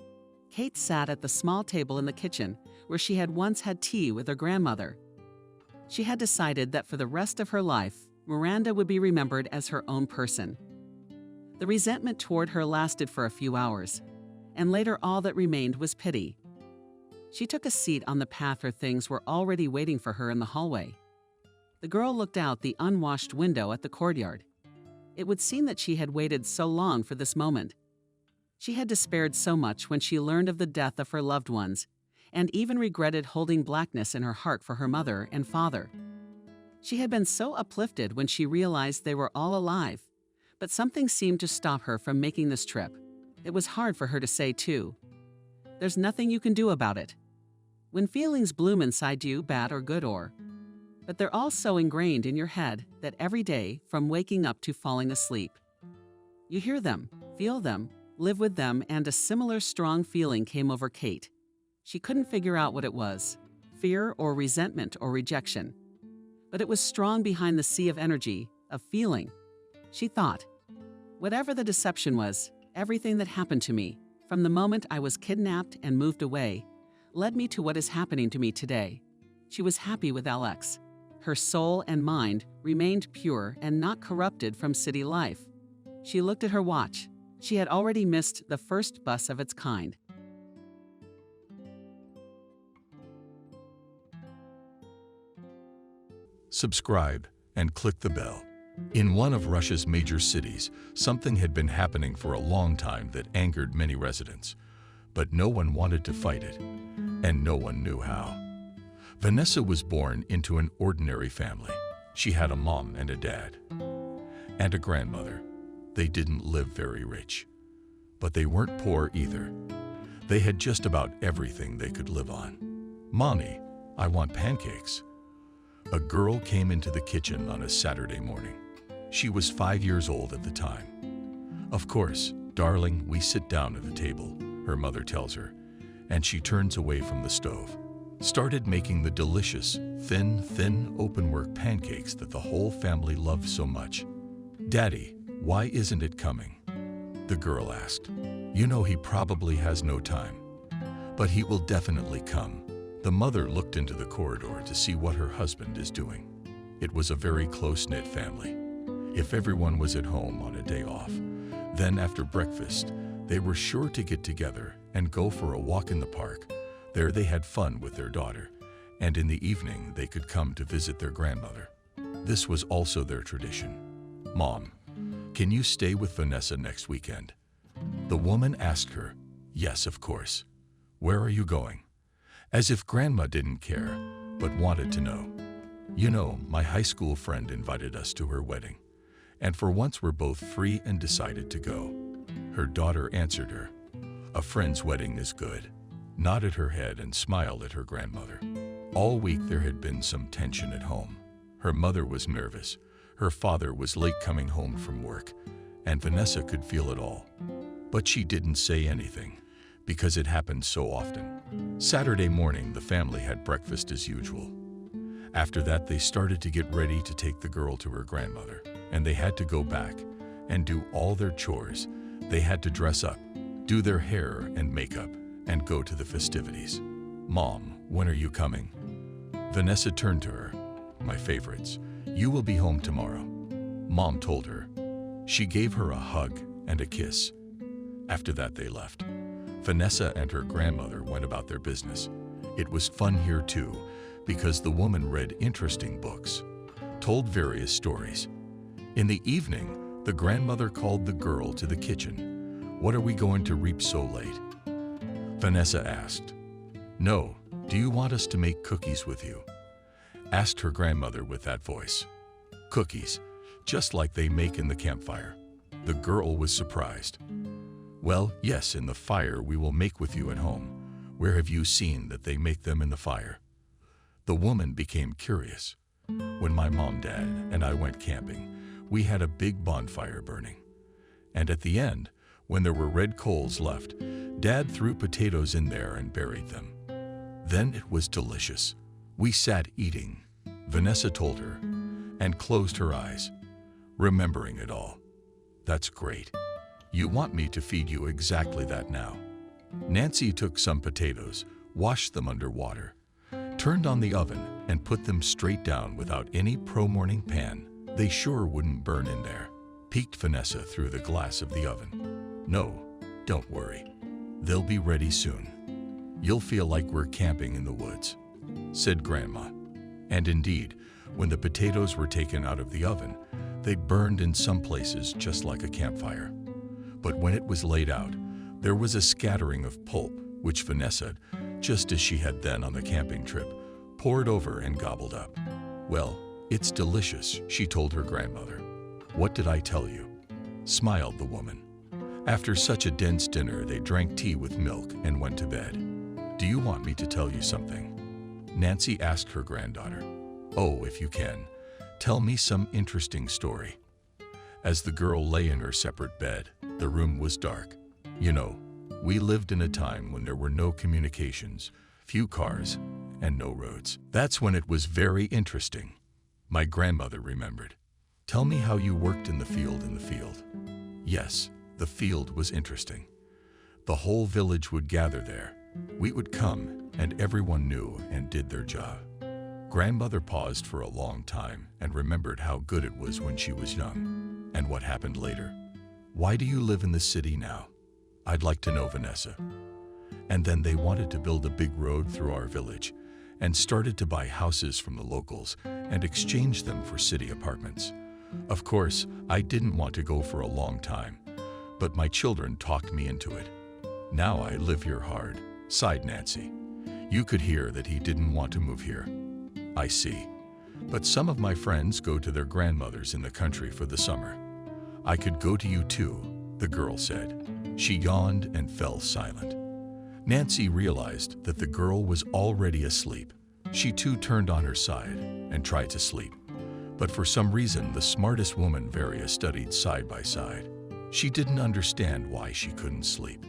Kate sat at the small table in the kitchen where she had once had tea with her grandmother. She had decided that for the rest of her life, Miranda would be remembered as her own person. The resentment toward her lasted for a few hours, and later all that remained was pity. She took a seat on the path where things were already waiting for her in the hallway. The girl looked out the unwashed window at the courtyard. It would seem that she had waited so long for this moment. She had despaired so much when she learned of the death of her loved ones, and even regretted holding blackness in her heart for her mother and father. She had been so uplifted when she realized they were all alive, but something seemed to stop her from making this trip. It was hard for her to say, too. There's nothing you can do about it. When feelings bloom inside you, bad or good but they're all so ingrained in your head that every day, from waking up to falling asleep, you hear them, feel them, live with them, and a similar strong feeling came over Kate. She couldn't figure out what it was, fear or resentment or rejection. But it was strong behind the sea of energy, of feeling. She thought, whatever the deception was, everything that happened to me, from the moment I was kidnapped and moved away, led me to what is happening to me today. She was happy with Alex. Her soul and mind remained pure and not corrupted from city life. She looked at her watch. She had already missed the first bus of its kind.
Subscribe and click the bell. In one of Russia's major cities, something had been happening for a long time that angered many residents. But no one wanted to fight it, and no one knew how. Vanessa was born into an ordinary family. She had a mom and a dad, and a grandmother. They didn't live very rich, but they weren't poor either. They had just about everything they could live on. "Mommy, I want pancakes." A girl came into the kitchen on a Saturday morning. She was 5 years old at the time. "Of course, darling, we sit down at the table," her mother tells her, and she turns away from the stove. Started making the delicious, thin open-work pancakes that the whole family loved so much. "Daddy, why isn't it coming?" the girl asked. "You know he probably has no time, but he will definitely come." The mother looked into the corridor to see what her husband is doing. It was a very close-knit family. If everyone was at home on a day off, then after breakfast, they were sure to get together and go for a walk in the park. There they had fun with their daughter, and in the evening they could come to visit their grandmother. This was also their tradition. "Mom, can you stay with Vanessa next weekend?" The woman asked her. "Yes, of course. Where are you going?" As if Grandma didn't care, but wanted to know. You know, my high school friend invited us to her wedding, and for once we're both free and decided to go. Her daughter answered her. A friend's wedding is good, nodded her head and smiled at her grandmother. All week there had been some tension at home. Her mother was nervous, her father was late coming home from work, and Vanessa could feel it all. But she didn't say anything, because it happened so often. Saturday morning, the family had breakfast as usual. After that, they started to get ready to take the girl to her grandmother, and they had to go back and do all their chores. They had to dress up, do their hair and makeup, and go to the festivities. "Mom, when are you coming?" Vanessa turned to her. "My favorites. You will be home tomorrow," Mom told her. She gave her a hug and a kiss. After that, they left. Vanessa and her grandmother went about their business. It was fun here too, because the woman read interesting books, told various stories. In the evening, the grandmother called the girl to the kitchen. "What are we going to reap so late?" Vanessa asked. "No, do you want us to make cookies with you?" asked her grandmother with that voice. "Cookies, just like they make in the campfire." The girl was surprised. "Well, yes, in the fire we will make with you at home. Where have you seen that they make them in the fire?" The woman became curious. "When my mom, dad, and I went camping, we had a big bonfire burning. And at the end, when there were red coals left, Dad threw potatoes in there and buried them. Then it was delicious. We sat eating," Vanessa told her, and closed her eyes, remembering it all. "That's great. You want me to feed you exactly that now." Nancy took some potatoes, washed them under water, turned on the oven, and put them straight down without any pro-morning pan. "They sure wouldn't burn in there," peeked Vanessa through the glass of the oven. "No, don't worry. They'll be ready soon. You'll feel like we're camping in the woods," said Grandma. And indeed, when the potatoes were taken out of the oven, they burned in some places just like a campfire. But when it was laid out, there was a scattering of pulp, which Vanessa, just as she had then on the camping trip, poured over and gobbled up. "Well, it's delicious," she told her grandmother. "What did I tell you?" smiled the woman. After such a dense dinner, they drank tea with milk and went to bed. "Do you want me to tell you something?" Nancy asked her granddaughter. "Oh, if you can, tell me some interesting story." As the girl lay in her separate bed, the room was dark. "You know, we lived in a time when there were no communications, few cars, and no roads. That's when it was very interesting," my grandmother remembered. "Tell me how you worked in the field Yes, the field was interesting. The whole village would gather there. We would come, and everyone knew and did their job." Grandmother paused for a long time and remembered how good it was when she was young. "And what happened later? Why do you live in the city now? I'd like to know, Vanessa." "And then they wanted to build a big road through our village and started to buy houses from the locals and exchange them for city apartments. Of course, I didn't want to go for a long time, but my children talked me into it. Now I live here hard," sighed Nancy. "You could hear that he didn't want to move here." "I see. But some of my friends go to their grandmothers in the country for the summer." "I could go to you too," the girl said. She yawned and fell silent. Nancy realized that the girl was already asleep. She too turned on her side and tried to sleep. But for some reason, the smartest woman Varia studied side by side. She didn't understand why she couldn't sleep.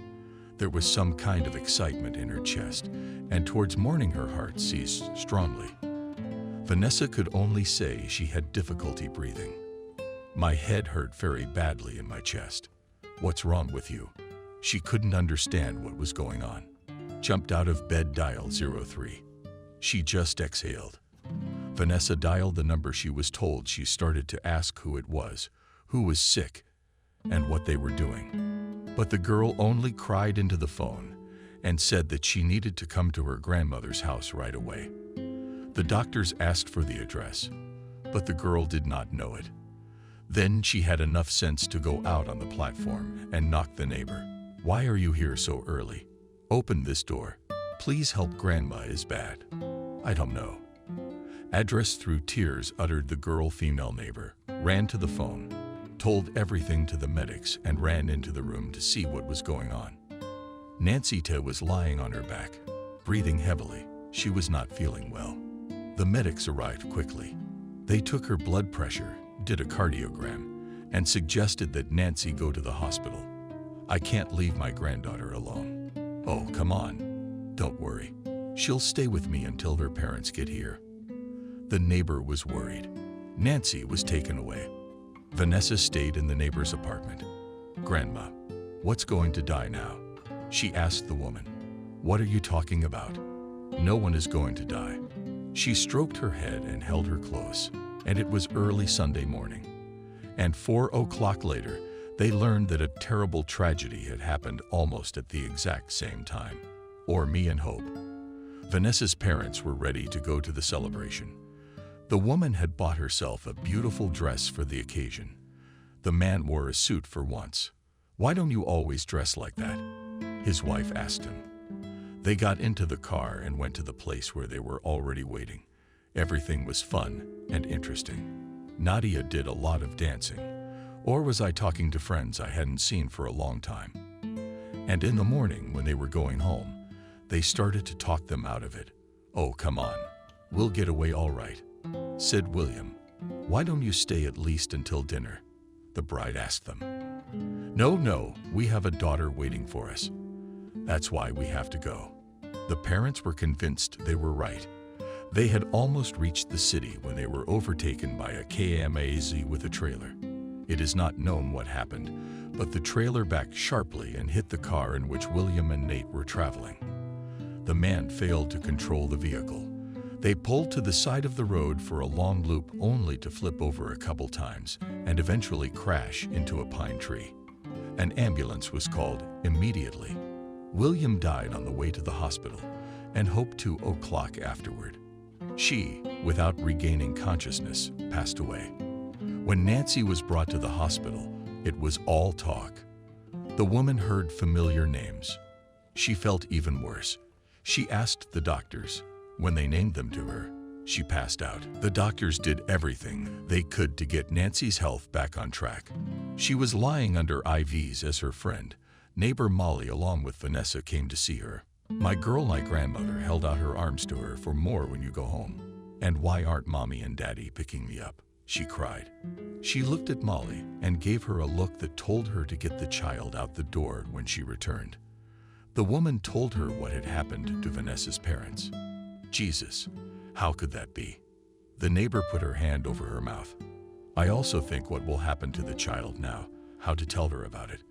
There was some kind of excitement in her chest, and towards morning her heart seized strongly. Vanessa could only say she had difficulty breathing. "My head hurt very badly in my chest." "What's wrong with you?" She couldn't understand what was going on. Jumped out of bed, dialed 03. She just exhaled. Vanessa dialed the number she was told. She started to ask who it was, who was sick, and what they were doing. But the girl only cried into the phone and said that she needed to come to her grandmother's house right away. The doctors asked for the address, but the girl did not know it. Then she had enough sense to go out on the platform and knock the neighbor. "Why are you here so early? Open this door, Please help, Grandma is bad. I don't know. Addressed through tears, uttered the girl female neighbor, ran to the phone, told everything to the medics, and ran into the room to see what was going on. Nancy T was lying on her back, breathing heavily. She was not feeling well. The medics arrived quickly. They took her blood pressure, did a cardiogram, and suggested that Nancy go to the hospital. I can't leave my granddaughter alone. Oh, come on. Don't worry. She'll stay with me until her parents get here. The neighbor was worried. Nancy was taken away. Vanessa stayed in the neighbor's apartment. Grandma, what's going to die now? She asked the woman. What are you talking about? No one is going to die. She stroked her head and held her close, and it was early Sunday morning. And 4 o'clock later, they learned that a terrible tragedy had happened almost at the exact same time. Or me and Hope. Vanessa's parents were ready to go to the celebration. The woman had bought herself a beautiful dress for the occasion. The man wore a suit for once. Why don't you always dress like that? His wife asked him. They got into the car and went to the place where they were already waiting. Everything was fun and interesting. Nadia did a lot of dancing. Or was I talking to friends I hadn't seen for a long time? And in the morning, when they were going home, they started to talk them out of it. Oh, come on. We'll get away all right, said William. Why don't you stay at least until dinner? The bride asked them. No, we have a daughter waiting for us. That's why we have to go. The parents were convinced they were right. They had almost reached the city when they were overtaken by a KMAZ with a trailer. It is not known what happened, but the trailer backed sharply and hit the car in which William and Nate were traveling. The man failed to control the vehicle. They pulled to the side of the road for a long loop only to flip over a couple times and eventually crash into a pine tree. An ambulance was called immediately. William died on the way to the hospital, and Hope 2 o'clock afterward. She, without regaining consciousness, passed away. When Nancy was brought to the hospital, it was all talk. The woman heard familiar names. She felt even worse. She asked the doctors. When they named them to her, she passed out. The doctors did everything they could to get Nancy's health back on track. She was lying under IVs as her friend, neighbor Molly, along with Vanessa, came to see her. My grandmother held out her arms to her for more when you go home. And why aren't Mommy and Daddy picking me up? She cried. She looked at Molly and gave her a look that told her to get the child out the door when she returned. The woman told her what had happened to Vanessa's parents. Jesus, how could that be? The neighbor put her hand over her mouth. I also think what will happen to the child now, how to tell her about it.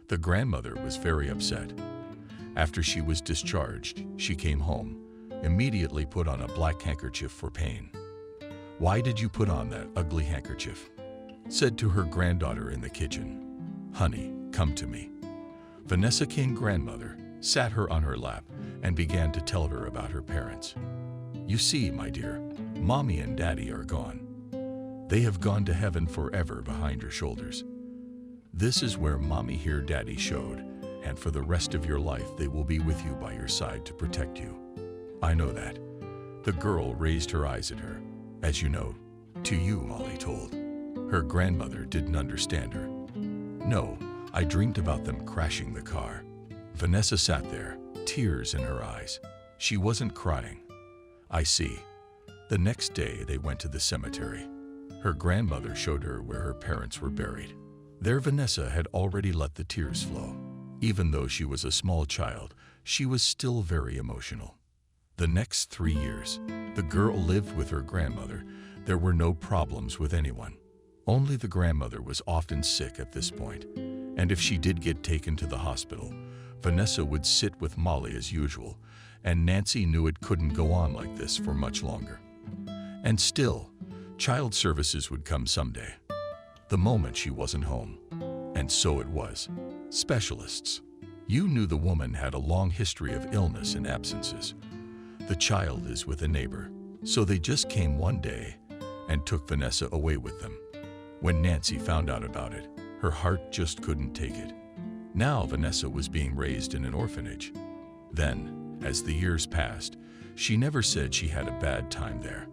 The grandmother was very upset. After she was discharged, she came home, immediately put on a black handkerchief for pain. Why did you put on that ugly handkerchief? Said to her granddaughter in the kitchen. Honey, come to me. Vanessa King, grandmother, sat her on her lap and began to tell her about her parents. You see, my dear, Mommy and Daddy are gone. They have gone to heaven forever behind your shoulders. This is where Mommy here Daddy showed, and for the rest of your life they will be with you by your side to protect you. I know that. The girl raised her eyes at her. As you know, to you, Molly told. Her grandmother didn't understand her. No, I dreamed about them crashing the car. Vanessa sat there, tears in her eyes. She wasn't crying. I see. The next day they went to the cemetery. Her grandmother showed her where her parents were buried. There Vanessa had already let the tears flow. Even though she was a small child, she was still very emotional. The next 3 years, the girl lived with her grandmother. There were no problems with anyone. Only the grandmother was often sick at this point, and if she did get taken to the hospital, Vanessa would sit with Molly as usual, and Nancy knew it couldn't go on like this for much longer. And still, child services would come someday, the moment she wasn't home. And so it was. Specialists. You knew the woman had a long history of illness and absences. The child is with a neighbor, so they just came one day and took Vanessa away with them. When Nancy found out about it, her heart just couldn't take it. Now Vanessa was being raised in an orphanage. Then, As the years passed, she never said she had a bad time there.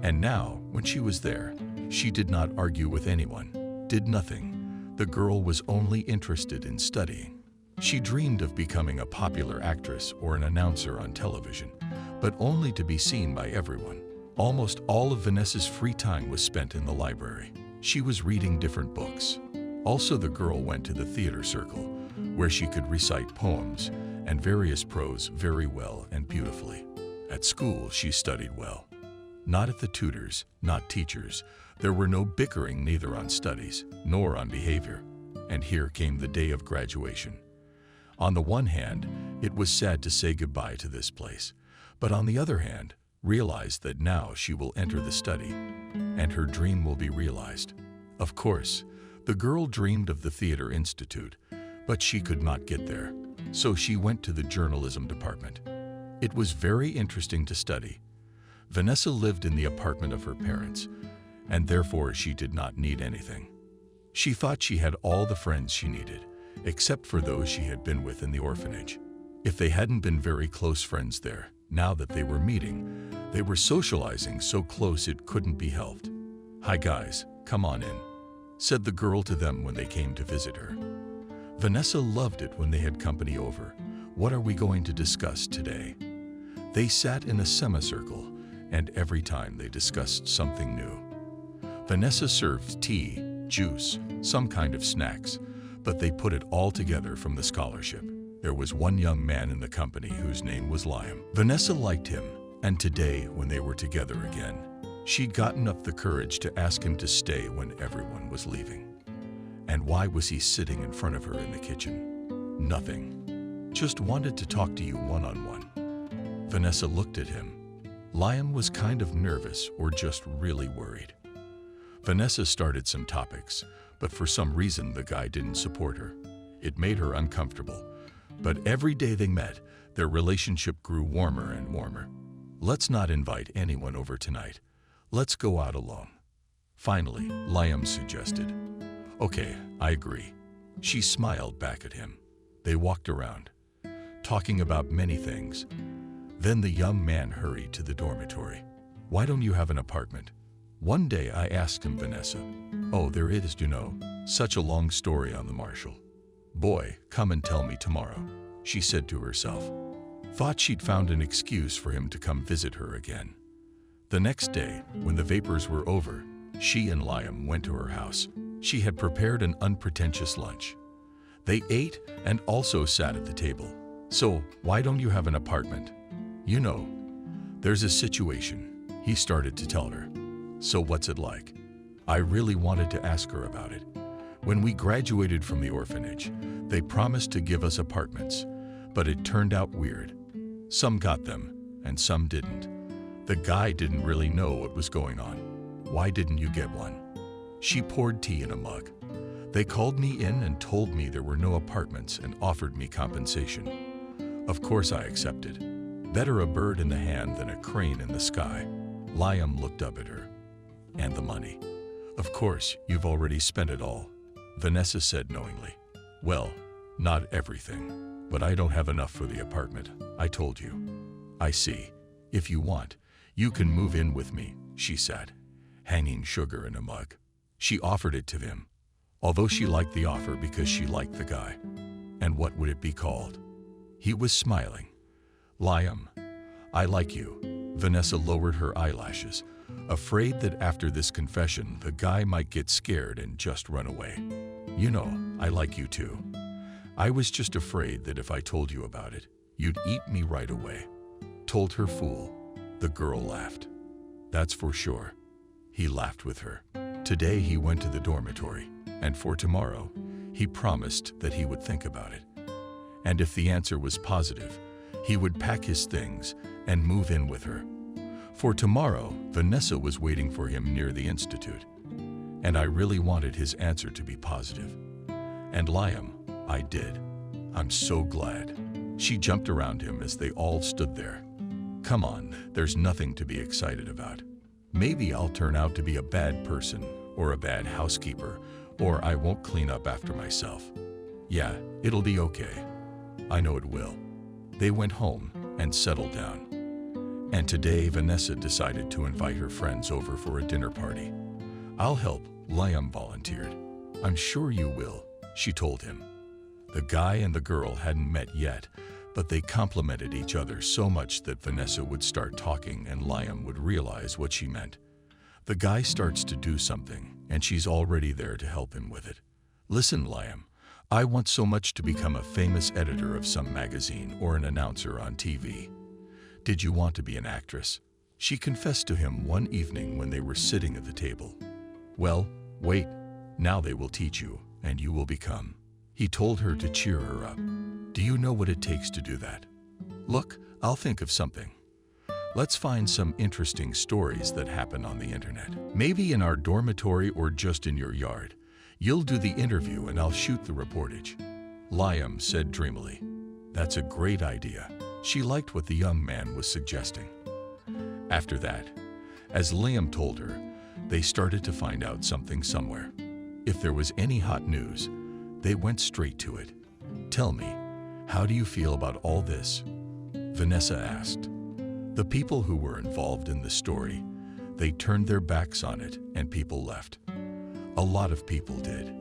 And now, when she was there, she did not argue with anyone, did nothing. The girl was only interested in studying. She dreamed of becoming a popular actress or an announcer on television, but only to be seen by everyone. Almost all of Vanessa's free time was spent in the library. She was reading different books. Also, the girl went to the theater circle, where she could recite poems and various prose very well and beautifully. At school, she studied well. Not at the tutors, not teachers. There were no bickering neither on studies nor on behavior. And here came the day of graduation. On the one hand, it was sad to say goodbye to this place, but on the other hand, realize that now she will enter the study, and her dream will be realized. Of course, the girl dreamed of the Theater Institute, but she could not get there, so she went to the journalism department. It was very interesting to study. Vanessa lived in the apartment of her parents, and therefore she did not need anything. She thought she had all the friends she needed, except for those she had been with in the orphanage. If they hadn't been very close friends there, now that they were meeting, they were socializing so close it couldn't be helped. "Hi guys, come on in," said the girl to them when they came to visit her. Vanessa loved it when they had company over. "What are we going to discuss today?" They sat in a semicircle, and every time they discussed something new. Vanessa served tea, juice, some kind of snacks, but they put it all together from the scholarship. There was one young man in the company whose name was Liam. Vanessa liked him, and today, when they were together again, she'd gotten up the courage to ask him to stay when everyone was leaving. And why was he sitting in front of her in the kitchen? Nothing. Just wanted to talk to you one-on-one. Vanessa looked at him. Liam was kind of nervous or just really worried. Vanessa started some topics, but for some reason the guy didn't support her. It made her uncomfortable. But every day they met, their relationship grew warmer and warmer. "Let's not invite anyone over tonight. Let's go out alone." Finally, Liam suggested. "Okay, I agree." She smiled back at him. They walked around, talking about many things. Then the young man hurried to the dormitory. "Why don't you have an apartment?" One day I asked him, Vanessa. "Oh, there is, you know, such a long story on the Marshal." "Boy, come and tell me tomorrow," she said to herself. Thought she'd found an excuse for him to come visit her again. The next day, when the vapors were over, she and Liam went to her house. She had prepared an unpretentious lunch. They ate and also sat at the table. "So, why don't you have an apartment?" "You know, there's a situation," he started to tell her. "So what's it like?" I really wanted to ask her about it. When we graduated from the orphanage, they promised to give us apartments, but it turned out weird. Some got them, and some didn't. The guy didn't really know what was going on. "Why didn't you get one?" She poured tea in a mug. "They called me in and told me there were no apartments and offered me compensation. Of course I accepted. Better a bird in the hand than a crane in the sky." Liam looked up at her. "And the money?" "Of course, you've already spent it all," Vanessa said knowingly. "Well, not everything, but I don't have enough for the apartment, I told you." "I see. If you want, you can move in with me," she said, hanging sugar in a mug. She offered it to him, although she liked the offer because she liked the guy. And what would it be called? He was smiling. "Liam, I like you." Vanessa lowered her eyelashes, afraid that after this confession, the guy might get scared and just run away. "You know, I like you too. I was just afraid that if I told you about it, you'd eat me right away." Told her fool. The girl laughed. "That's for sure." He laughed with her. Today he went to the dormitory, and for tomorrow, he promised that he would think about it. And if the answer was positive, he would pack his things and move in with her. For tomorrow, Vanessa was waiting for him near the institute, and I really wanted his answer to be positive. And Liam, I did. I'm so glad. She jumped around him as they all stood there. "Come on, there's nothing to be excited about. Maybe I'll turn out to be a bad person, or a bad housekeeper, or I won't clean up after myself. Yeah, it'll be okay. I know it will." They went home, and settle down. And today Vanessa decided to invite her friends over for a dinner party. "I'll help," Liam volunteered. "I'm sure you will," she told him. The guy and the girl hadn't met yet, but they complimented each other so much that Vanessa would start talking and Liam would realize what she meant. The guy starts to do something, and she's already there to help him with it. "Listen, Liam, I want so much to become a famous editor of some magazine or an announcer on TV. Did you want to be an actress?" She confessed to him one evening when they were sitting at the table. "Well, wait, now they will teach you, and you will become." He told her to cheer her up. "Do you know what it takes to do that?" "Look, I'll think of something. Let's find some interesting stories that happen on the internet. Maybe in our dormitory or just in your yard. You'll do the interview and I'll shoot the reportage." Liam said dreamily, "That's a great idea." She liked what the young man was suggesting. After that, as Liam told her, they started to find out something somewhere. If there was any hot news, they went straight to it. "Tell me, how do you feel about all this?" Vanessa asked. The people who were involved in the story, they turned their backs on it and people left. A lot of people did.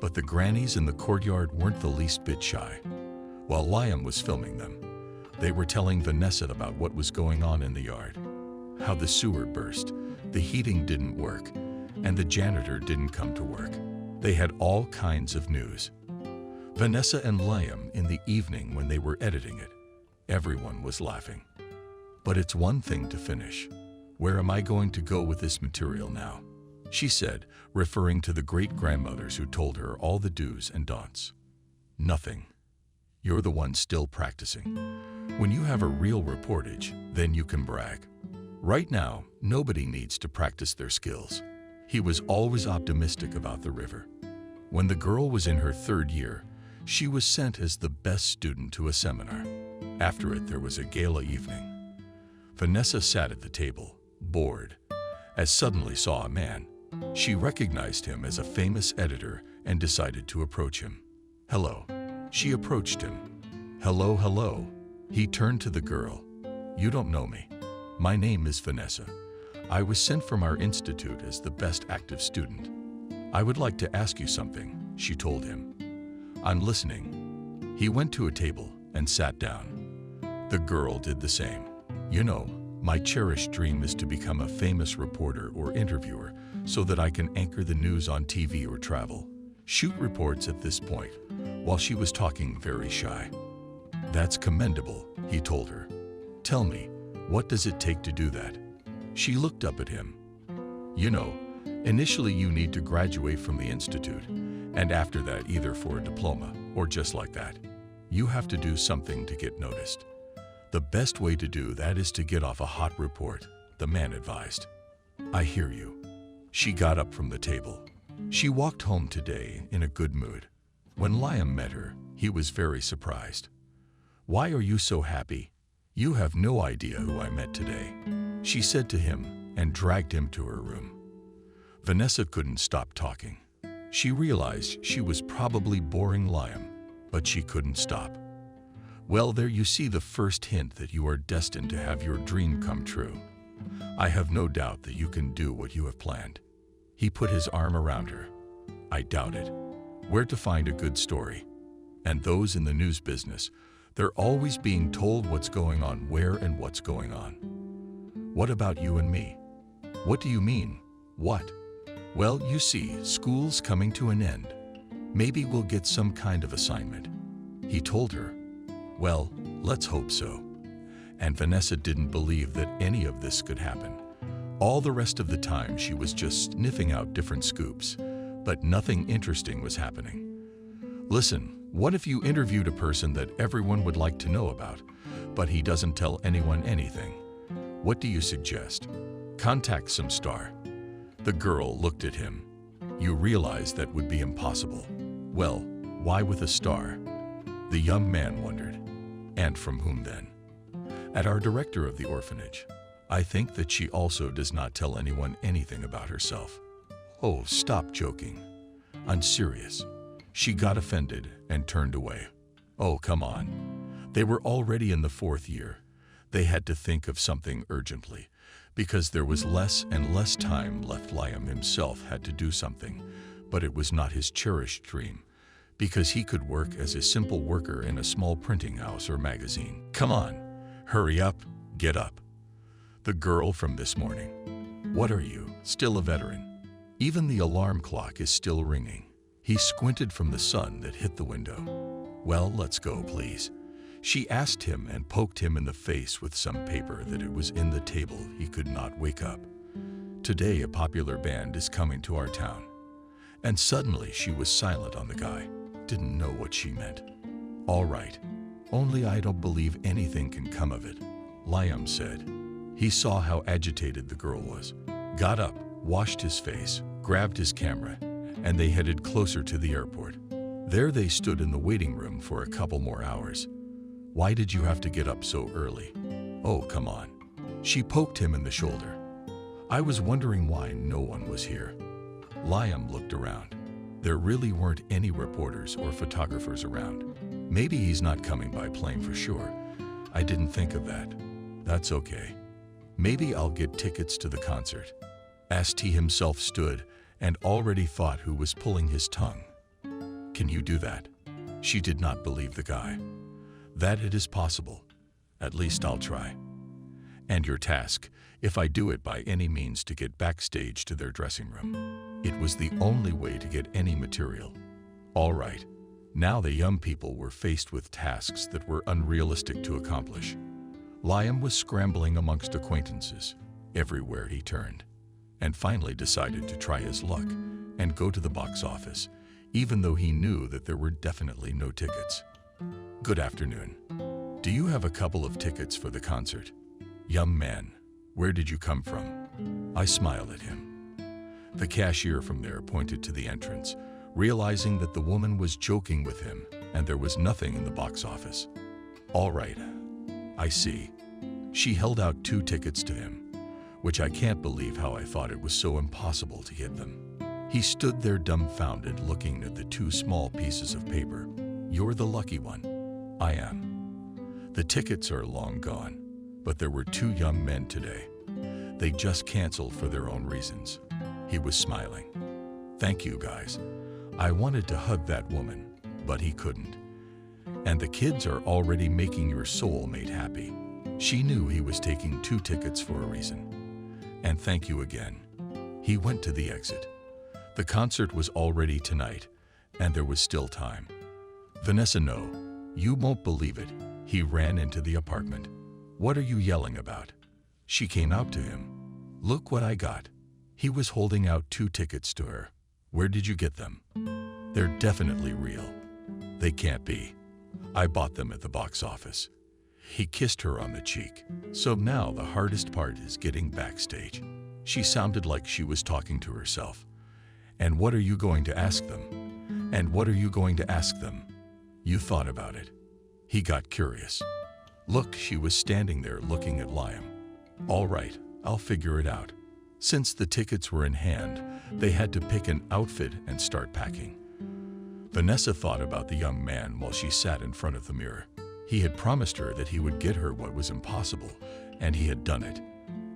But the grannies in the courtyard weren't the least bit shy. While Liam was filming them, they were telling Vanessa about what was going on in the yard. How the sewer burst, the heating didn't work, and the janitor didn't come to work. They had all kinds of news. Vanessa and Liam in the evening when they were editing it, everyone was laughing. "But it's one thing to finish. Where am I going to go with this material now?" she said, referring to the great-grandmothers who told her all the do's and don'ts. "Nothing. You're the one still practicing. When you have a real reportage, then you can brag. Right now, nobody needs to practice their skills." He was always optimistic about the river. When the girl was in her 3rd year, she was sent as the best student to a seminar. After it, there was a gala evening. Vanessa sat at the table, bored, as suddenly saw a man. She recognized him as a famous editor and decided to approach him. "Hello." She approached him. "Hello, hello." He turned to the girl. "You don't know me. My name is Vanessa. I was sent from our institute as the best active student. I would like to ask you something," she told him. "I'm listening." He went to a table and sat down. The girl did the same. "You know, my cherished dream is to become a famous reporter or interviewer so that I can anchor the news on TV or travel, shoot reports at this point," while she was talking very shy. "That's commendable," he told her. "Tell me, what does it take to do that?" She looked up at him. "You know, initially you need to graduate from the institute, and after that either for a diploma or just like that. You have to do something to get noticed. The best way to do that is to get off a hot report," the man advised. "I hear you." She got up from the table. She walked home today in a good mood. When Liam met her, he was very surprised. "Why are you so happy? You have no idea who I met today," she said to him and dragged him to her room. Vanessa couldn't stop talking. She realized she was probably boring Liam, but she couldn't stop. "Well, there you see the first hint that you are destined to have your dream come true. I have no doubt that you can do what you have planned." He put his arm around her. "I doubt it. Where to find a good story? And those in the news business, they're always being told what's going on where and what's going on. What about you and me?" "What do you mean? What?" "Well, you see, school's coming to an end. Maybe we'll get some kind of assignment," he told her. "Well, let's hope so." And Vanessa didn't believe that any of this could happen. All the rest of the time she was just sniffing out different scoops, but nothing interesting was happening. "Listen, what if you interviewed a person that everyone would like to know about, but he doesn't tell anyone anything? What do you suggest?" "Contact some star." The girl looked at him. "You realize that would be impossible." "Well, why with a star?" The young man wondered. "And from whom then?" "At our director of the orphanage. I think that she also does not tell anyone anything about herself." "Oh, stop joking. I'm serious." She got offended and turned away. "Oh, come on. They were already in the 4th year. They had to think of something urgently, because there was less and less time left. Liam himself had to do something, but it was not his cherished dream, because he could work as a simple worker in a small printing house or magazine. Come on, hurry up, get up. The girl from this morning. What are you, still a veteran? Even the alarm clock is still ringing. He squinted from the sun that hit the window. Well, let's go, please. She asked him and poked him in the face with some paper that it was in the table. He could not wake up. Today a popular band is coming to our town. And suddenly she was silent on the guy. Didn't know what she meant. All right, only I don't believe anything can come of it, Liam said. He saw how agitated the girl was, got up, washed his face, grabbed his camera, and they headed closer to the airport. There they stood in the waiting room for a couple more hours. Why did you have to get up so early? Oh, come on. She poked him in the shoulder. I was wondering why no one was here. Liam looked around. There really weren't any reporters or photographers around. Maybe he's not coming by plane for sure. I didn't think of that. That's okay. Maybe I'll get tickets to the concert. He himself stood and already thought who was pulling his tongue. Can you do that? She did not believe the guy. That it is possible. At least I'll try. And your task, if I do it by any means, to get backstage to their dressing room. It was the only way to get any material. All right. Now the young people were faced with tasks that were unrealistic to accomplish. Liam was scrambling amongst acquaintances everywhere he turned, and finally decided to try his luck and go to the box office, even though he knew that there were definitely no tickets. Good afternoon. Do you have a couple of tickets for the concert? Young man, where did you come from? I smiled at him. The cashier from there pointed to the entrance, realizing that the woman was joking with him and there was nothing in the box office. All right, I see. She held out 2 tickets to him, which I can't believe how I thought it was so impossible to get them. He stood there dumbfounded, looking at the 2 small pieces of paper. You're the lucky one. I am. The tickets are long gone, but there were 2 young men today. They just canceled for their own reasons. He was smiling. Thank you, guys. I wanted to hug that woman, but he couldn't. And the kids are already making your soulmate happy. She knew he was taking 2 tickets for a reason. And thank you again. He went to the exit. The concert was already tonight, and there was still time. Vanessa, no, you won't believe it. He ran into the apartment. What are you yelling about? She came out to him. Look what I got. He was holding out 2 tickets to her. Where did you get them? They're definitely real. They can't be. I bought them at the box office. He kissed her on the cheek. So now the hardest part is getting backstage. She sounded like she was talking to herself. And what are you going to ask them? And what are you going to ask them? You thought about it. He got curious. Look, she was standing there looking at Liam. All right, I'll figure it out. Since the tickets were in hand, they had to pick an outfit and start packing. Vanessa thought about the young man while she sat in front of the mirror. He had promised her that he would get her what was impossible, and he had done it.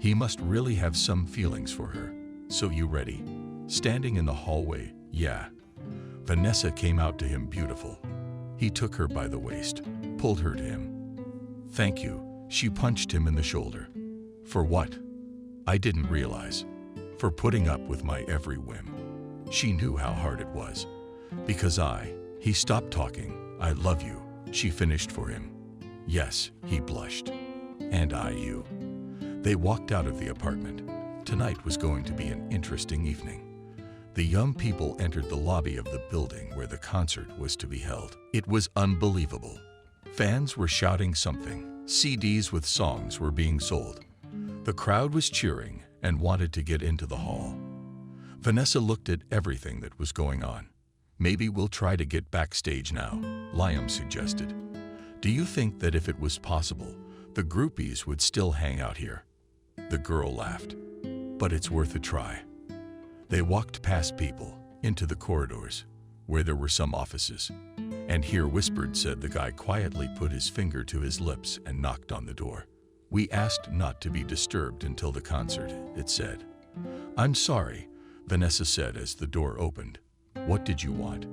He must really have some feelings for her. So you ready? Standing in the hallway, yeah. Vanessa came out to him beautiful. He took her by the waist, pulled her to him. Thank you. She punched him in the shoulder. For what? I didn't realize. For putting up with my every whim. She knew how hard it was. Because he stopped talking. I love you, she finished for him. Yes, he blushed. And you. They walked out of the apartment. Tonight was going to be an interesting evening. The young people entered the lobby of the building where the concert was to be held. It was unbelievable. Fans were shouting something. CDs with songs were being sold. The crowd was cheering and wanted to get into the hall. Vanessa looked at everything that was going on. Maybe we'll try to get backstage now, Liam suggested. Do you think that if it was possible, the groupies would still hang out here? The girl laughed. But it's worth a try. They walked past people, into the corridors, where there were some offices. And here, whispered, said the guy quietly, put his finger to his lips and knocked on the door. We asked not to be disturbed until the concert, it said. I'm sorry, Vanessa said as the door opened. What did you want?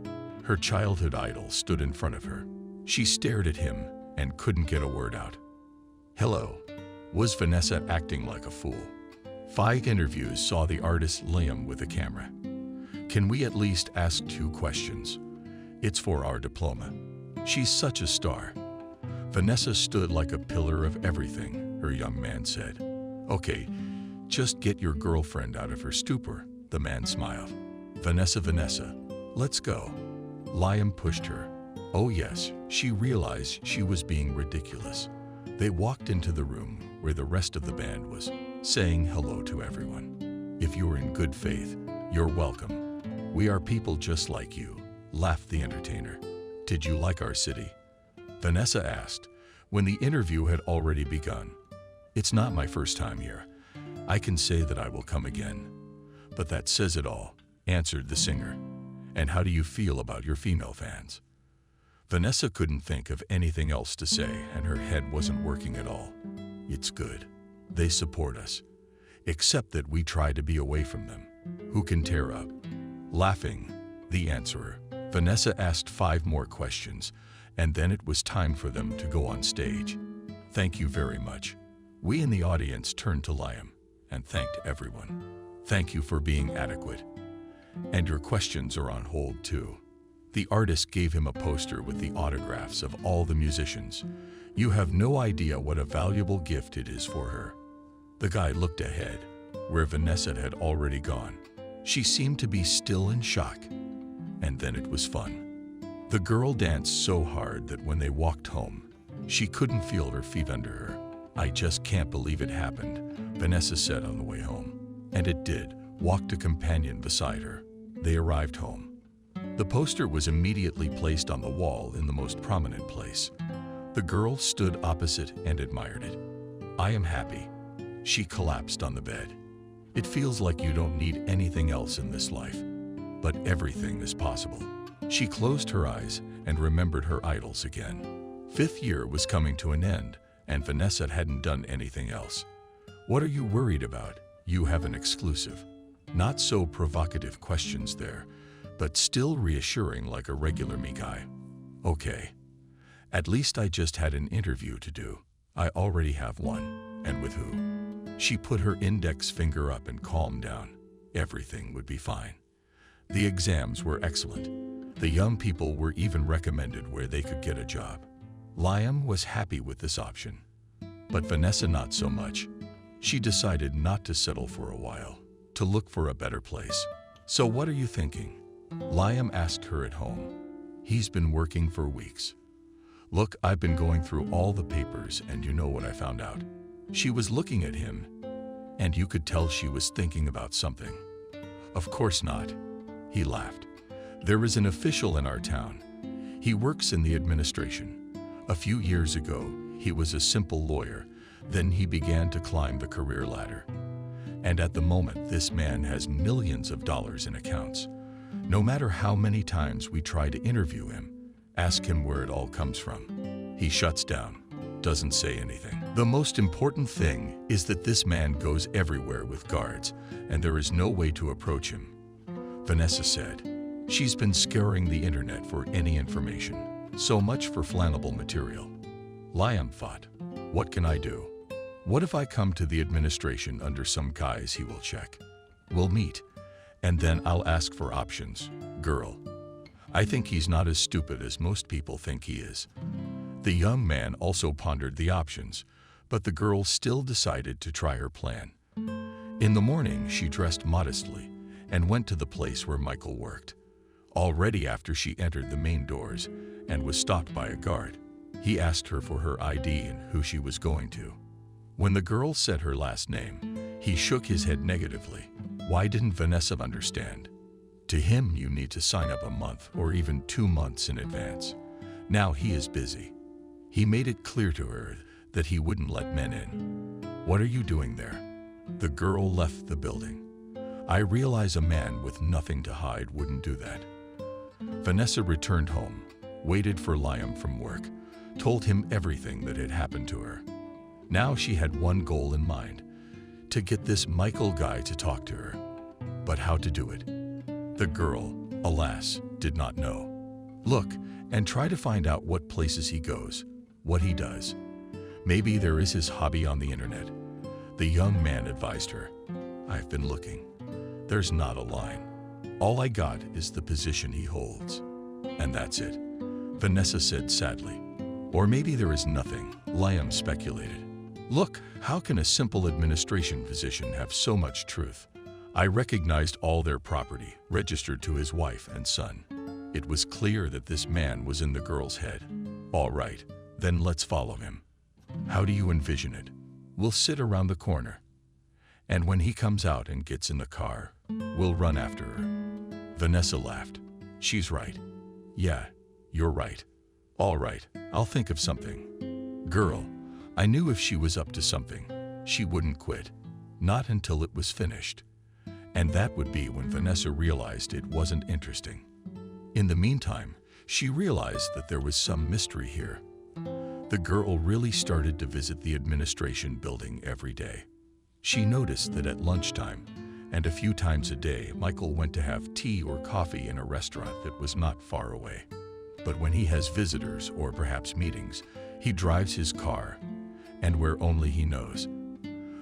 Her childhood idol stood in front of her. She stared at him and couldn't get a word out. Hello. Was Vanessa acting like a fool? 5 interviews saw the artist Liam with a camera. Can we at least ask 2 questions? It's for our diploma. She's such a star. Vanessa stood like a pillar of everything, her young man said. Okay, just get your girlfriend out of her stupor, the man smiled. Vanessa, let's go. Liam pushed her. Oh yes, she realized she was being ridiculous. They walked into the room where the rest of the band was, saying hello to everyone. If you're in good faith, you're welcome. We are people just like you, laughed the entertainer. Did you like our city? Vanessa asked, when the interview had already begun. It's not my first time here. I can say that I will come again. But that says it all, answered the singer. And how do you feel about your female fans? Vanessa couldn't think of anything else to say, and her head wasn't working at all. It's good. They support us. Except that we try to be away from them. Who can tear up? Laughing, the answerer. Vanessa asked 5 more questions, and then it was time for them to go on stage. Thank you very much. We in the audience turned to Liam and thanked everyone. Thank you for being adequate. And your questions are on hold too. The artist gave him a poster with the autographs of all the musicians. You have no idea what a valuable gift it is for her. The guy looked ahead, where Vanessa had already gone. She seemed to be still in shock. And then it was fun. The girl danced so hard that when they walked home, she couldn't feel her feet under her. I just can't believe it happened, Vanessa said on the way home. And it did, walked a companion beside her. They arrived home. The poster was immediately placed on the wall in the most prominent place. The girl stood opposite and admired it. I am happy. She collapsed on the bed. It feels like you don't need anything else in this life, but everything is possible. She closed her eyes and remembered her idols again. 5th year was coming to an end, and Vanessa hadn't done anything else. What are you worried about? You have an exclusive. Not so provocative questions there, but still reassuring like a regular me guy. Okay. At least I just had an interview to do. I already have one. And with who? She put her index finger up and calmed down. Everything would be fine. The exams were excellent. The young people were even recommended where they could get a job. Liam was happy with this option. But Vanessa not so much. She decided not to settle for a while, to look for a better place. So what are you thinking? Liam asked her at home. He's been working for weeks. Look, I've been going through all the papers and you know what I found out. She was looking at him, and you could tell she was thinking about something. Of course not. He laughed. There is an official in our town. He works in the administration. A few years ago, he was a simple lawyer. Then he began to climb the career ladder. And at the moment, this man has millions of dollars in accounts. No matter how many times we try to interview him, ask him where it all comes from, he shuts down, doesn't say anything. The most important thing is that this man goes everywhere with guards, and there is no way to approach him. Vanessa said. She's been scouring the internet for any information. So much for flammable material. Liam thought, what can I do? What if I come to the administration under some guise he will check? We'll meet, and then I'll ask for options. Girl. I think he's not as stupid as most people think he is. The young man also pondered the options, but the girl still decided to try her plan. In the morning, she dressed modestly and went to the place where Michael worked. Already after she entered the main doors and was stopped by a guard, he asked her for her ID and who she was going to. When the girl said her last name, he shook his head negatively. Why didn't Vanessa understand? To him, you need to sign up a month or even 2 months in advance. Now he is busy. He made it clear to her that he wouldn't let men in. What are you doing there? The girl left the building. I realize a man with nothing to hide wouldn't do that. Vanessa returned home, waited for Liam from work, told him everything that had happened to her. Now she had one goal in mind, to get this Michael guy to talk to her. But how to do it? The girl, alas, did not know. Look and try to find out what places he goes, what he does. Maybe there is his hobby on the internet. The young man advised her. I've been looking. There's not a line. All I got is the position he holds. And that's it, Vanessa said sadly. Or maybe there is nothing, Liam speculated. Look, how can a simple administration position have so much truth? I recognized all their property, registered to his wife and son. It was clear that this man was in the girl's head. All right, then let's follow him. How do you envision it? We'll sit around the corner. And when he comes out and gets in the car, we'll run after her. Vanessa laughed. She's right. Yeah, you're right. All right, I'll think of something. Girl, I knew if she was up to something, she wouldn't quit. Not until it was finished. And that would be when Vanessa realized it wasn't interesting. In the meantime, she realized that there was some mystery here. The girl really started to visit the administration building every day. She noticed that at lunchtime, and a few times a day, Michael went to have tea or coffee in a restaurant that was not far away. But when he has visitors or perhaps meetings, he drives his car, and where only he knows.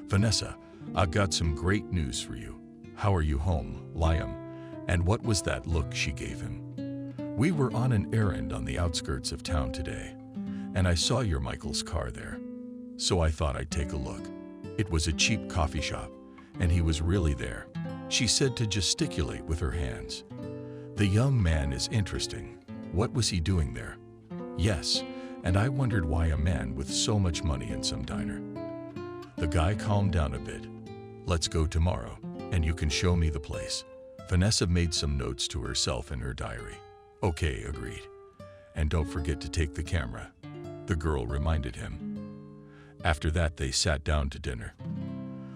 Vanessa, I've got some great news for you. How are you home, Liam? And what was that look she gave him? We were on an errand on the outskirts of town today, and I saw your Michael's car there. So I thought I'd take a look. It was a cheap coffee shop, and he was really there. She said to gesticulate with her hands. The young man is interesting. What was he doing there? Yes, and I wondered why a man with so much money in some diner. The guy calmed down a bit. Let's go tomorrow, and you can show me the place. Vanessa made some notes to herself in her diary. Okay, agreed. And don't forget to take the camera, the girl reminded him. After that, they sat down to dinner.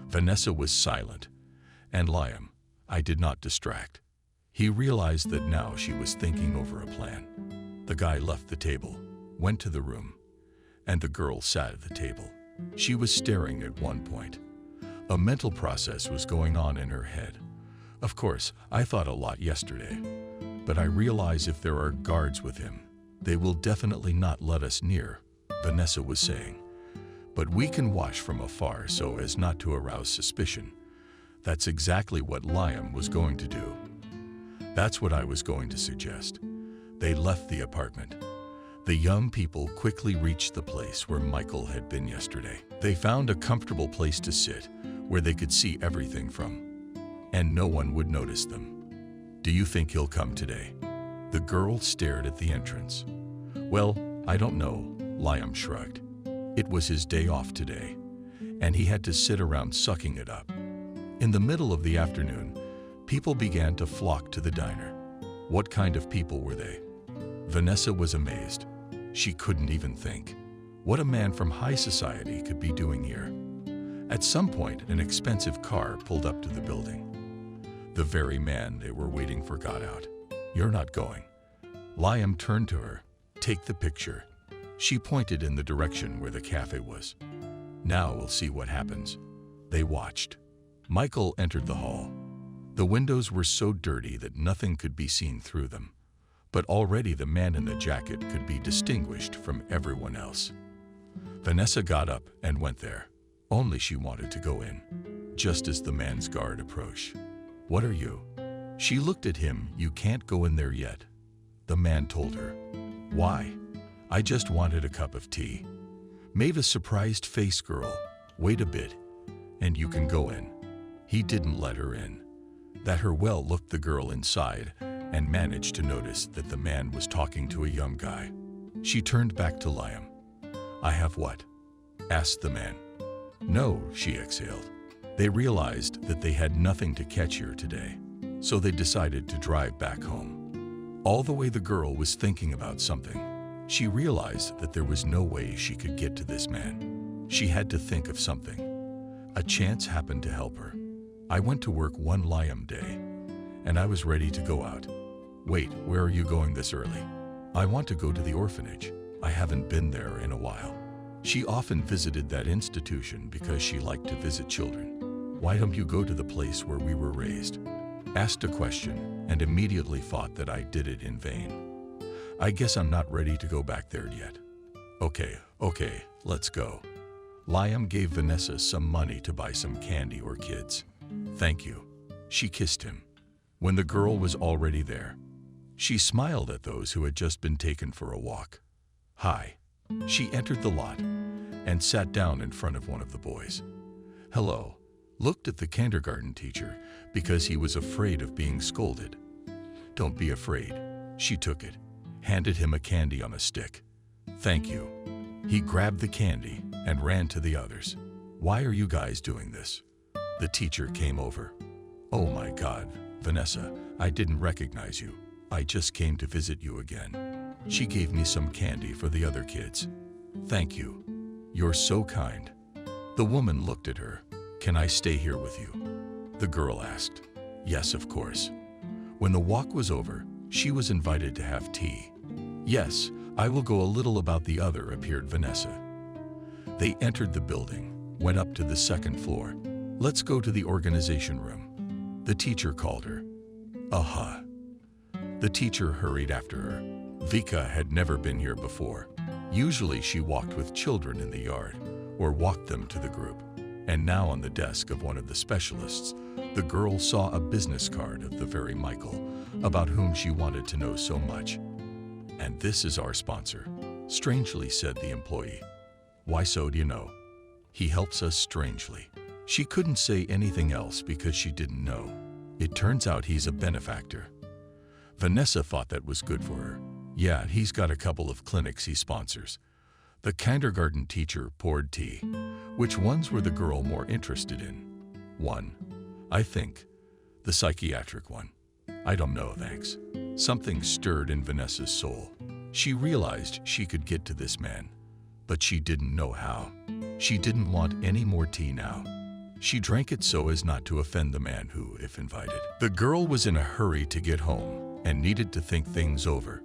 Vanessa was silent, and Liam, I did not distract. He realized that now she was thinking over a plan. The guy left the table, went to the room, and the girl sat at the table. She was staring at one point. A mental process was going on in her head. Of course, I thought a lot yesterday, but I realize if there are guards with him, they will definitely not let us near, Vanessa was saying. But we can watch from afar so as not to arouse suspicion. That's exactly what Liam was going to do. That's what I was going to suggest. They left the apartment. The young people quickly reached the place where Michael had been yesterday. They found a comfortable place to sit, where they could see everything from, and no one would notice them. Do you think he'll come today? The girl stared at the entrance. Well, I don't know, Liam shrugged. It was his day off today, and he had to sit around sucking it up. In the middle of the afternoon, people began to flock to the diner. What kind of people were they? Vanessa was amazed. She couldn't even think what a man from high society could be doing here. At some point, an expensive car pulled up to the building. The very man they were waiting for got out. You're not going. Liam turned to her. Take the picture. She pointed in the direction where the cafe was. Now we'll see what happens. They watched. Michael entered the hall. The windows were so dirty that nothing could be seen through them. But already the man in the jacket could be distinguished from everyone else. Vanessa got up and went there. Only she wanted to go in. Just as the man's guard approached. What are you? She looked at him. You can't go in there yet. The man told her. Why? I just wanted a cup of tea. Maeva's surprised face, girl. Wait a bit, and you can go in. He didn't let her in. That her well looked the girl inside and managed to notice that the man was talking to a young guy. She turned back to Liam. I have what? Asked the man. No, she exhaled. They realized that they had nothing to catch here today, so they decided to drive back home. All the way the girl was thinking about something. She realized that there was no way she could get to this man. She had to think of something. A chance happened to help her. I went to work one Liam day, and I was ready to go out. Wait, where are you going this early? I want to go to the orphanage. I haven't been there in a while. She often visited that institution because she liked to visit children. Why don't you go to the place where we were raised? Asked a question and immediately thought that I did it in vain. I guess I'm not ready to go back there yet. Okay, let's go. Liam gave Vanessa some money to buy some candy or kids. Thank you. She kissed him. When the girl was already there, she smiled at those who had just been taken for a walk. Hi. She entered the lot and sat down in front of one of the boys. Hello. Looked at the kindergarten teacher because he was afraid of being scolded. Don't be afraid. She took it, handed him a candy on a stick. Thank you. He grabbed the candy and ran to the others. Why are you guys doing this? The teacher came over. Oh my God, Vanessa, I didn't recognize you. I just came to visit you again. She gave me some candy for the other kids. Thank you. You're so kind. The woman looked at her. Can I stay here with you? The girl asked. Yes, of course. When the walk was over, she was invited to have tea. Yes, I will go a little about the other, appeared Vanessa. They entered the building, went up to the second floor. Let's go to the organization room. The teacher called her. Aha. The teacher hurried after her. Vika had never been here before. Usually she walked with children in the yard or walked them to the group. And now on the desk of one of the specialists, the girl saw a business card of the very Michael about whom she wanted to know so much. And this is our sponsor, strangely said the employee. Why so do you know? He helps us strangely. She couldn't say anything else because she didn't know. It turns out he's a benefactor. Vanessa thought that was good for her. Yeah, he's got a couple of clinics he sponsors. The kindergarten teacher poured tea. Which ones were the girl more interested in? One, I think, the psychiatric one. I don't know, thanks. Something stirred in Vanessa's soul. She realized she could get to this man, but she didn't know how. She didn't want any more tea now. She drank it so as not to offend the man who, if invited. The girl was in a hurry to get home and needed to think things over.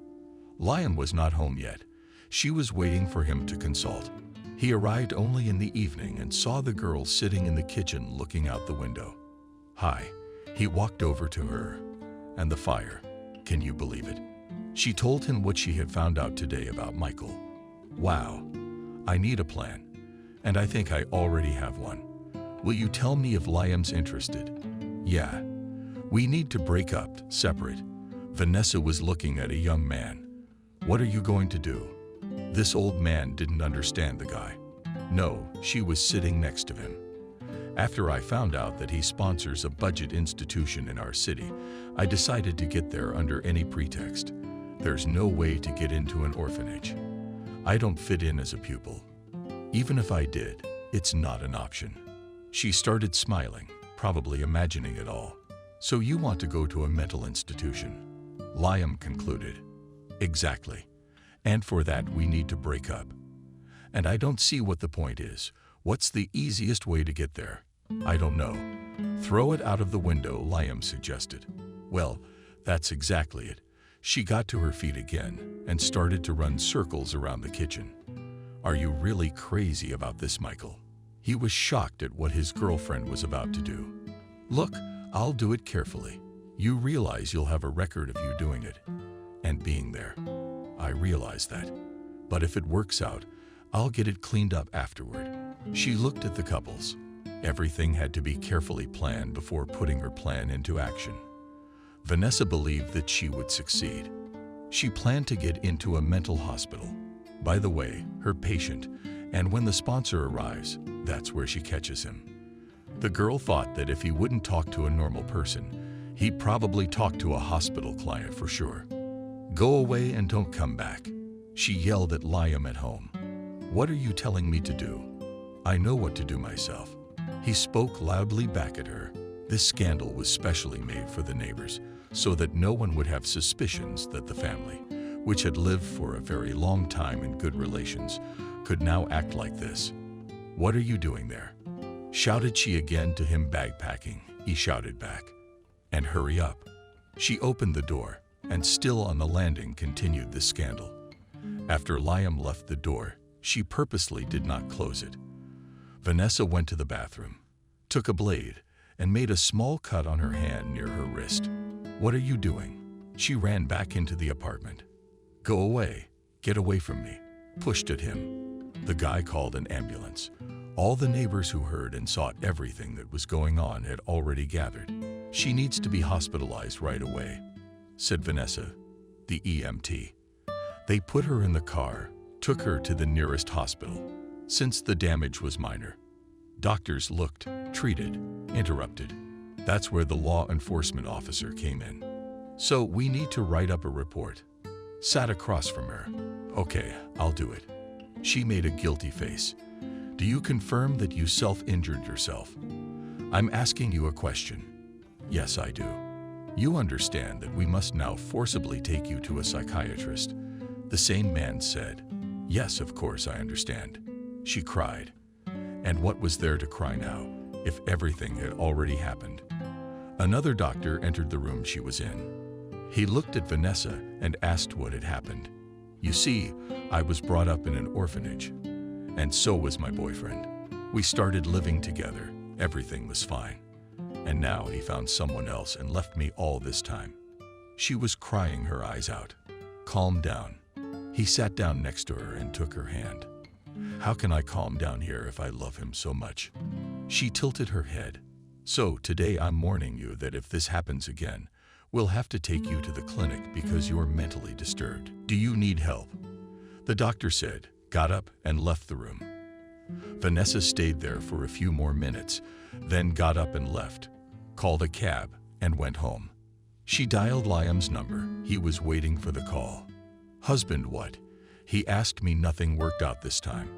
Liam was not home yet. She was waiting for him to consult. He arrived only in the evening and saw the girl sitting in the kitchen looking out the window. Hi. He walked over to her. And the fire. Can you believe it? She told him what she had found out today about Michael. Wow. I need a plan. And I think I already have one. Will you tell me if Liam's interested? Yeah. We need to break up, separate. Vanessa was looking at a young man. What are you going to do? This old man didn't understand the guy. No, she was sitting next to him. After I found out that he sponsors a budget institution in our city, I decided to get there under any pretext. There's no way to get into an orphanage. I don't fit in as a pupil. Even if I did, it's not an option. She started smiling, probably imagining it all. So you want to go to a mental institution? Liam concluded. Exactly. And for that we need to break up. And I don't see what the point is. What's the easiest way to get there? I don't know. Throw it out of the window, Liam suggested. Well, that's exactly it. She got to her feet again and started to run circles around the kitchen. Are you really crazy about this, Michael? He was shocked at what his girlfriend was about to do. Look, I'll do it carefully. You realize you'll have a record of you doing it and being there. I realize that. But if it works out, I'll get it cleaned up afterward. She looked at the couples. Everything had to be carefully planned before putting her plan into action. Vanessa believed that she would succeed. She planned to get into a mental hospital. By the way, her patient, and when the sponsor arrives, that's where she catches him. The girl thought that if he wouldn't talk to a normal person, he'd probably talk to a hospital client for sure. Go away and don't come back, she yelled at Liam at home. What are you telling me to do? I know what to do myself. He spoke loudly back at her. This scandal was specially made for the neighbors, so that no one would have suspicions that the family, which had lived for a very long time in good relations, could now act like this. What are you doing there? Shouted she again to him, bagpacking. He shouted back. And hurry up. She opened the door, and still on the landing continued the scandal. After Liam left the door, She purposely did not close it. Vanessa went to the bathroom, took a blade, and made a small cut on her hand near her wrist. "What are you doing?" She ran back into the apartment. "Go away. Get away from me," pushed at him. The guy called an ambulance. All the neighbors who heard and saw everything that was going on had already gathered. "She needs to be hospitalized right away," said Vanessa, the EMT. They put her in the car, took her to the nearest hospital. Since the damage was minor, doctors looked, treated, interrupted. That's where the law enforcement officer came in. "So we need to write up a report." Sat across from her. "Okay, I'll do it." She made a guilty face. "Do you confirm that you self-injured yourself?" "I'm asking you a question." "Yes, I do." "You understand that we must now forcibly take you to a psychiatrist?" The sane man said. "Yes, of course I understand." She cried. And what was there to cry now, if everything had already happened? Another doctor entered the room she was in. He looked at Vanessa and asked what had happened. "You see, I was brought up in an orphanage, and so was my boyfriend. We started living together, everything was fine. And now he found someone else and left me all this time." She was crying her eyes out. "Calm down." He sat down next to her and took her hand. "How can I calm down here if I love him so much?" She tilted her head. "So today I'm warning you that if this happens again, we'll have to take you to the clinic because you're mentally disturbed. Do you need help?" The doctor said, got up, and left the room. Vanessa stayed there for a few more minutes, then got up and left, called a cab, and went home. She dialed Liam's number. He was waiting for the call. "Husband, what?" He asked me. "Nothing worked out this time.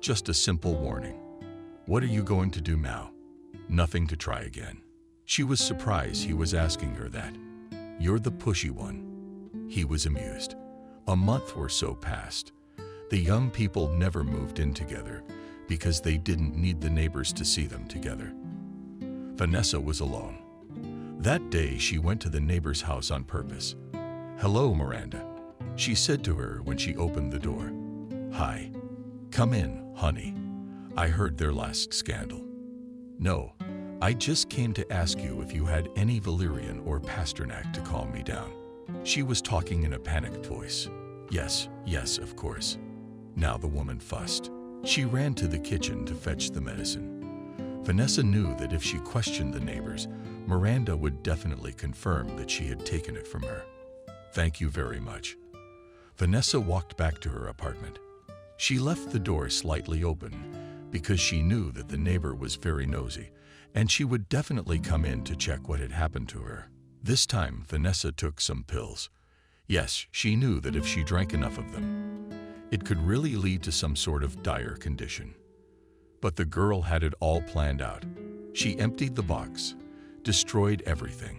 Just a simple warning." "What are you going to do now?" "Nothing, to try again." She was surprised he was asking her that. "You're the pushy one." He was amused. A month or so passed. The young people never moved in together because they didn't need the neighbors to see them together. Vanessa was alone. That day she went to the neighbor's house on purpose. "Hello, Miranda," she said to her when she opened the door. "Hi. Come in, honey. I heard their last scandal." "No, I just came to ask you if you had any valerian or Pasternak to calm me down." She was talking in a panicked voice. Yes, of course." Now the woman fussed. She ran to the kitchen to fetch the medicine. Vanessa knew that if she questioned the neighbors, Miranda would definitely confirm that she had taken it from her. "Thank you very much." Vanessa walked back to her apartment. She left the door slightly open because she knew that the neighbor was very nosy, and she would definitely come in to check what had happened to her. This time, Vanessa took some pills. Yes, she knew that if she drank enough of them, it could really lead to some sort of dire condition. But the girl had it all planned out. She emptied the box, destroyed everything,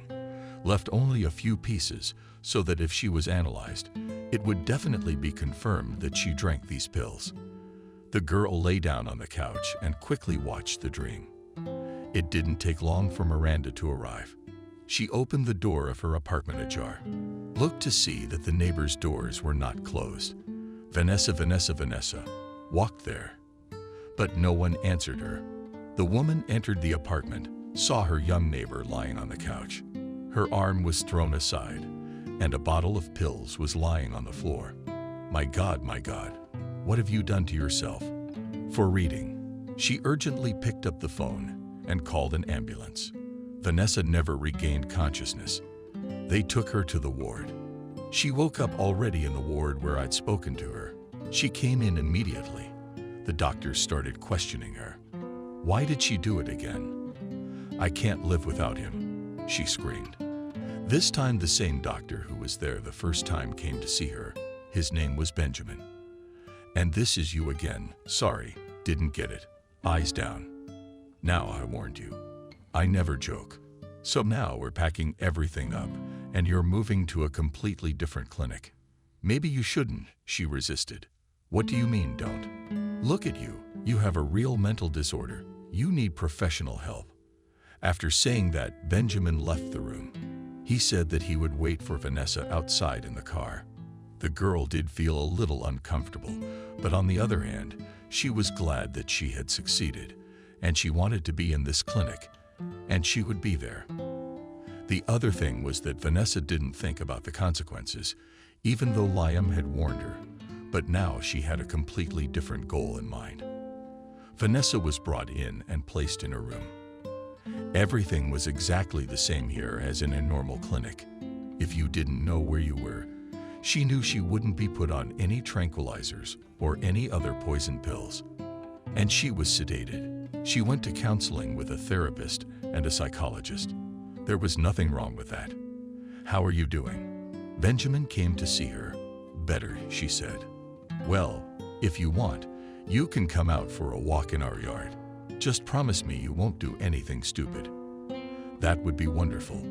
left only a few pieces so that if she was analyzed, it would definitely be confirmed that she drank these pills. The girl lay down on the couch and quickly watched the dream. It didn't take long for Miranda to arrive. She opened the door of her apartment ajar, looked to see that the neighbors' doors were not closed. Vanessa walked there, but no one answered her. The woman entered the apartment, saw her young neighbor lying on the couch. Her arm was thrown aside, and a bottle of pills was lying on the floor. My God, what have you done to yourself?" For reading, she urgently picked up the phone and called an ambulance. Vanessa never regained consciousness. They took her to the ward. She woke up already in the ward where I'd spoken to her. She came in immediately. The doctors started questioning her. Why did she do it again? "I can't live without him," she screamed. This time the same doctor who was there the first time came to see her. His name was Benjamin. "And this is you again. Sorry, didn't get it. Eyes down. Now I warned you. I never joke. So now we're packing everything up, and you're moving to a completely different clinic." "Maybe you shouldn't," she resisted. "What do you mean, don't? Look at you. You have a real mental disorder. You need professional help." After saying that, Benjamin left the room. He said that he would wait for Vanessa outside in the car. The girl did feel a little uncomfortable, but on the other hand, she was glad that she had succeeded, and she wanted to be in this clinic, and she would be there. The other thing was that Vanessa didn't think about the consequences, even though Liam had warned her, but now she had a completely different goal in mind. Vanessa was brought in and placed in her room. Everything was exactly the same here as in a normal clinic. If you didn't know where you were, she knew she wouldn't be put on any tranquilizers or any other poison pills. And she was sedated. She went to counseling with a therapist and a psychologist. There was nothing wrong with that. "How are you doing?" Benjamin came to see her. "Better," she said. "Well, if you want, you can come out for a walk in our yard. Just promise me you won't do anything stupid." "That would be wonderful."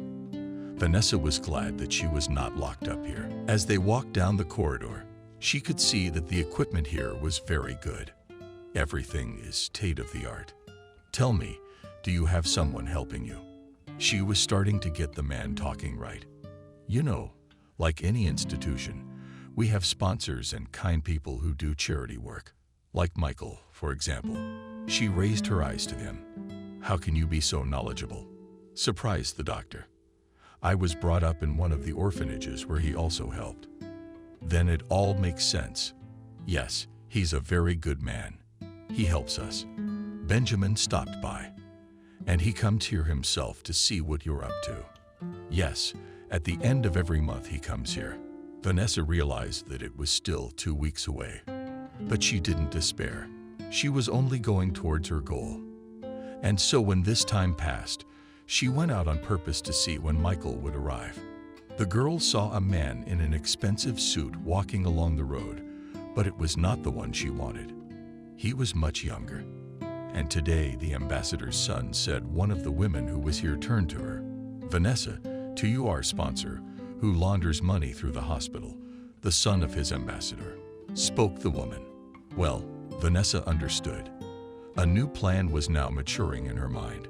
Vanessa was glad that she was not locked up here. As they walked down the corridor, she could see that the equipment here was very good. Everything is state-of-the-art. "Tell me, do you have someone helping you?" She was starting to get the man talking right. "You know, like any institution, we have sponsors and kind people who do charity work. Like Michael, for example." She raised her eyes to him. "How can you be so knowledgeable?" surprised the doctor. "I was brought up in one of the orphanages where he also helped." "Then it all makes sense. Yes, he's a very good man. He helps us." Benjamin stopped by, and he comes here himself to see what you're up to. "Yes, at the end of every month he comes here." Vanessa realized that it was still 2 weeks away, but she didn't despair. She was only going towards her goal. And so when this time passed, she went out on purpose to see when Michael would arrive. The girl saw a man in an expensive suit walking along the road, but it was not the one she wanted. He was much younger. And today the ambassador's son said one of the women who was here turned to her. "Vanessa, to you our sponsor, who launders money through the hospital, the son of his ambassador," spoke the woman. Well, Vanessa understood. A new plan was now maturing in her mind.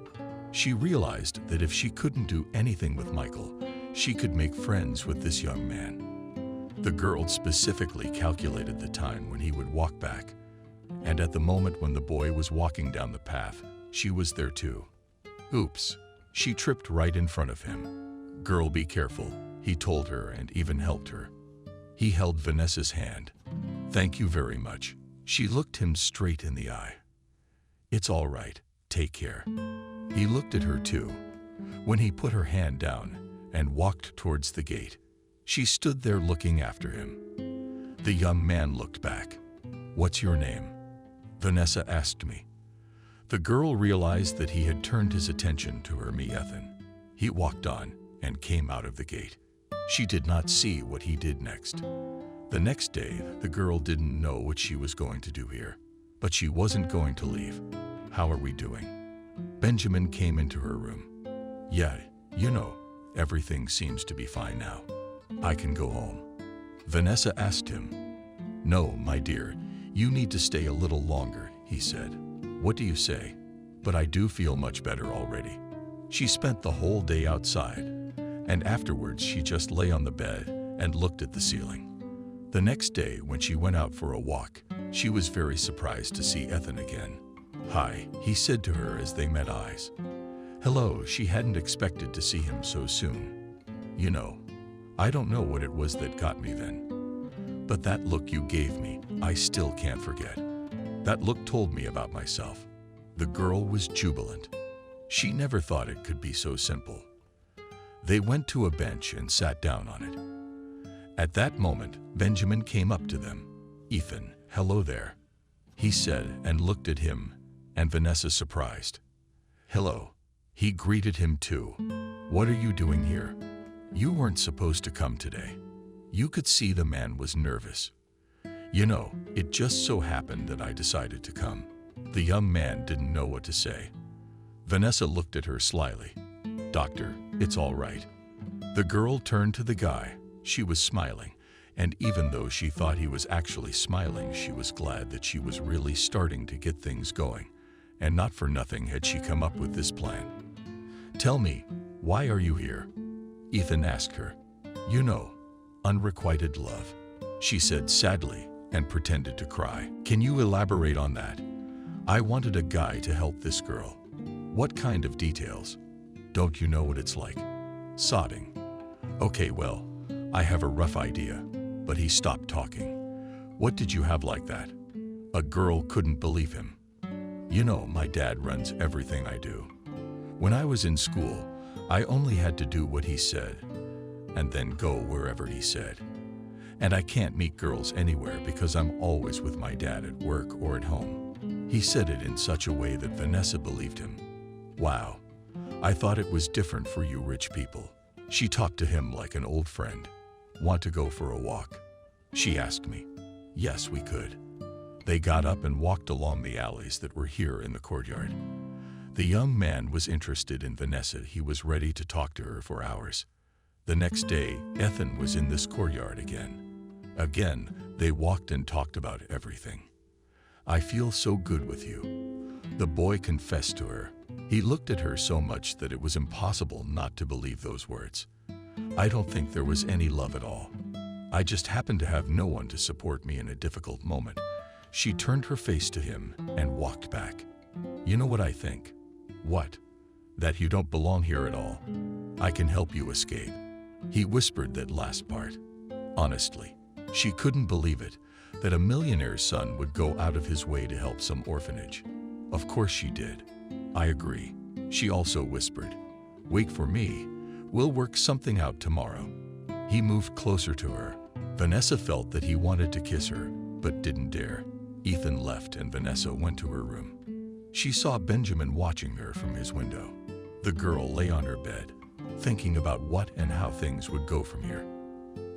She realized that if she couldn't do anything with Michael, she could make friends with this young man. The girl specifically calculated the time when he would walk back, and at the moment when the boy was walking down the path, she was there too. Oops, she tripped right in front of him. "Girl, be careful," he told her and even helped her. He held Vanessa's hand. "Thank you very much." She looked him straight in the eye. "It's all right, take care." He looked at her too. When he put her hand down and walked towards the gate, she stood there looking after him. The young man looked back. "What's your name?" Vanessa asked me. The girl realized that he had turned his attention to her Ethan. He walked on and came out of the gate. She did not see what he did next. The next day, the girl didn't know what she was going to do here, but she wasn't going to leave. "How are we doing?" Benjamin came into her room. "Yeah, you know, everything seems to be fine now. I can go home." Vanessa asked him. "No, my dear, you need to stay a little longer," he said. "What do you say? But I do feel much better already." She spent the whole day outside, and afterwards she just lay on the bed and looked at the ceiling. The next day, when she went out for a walk, she was very surprised to see Ethan again. "Hi," he said to her as they met eyes. "Hello," she hadn't expected to see him so soon. "You know, I don't know what it was that got me then. But that look you gave me, I still can't forget. That look told me about myself." The girl was jubilant. She never thought it could be so simple. They went to a bench and sat down on it. At that moment, Benjamin came up to them. "Ethan, hello there," he said and looked at him, and Vanessa surprised. "Hello." He greeted him too. "What are you doing here? You weren't supposed to come today." You could see the man was nervous. "You know, it just so happened that I decided to come." The young man didn't know what to say. Vanessa looked at her slyly. "Doctor, it's all right." The girl turned to the guy. She was smiling, and even though she thought he was actually smiling, she was glad that she was really starting to get things going, and not for nothing had she come up with this plan. "Tell me, why are you here?" Ethan asked her. "You know, unrequited love," she said sadly and pretended to cry. Can you elaborate on that? I wanted a guy to help this girl. What kind of details? Don't you know what it's like? Sobbing. Okay, well, I have a rough idea. But he stopped talking. What did you have like that? A girl couldn't believe him. You know, my dad runs everything I do. When I was in school, I only had to do what he said, and then go wherever he said. And I can't meet girls anywhere because I'm always with my dad at work or at home. He said it in such a way that Vanessa believed him. Wow, I thought it was different for you rich people. She talked to him like an old friend. Want to go for a walk? She asked me. Yes, we could. They got up and walked along the alleys that were here in the courtyard. The young man was interested in Vanessa. He was ready to talk to her for hours. The next day, Ethan was in this courtyard again. Again, they walked and talked about everything. I feel so good with you. The boy confessed to her. He looked at her so much that it was impossible not to believe those words. I don't think there was any love at all. I just happened to have no one to support me in a difficult moment. She turned her face to him and walked back. You know what I think? What? That you don't belong here at all. I can help you escape. He whispered that last part. Honestly, she couldn't believe it, that a millionaire's son would go out of his way to help some orphanage. Of course she did. I agree. She also whispered, wait for me. We'll work something out tomorrow. He moved closer to her. Vanessa felt that he wanted to kiss her, but didn't dare. Ethan left and Vanessa went to her room. She saw Benjamin watching her from his window. The girl lay on her bed, thinking about what and how things would go from here.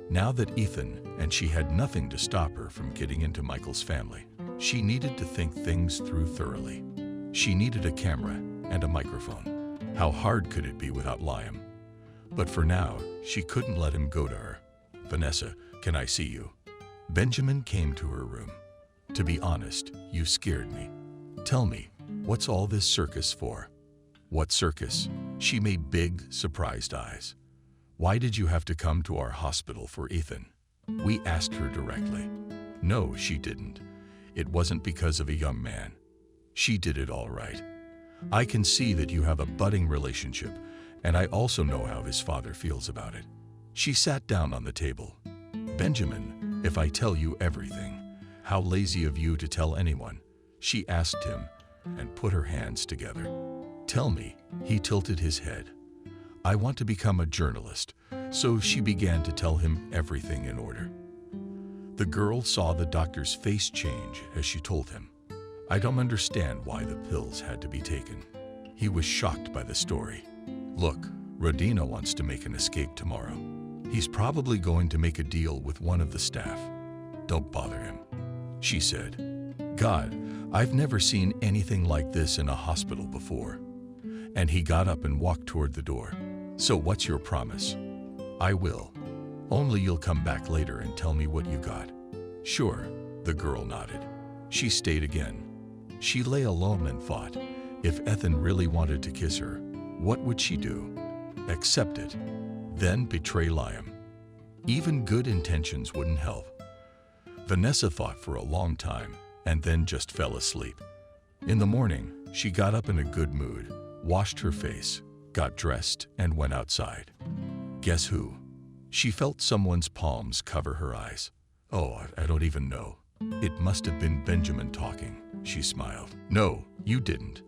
Now that Ethan and she had nothing to stop her from getting into Michael's family, she needed to think things through thoroughly. She needed a camera and a microphone. How hard could it be without Liam? But for now, she couldn't let him go to her. Vanessa, can I see you? Benjamin came to her room. To be honest, you scared me. Tell me, what's all this circus for? What circus? She made big, surprised eyes. Why did you have to come to our hospital for Ethan? We asked her directly. No, she didn't. It wasn't because of a young man. She did it all right. I can see that you have a budding relationship, and I also know how his father feels about it. She sat down on the table. Benjamin, if I tell you everything, how lazy of you to tell anyone, she asked him and put her hands together. Tell me, he tilted his head. I want to become a journalist, so she began to tell him everything in order. The girl saw the doctor's face change as she told him. I don't understand why the pills had to be taken. He was shocked by the story. Look, Rodina wants to make an escape tomorrow. He's probably going to make a deal with one of the staff. Don't bother him, she said. God, I've never seen anything like this in a hospital before. And he got up and walked toward the door. So what's your promise? I will. Only you'll come back later and tell me what you got. Sure, the girl nodded. She stayed again. She lay alone and thought, if Ethan really wanted to kiss her, what would she do? Accept it, then betray Liam. Even good intentions wouldn't help. Vanessa thought for a long time and then just fell asleep. In the morning, she got up in a good mood, washed her face, got dressed, and went outside. Guess who? She felt someone's palms cover her eyes. Oh, I don't even know. It must have been Benjamin talking, she smiled. No, you didn't.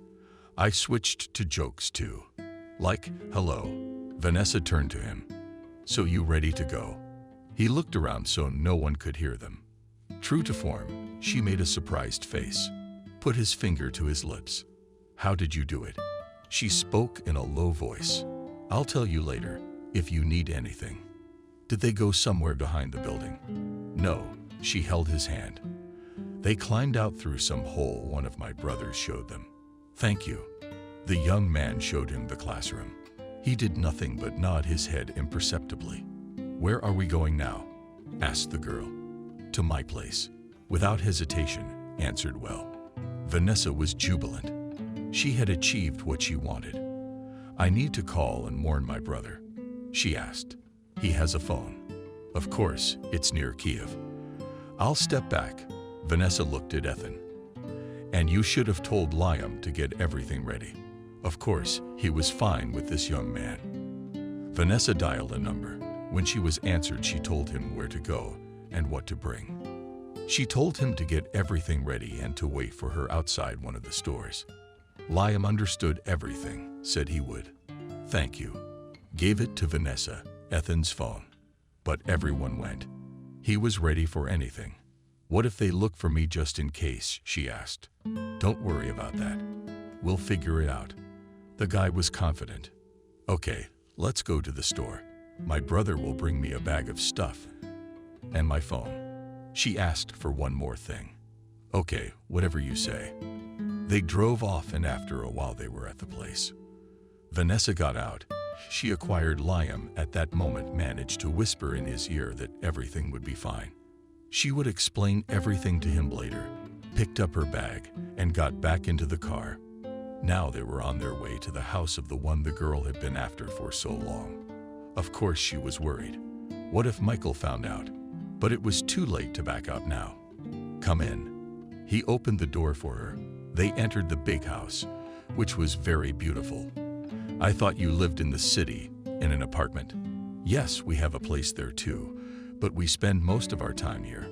I switched to jokes too. Like, hello. Vanessa turned to him. So you ready to go? He looked around so no one could hear them. True to form, she made a surprised face, put his finger to his lips. How did you do it? She spoke in a low voice. I'll tell you later, if you need anything. Did they go somewhere behind the building? No, she held his hand. They climbed out through some hole one of my brothers showed them. Thank you. The young man showed him the classroom. He did nothing but nod his head imperceptibly. Where are we going now? Asked the girl. To my place. Without hesitation, answered well. Vanessa was jubilant. She had achieved what she wanted. I need to call and warn my brother, she asked. He has a phone. Of course, it's near Kiev. I'll step back. Vanessa looked at Ethan. And you should have told Liam to get everything ready. Of course, he was fine with this young man. Vanessa dialed a number. When she was answered, she told him where to go and what to bring. She told him to get everything ready and to wait for her outside one of the stores. Liam understood everything, said he would. Thank you. Gave it to Vanessa, Ethan's phone. But everyone went. He was ready for anything. What if they look for me just in case, she asked. Don't worry about that. We'll figure it out. The guy was confident. Okay, let's go to the store. My brother will bring me a bag of stuff. And my phone. She asked for one more thing. Okay, whatever you say. They drove off, and after a while they were at the place. Vanessa got out. She acquired Liam at that moment, managed to whisper in his ear that everything would be fine. She would explain everything to him later, picked up her bag, and got back into the car. Now they were on their way to the house of the one the girl had been after for so long. Of course she was worried. What if Michael found out? But it was too late to back out now. Come in. He opened the door for her. They entered the big house, which was very beautiful. I thought you lived in the city, in an apartment. Yes, we have a place there too, but we spend most of our time here.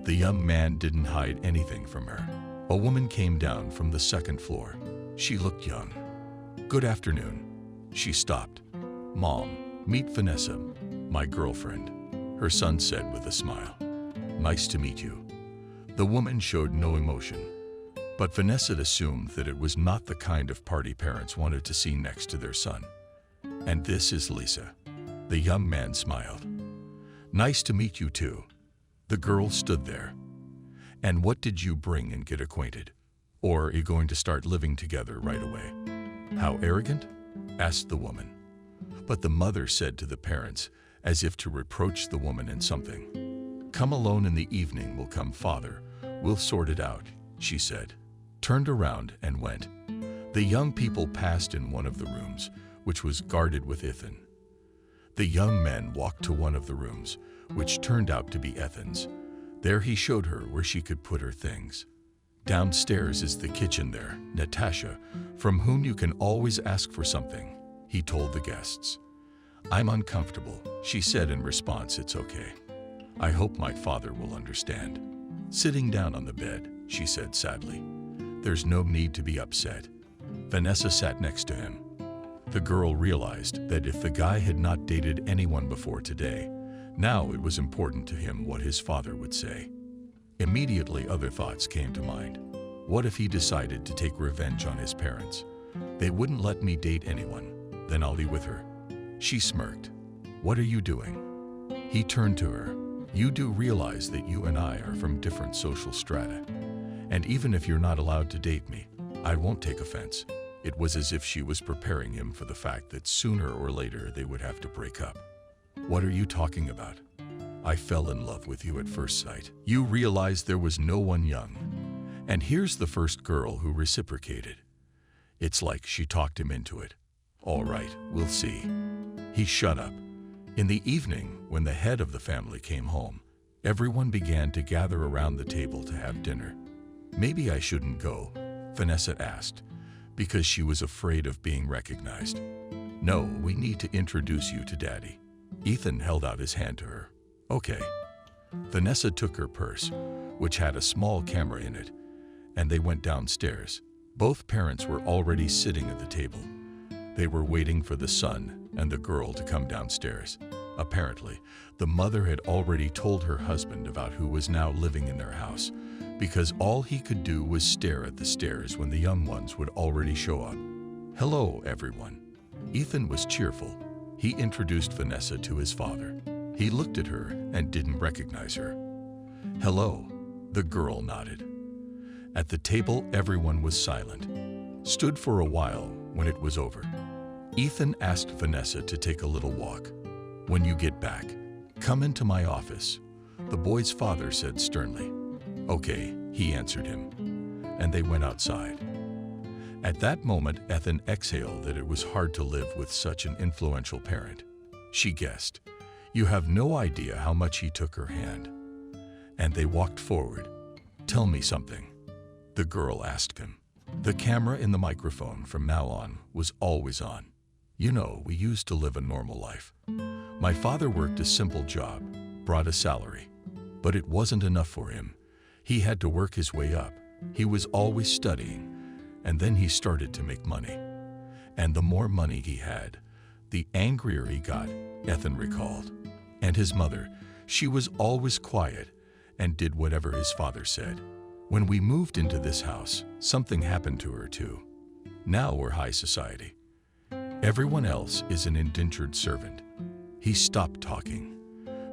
The young man didn't hide anything from her. A woman came down from the second floor. She looked young. Good afternoon. She stopped. Mom, meet Vanessa, my girlfriend, her son said with a smile. Nice to meet you. The woman showed no emotion, but Vanessa assumed that it was not the kind of party parents wanted to see next to their son. And this is Lisa. The young man smiled. Nice to meet you too. The girl stood there. And what did you bring and get acquainted? Or are you going to start living together right away? How arrogant? Asked the woman. But the mother said to the parents, as if to reproach the woman in something. Come alone in the evening will come father. We'll sort it out, she said. Turned around and went. The young people passed in one of the rooms, which was guarded with Ethan. The young men walked to one of the rooms, which turned out to be Ethan's. There he showed her where she could put her things. Downstairs is the kitchen there, Natasha, from whom you can always ask for something, he told the guests. I'm uncomfortable, she said in response. It's okay. I hope my father will understand. Sitting down on the bed, she said sadly. There's no need to be upset. Vanessa sat next to him. The girl realized that if the guy had not dated anyone before today, now it was important to him what his father would say. Immediately other thoughts came to mind. What if he decided to take revenge on his parents? They wouldn't let me date anyone. Then I'll be with her. She smirked. What are you doing? He turned to her. You do realize that you and I are from different social strata. And even if you're not allowed to date me, I won't take offense. It was as if she was preparing him for the fact that sooner or later they would have to break up. What are you talking about? I fell in love with you at first sight. You realized there was no one young. And here's the first girl who reciprocated. It's like she talked him into it. All right, we'll see. He shut up. In the evening, when the head of the family came home, everyone began to gather around the table to have dinner. Maybe I shouldn't go, Vanessa asked, because she was afraid of being recognized. No, we need to introduce you to Daddy. Ethan held out his hand to her. Okay. Vanessa took her purse, which had a small camera in it, and they went downstairs. Both parents were already sitting at the table. They were waiting for the son and the girl to come downstairs. Apparently, the mother had already told her husband about who was now living in their house, because all he could do was stare at the stairs when the young ones would already show up. Hello, everyone. Ethan was cheerful. He introduced Vanessa to his father. He looked at her and didn't recognize her. Hello, the girl nodded. At the table, everyone was silent. Stood for a while when it was over. Ethan asked Vanessa to take a little walk. When you get back, come into my office, the boy's father said sternly. Okay, he answered him. And they went outside. At that moment, Ethan exhaled that it was hard to live with such an influential parent. She guessed. You have no idea how much he took her hand. and they walked forward. "Tell me something," the girl asked him. The camera in the microphone from now on was always on. "You know, we used to live a normal life. My father worked a simple job, brought a salary, but it wasn't enough for him. He had to work his way up. He was always studying, and then he started to make money. And the more money he had, the angrier he got," Ethan recalled. "And his mother, she was always quiet and did whatever his father said. When we moved into this house, something happened to her too. Now we're high society. Everyone else is an indentured servant." He stopped talking.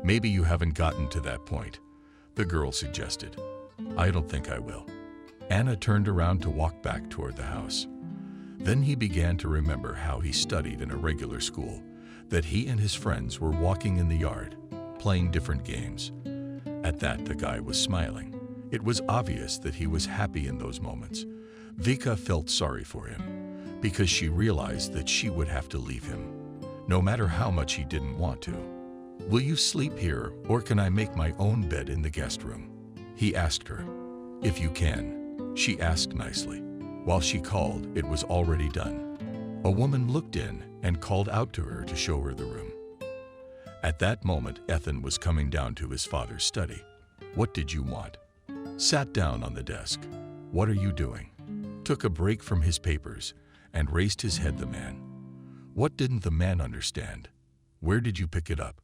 "Maybe you haven't gotten to that point," the girl suggested. "I don't think I will." Anna turned around to walk back toward the house. Then he began to remember how he studied in a regular school, that he and his friends were walking in the yard, playing different games. At that, the guy was smiling. It was obvious that he was happy in those moments. Vika felt sorry for him, because she realized that she would have to leave him, no matter how much he didn't want to. "Will you sleep here, or can I make my own bed in the guest room?" he asked her. "If you can," she asked nicely. While she called, it was already done. A woman looked in and called out to her to show her the room. At that moment, Ethan was coming down to his father's study. "What did you want?" Sat down on the desk. "What are you doing?" Took a break from his papers and raised his head, the man. What didn't the man understand? "Where did you pick it up?"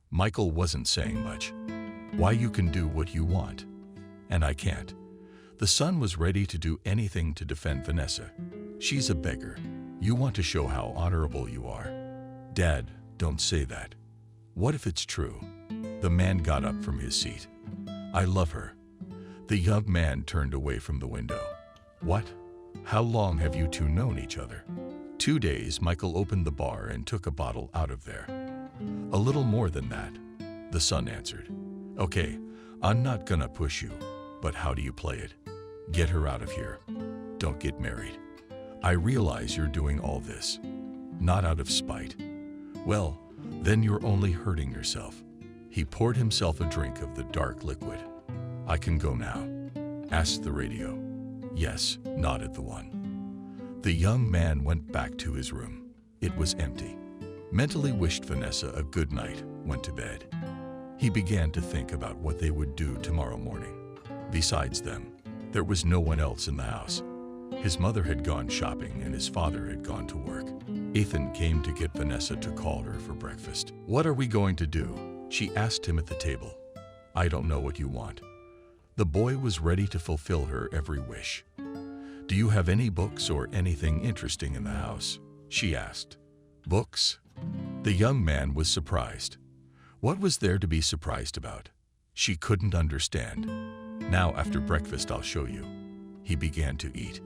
Michael wasn't saying much. "Why, you can do what you want, and I can't." The son was ready to do anything to defend Vanessa. "She's a beggar. You want to show how honorable you are." "Dad, don't say that." "What if it's true?" The man got up from his seat. "I love her." The young man turned away from the window. "What? How long have you two known each other?" 2 days. Michael opened the bar and took a bottle out of there. "A little more than that," the son answered. "Okay, I'm not gonna push you, but how do you play it? Get her out of here. Don't get married. I realize you're doing all this, not out of spite. Well, then you're only hurting yourself." He poured himself a drink of the dark liquid. "I can go now?" asked the radio. "Yes," nodded the one. The young man went back to his room. It was empty. Mentally wished Vanessa a good night, went to bed. He began to think about what they would do tomorrow morning. Besides them, there was no one else in the house. His mother had gone shopping and his father had gone to work. Ethan came to get Vanessa to call her for breakfast. "What are we going to do?" she asked him at the table. "I don't know what you want." The boy was ready to fulfill her every wish. "Do you have any books or anything interesting in the house?" she asked. "Books?" The young man was surprised. What was there to be surprised about? She couldn't understand. "Now, after breakfast, I'll show you." He began to eat.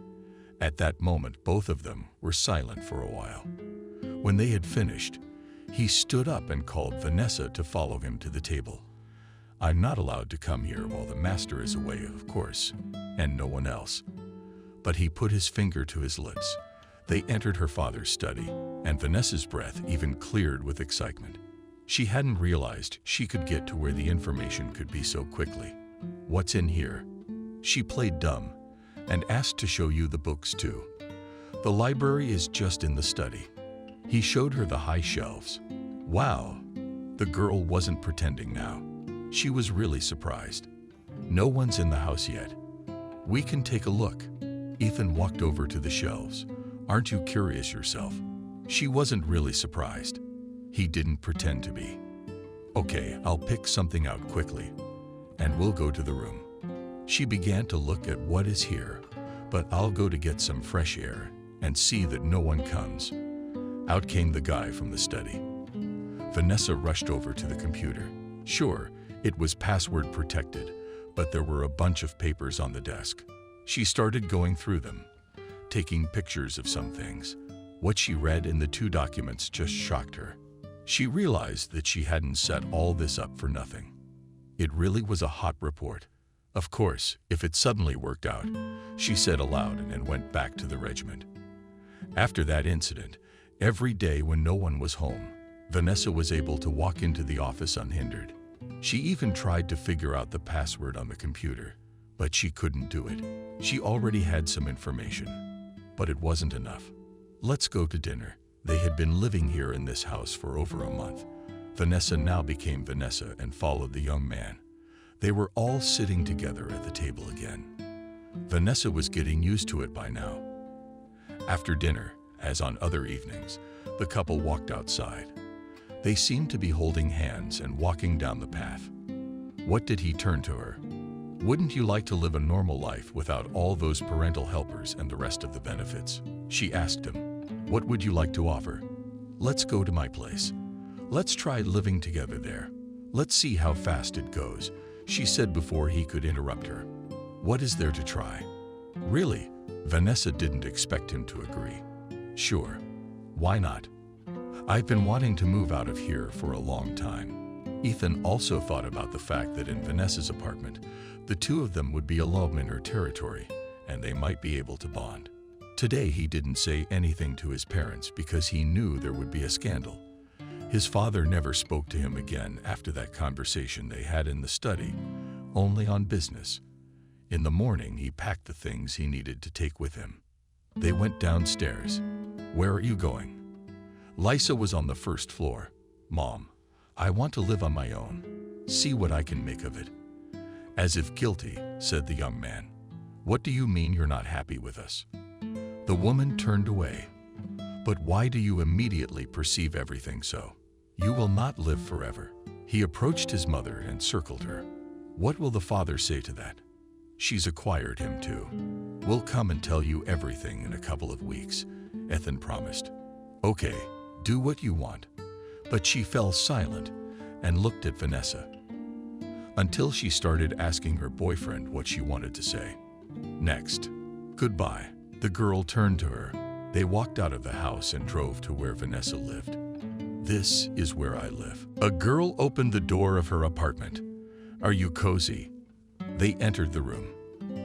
At that moment, both of them were silent for a while. When they had finished, he stood up and called Vanessa to follow him to the table. "I'm not allowed to come here while the master is away, of course, and no one else." But he put his finger to his lips. They entered her father's study, and Vanessa's breath even cleared with excitement. She hadn't realized she could get to where the information could be so quickly. "What's in here?" She played dumb and asked to show you the books too. "The library is just in the study." He showed her the high shelves. "Wow!" The girl wasn't pretending now. She was really surprised. "No one's in the house yet. We can take a look." Ethan walked over to the shelves. "Aren't you curious yourself?" She wasn't really surprised. He didn't pretend to be. "Okay, I'll pick something out quickly, and we'll go to the room." She began to look at what is here, but I'll go to get some fresh air and see that no one comes. Out came the guy from the study. Vanessa rushed over to the computer. Sure, it was password protected, but there were a bunch of papers on the desk. She started going through them, taking pictures of some things. What she read in the 2 documents just shocked her. She realized that she hadn't set all this up for nothing. It really was a hot report. Of course, if it suddenly worked out, she said aloud and went back to the regiment. After that incident, every day when no one was home, Vanessa was able to walk into the office unhindered. She even tried to figure out the password on the computer, but she couldn't do it. She already had some information, but it wasn't enough. Let's go to dinner. They had been living here in this house for over a month. Vanessa now became Vanessa and followed the young man. They were all sitting together at the table again. Vanessa was getting used to it by now. After dinner, as on other evenings, the couple walked outside. They seemed to be holding hands and walking down the path. What did he turn to her? Wouldn't you like to live a normal life without all those parental helpers and the rest of the benefits? She asked him. What would you like to offer? Let's go to my place. Let's try living together there. Let's see how fast it goes, she said before he could interrupt her. What is there to try? Really? Vanessa didn't expect him to agree. Sure. Why not? I've been wanting to move out of here for a long time. Ethan also thought about the fact that in Vanessa's apartment, the two of them would be alone in her territory, and they might be able to bond. Today he didn't say anything to his parents because he knew there would be a scandal. His father never spoke to him again after that conversation they had in the study, only on business. In the morning, he packed the things he needed to take with him. They went downstairs. Where are you going? Lisa was on the first floor. Mom, I want to live on my own. See what I can make of it. As if guilty, said the young man. What do you mean you're not happy with us? The woman turned away. But why do you immediately perceive everything so? You will not live forever. He approached his mother and circled her. What will the father say to that? She's acquired him too. We'll come and tell you everything in a couple of weeks, Ethan promised. Okay, do what you want. But she fell silent and looked at Vanessa until she started asking her boyfriend what she wanted to say. Next, goodbye. The girl turned to her. They walked out of the house and drove to where Vanessa lived. This is where I live. A girl opened the door of her apartment. Are you cozy? They entered the room.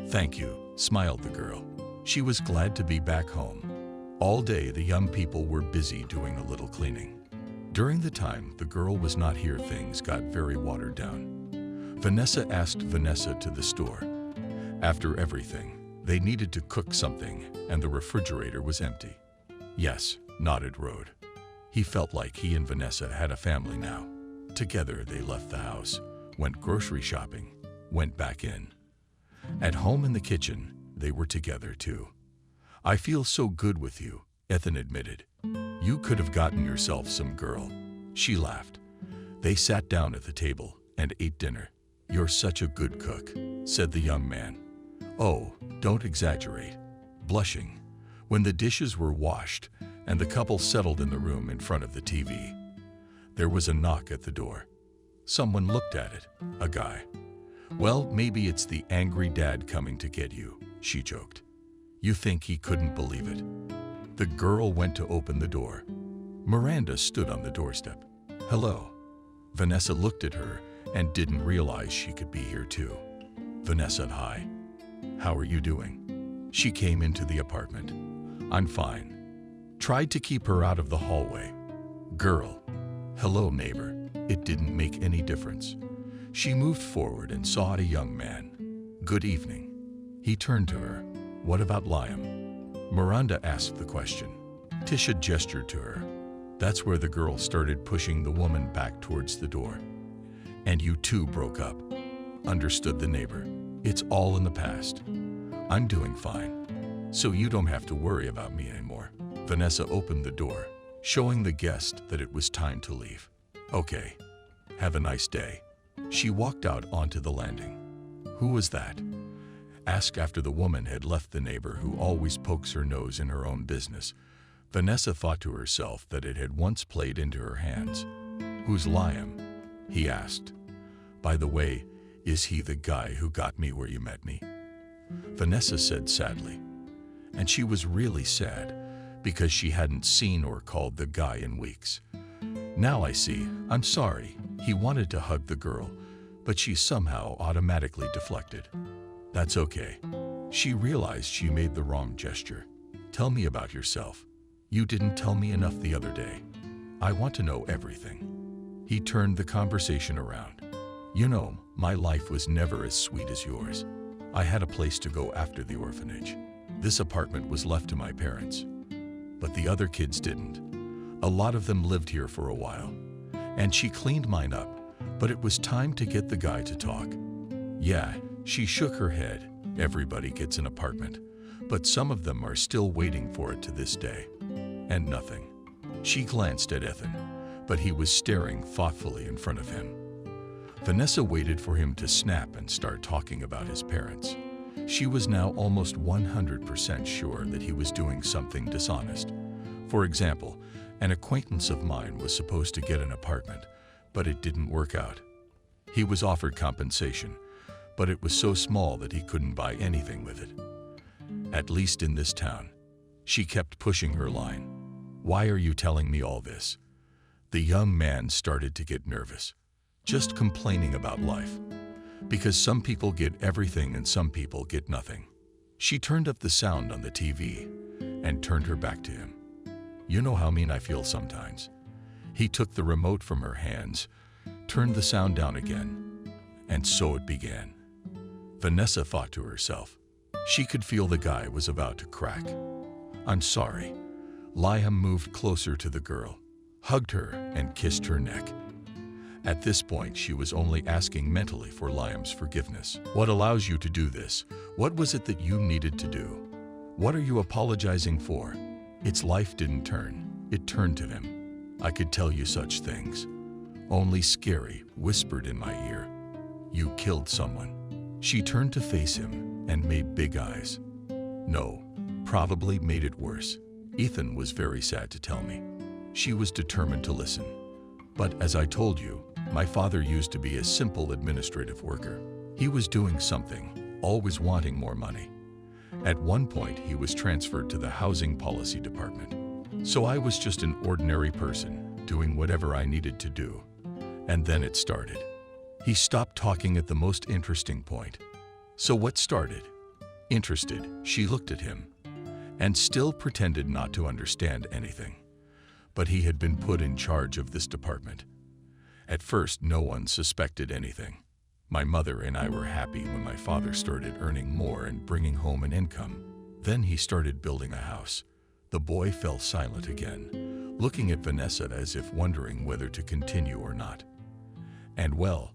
Thank you, smiled the girl. She was glad to be back home. All day the young people were busy doing a little cleaning. During the time the girl was not here, things got very watered down. Vanessa asked Vanessa to the store. After everything, they needed to cook something and the refrigerator was empty. Yes, nodded Rode. He felt like he and Vanessa had a family now. Together they left the house, went grocery shopping, went back in. At home in the kitchen, they were together too. I feel so good with you, Ethan admitted. You could have gotten yourself some girl. She laughed. They sat down at the table and ate dinner. You're such a good cook, said the young man. Oh, don't exaggerate. Blushing, when the dishes were washed and the couple settled in the room in front of the TV, there was a knock at the door. Someone looked at it, a guy. Well, maybe it's the angry dad coming to get you, she joked. You think he couldn't believe it? The girl went to open the door. Miranda stood on the doorstep. Hello. Vanessa looked at her and didn't realize she could be here too. Vanessa said hi. How are you doing? She came into the apartment. I'm fine. Tried to keep her out of the hallway. Girl. Hello, neighbor. It didn't make any difference. She moved forward and saw a young man. Good evening. He turned to her. What about Liam? Miranda asked the question. Tisha gestured to her. That's where the girl started pushing the woman back towards the door. And you two broke up. Understood the neighbor. It's all in the past. I'm doing fine. So you don't have to worry about me anymore. Vanessa opened the door, showing the guest that it was time to leave. Okay. Have a nice day. She walked out onto the landing. Who was that? Asked after the woman had left the neighbor who always pokes her nose in her own business. Vanessa thought to herself that it had once played into her hands. Who's Liam? He asked. By the way, is he the guy who got me where you met me? Vanessa said sadly. And she was really sad because she hadn't seen or called the guy in weeks. Now I see. I'm sorry. He wanted to hug the girl, but she somehow automatically deflected. That's okay. She realized she made the wrong gesture. Tell me about yourself. You didn't tell me enough the other day. I want to know everything. He turned the conversation around. You know, my life was never as sweet as yours. I had a place to go after the orphanage. This apartment was left to my parents, but the other kids didn't. A lot of them lived here for a while, and she cleaned mine up, but it was time to get the guy to talk. Yeah, she shook her head. Everybody gets an apartment, but some of them are still waiting for it to this day. And nothing. She glanced at Ethan, but he was staring thoughtfully in front of him. Vanessa waited for him to snap and start talking about his parents. She was now almost 100% sure that he was doing something dishonest. For example, an acquaintance of mine was supposed to get an apartment, but it didn't work out. He was offered compensation, but it was so small that he couldn't buy anything with it. At least in this town. She kept pushing her line. Why are you telling me all this? The young man started to get nervous, just complaining about life. Because some people get everything and some people get nothing. She turned up the sound on the TV and turned her back to him. You know how mean I feel sometimes. He took the remote from her hands, turned the sound down again, and so it began. Vanessa thought to herself. She could feel the guy was about to crack. I'm sorry. Liam moved closer to the girl, hugged her, and kissed her neck. At this point, she was only asking mentally for Liam's forgiveness. What allows you to do this? What was it that you needed to do? What are you apologizing for? Its life didn't turn. It turned to him. I could tell you such things. Only Scary whispered in my ear. You killed someone. She turned to face him and made big eyes. No, probably made it worse. Ethan was very sad to tell me. She was determined to listen. But as I told you, my father used to be a simple administrative worker. He was doing something, always wanting more money. At one point, he was transferred to the housing policy department. So I was just an ordinary person, doing whatever I needed to do. And then it started. He stopped talking at the most interesting point. So what started? Interested, she looked at him, and still pretended not to understand anything. But he had been put in charge of this department. At first, no one suspected anything. My mother and I were happy when my father started earning more and bringing home an income. Then he started building a house. The boy fell silent again, looking at Vanessa as if wondering whether to continue or not. And well,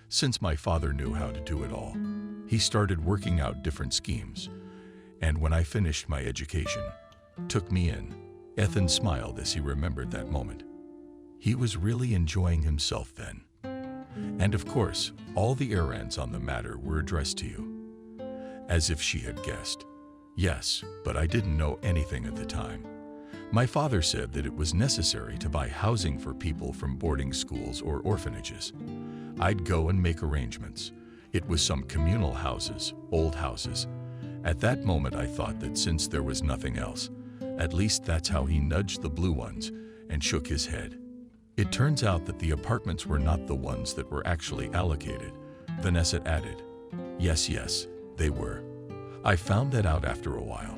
since my father knew how to do it all, he started working out different schemes. And when I finished my education, took me in. Ethan smiled as he remembered that moment. He was really enjoying himself then. And of course, all the errands on the matter were addressed to you. As if she had guessed. Yes, but I didn't know anything at the time. My father said that it was necessary to buy housing for people from boarding schools or orphanages. I'd go and make arrangements. It was some communal houses, old houses. At that moment, I thought that since there was nothing else, at least that's how he nudged the blue ones and shook his head. It turns out that the apartments were not the ones that were actually allocated, Vanessa added. Yes, they were. I found that out after a while.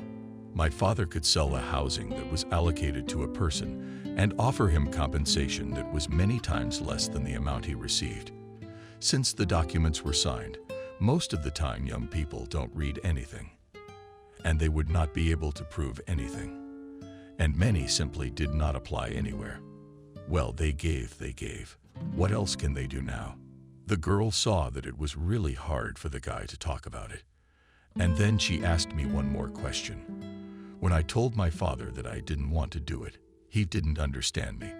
My father could sell the housing that was allocated to a person and offer him compensation that was many times less than the amount he received. Since the documents were signed, most of the time young people don't read anything, and they would not be able to prove anything. And many simply did not apply anywhere. Well, they gave. What else can they do now? The girl saw that it was really hard for the guy to talk about it. And then she asked me one more question. When I told my father that I didn't want to do it, he didn't understand me.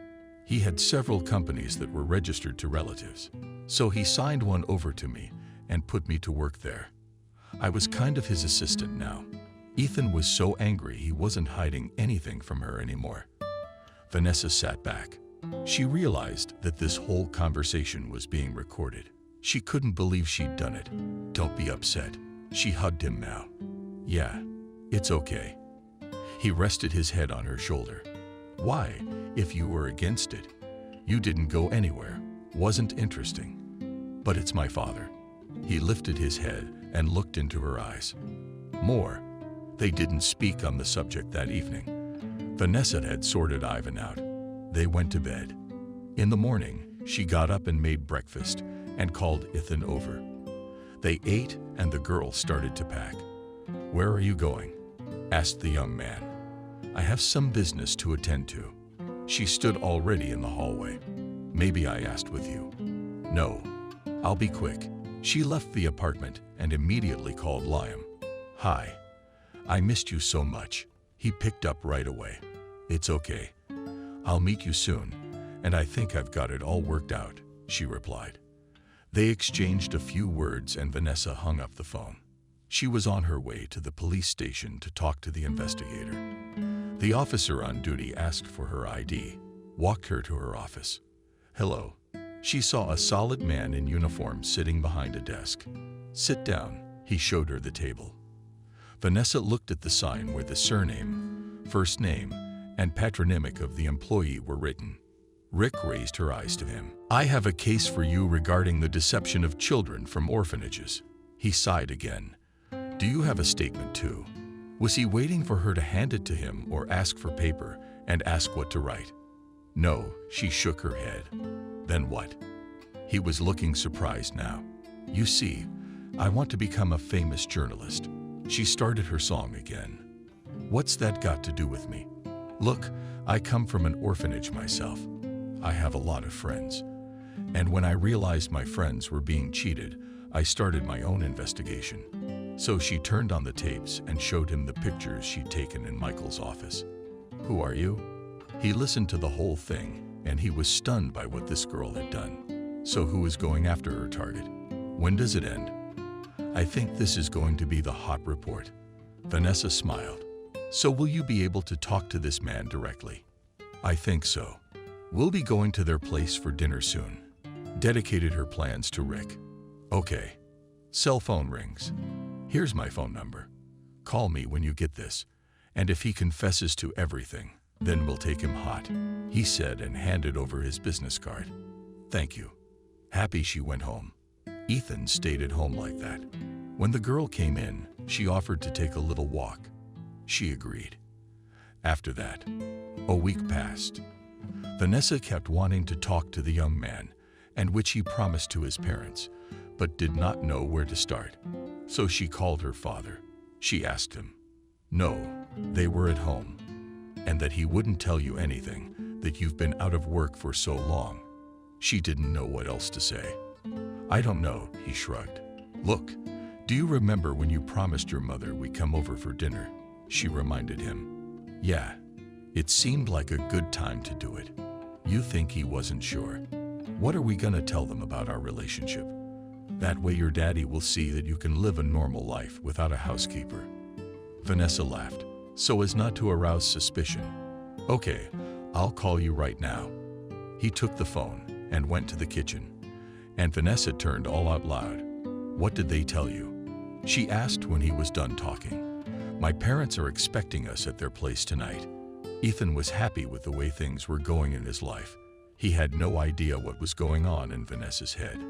He had several companies that were registered to relatives. So he signed one over to me and put me to work there. I was kind of his assistant now. Ethan was so angry he wasn't hiding anything from her anymore. Vanessa sat back. She realized that this whole conversation was being recorded. She couldn't believe she'd done it. Don't be upset. She hugged him now. Yeah, it's okay. He rested his head on her shoulder. Why, if you were against it? You didn't go anywhere. Wasn't interesting. But it's my father. He lifted his head and looked into her eyes. More. They didn't speak on the subject that evening. Vanessa had sorted Ivan out. They went to bed. In the morning, she got up and made breakfast and called Ethan over. They ate and the girl started to pack. "Where are you going?" asked the young man. "I have some business to attend to." She stood already in the hallway. "Maybe I asked with you." "No, I'll be quick." She left the apartment and immediately called Liam. "Hi. I missed you so much." He picked up right away. "It's okay. I'll meet you soon, and I think I've got it all worked out," she replied. They exchanged a few words and Vanessa hung up the phone. She was on her way to the police station to talk to the investigator. The officer on duty asked for her ID, walked her to her office. "Hello." She saw a solid man in uniform sitting behind a desk. "Sit down." He showed her the table. Vanessa looked at the sign where the surname, first name, and patronymic of the employee were written. Rick raised her eyes to him. "I have a case for you regarding the deception of children from orphanages." He sighed again. "Do you have a statement too?" Was he waiting for her to hand it to him or ask for paper and ask what to write? "No," she shook her head. "Then what?" He was looking surprised now. "You see, I want to become a famous journalist." She started her song again. "What's that got to do with me? Look, I come from an orphanage myself. I have a lot of friends. And when I realized my friends were being cheated, I started my own investigation." So she turned on the tapes and showed him the pictures she'd taken in Michael's office. "Who are you?" He listened to the whole thing, and he was stunned by what this girl had done. "So who is going after her target? When does it end?" "I think this is going to be the hot report." Vanessa smiled. "So will you be able to talk to this man directly?" "I think so. We'll be going to their place for dinner soon." Dedicated her plans to Rick. "Okay." Cell phone rings. "Here's my phone number. Call me when you get this, and if he confesses to everything, then we'll take him hot," he said and handed over his business card. "Thank you." Happy she went home. Ethan stayed at home like that. When the girl came in, she offered to take a little walk. She agreed. After that, a week passed. Vanessa kept wanting to talk to the young man, and which he promised to his parents, but did not know where to start. So she called her father. She asked him. No, they were at home, and that he wouldn't tell you anything, that you've been out of work for so long. She didn't know what else to say. "I don't know," he shrugged. "Look, do you remember when you promised your mother we'd come over for dinner?" She reminded him. "Yeah, it seemed like a good time to do it." "You think he wasn't sure? What are we gonna tell them about our relationship? That way your daddy will see that you can live a normal life without a housekeeper." Vanessa laughed, so as not to arouse suspicion. "Okay, I'll call you right now." He took the phone and went to the kitchen, and Vanessa turned all out loud. "What did they tell you?" She asked when he was done talking. "My parents are expecting us at their place tonight." Ethan was happy with the way things were going in his life. He had no idea what was going on in Vanessa's head.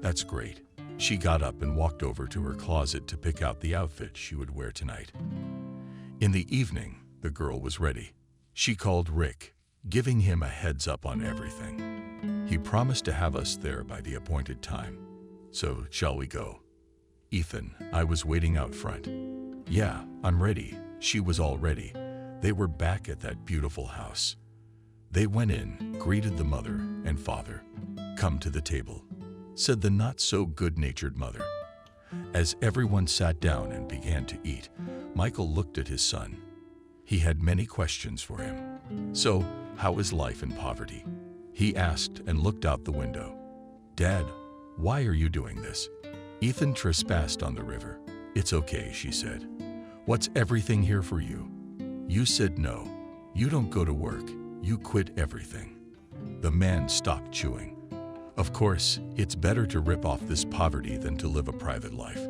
"That's great." She got up and walked over to her closet to pick out the outfit she would wear tonight. In the evening, the girl was ready. She called Rick, giving him a heads up on everything. He promised to have us there by the appointed time. "So, shall we go?" "Ethan, I was waiting out front." "Yeah, I'm ready." She was all ready. They were back at that beautiful house. They went in, greeted the mother and father. "Come to the table," said the not-so-good-natured mother. As everyone sat down and began to eat, Michael looked at his son. He had many questions for him. "So, how is life in poverty?" he asked and looked out the window. "Dad, why are you doing this?" Ethan trespassed on the river. "It's okay," she said. "What's everything here for you? You said no. You don't go to work. You quit everything." The man stopped chewing. "Of course, it's better to rip off this poverty than to live a private life."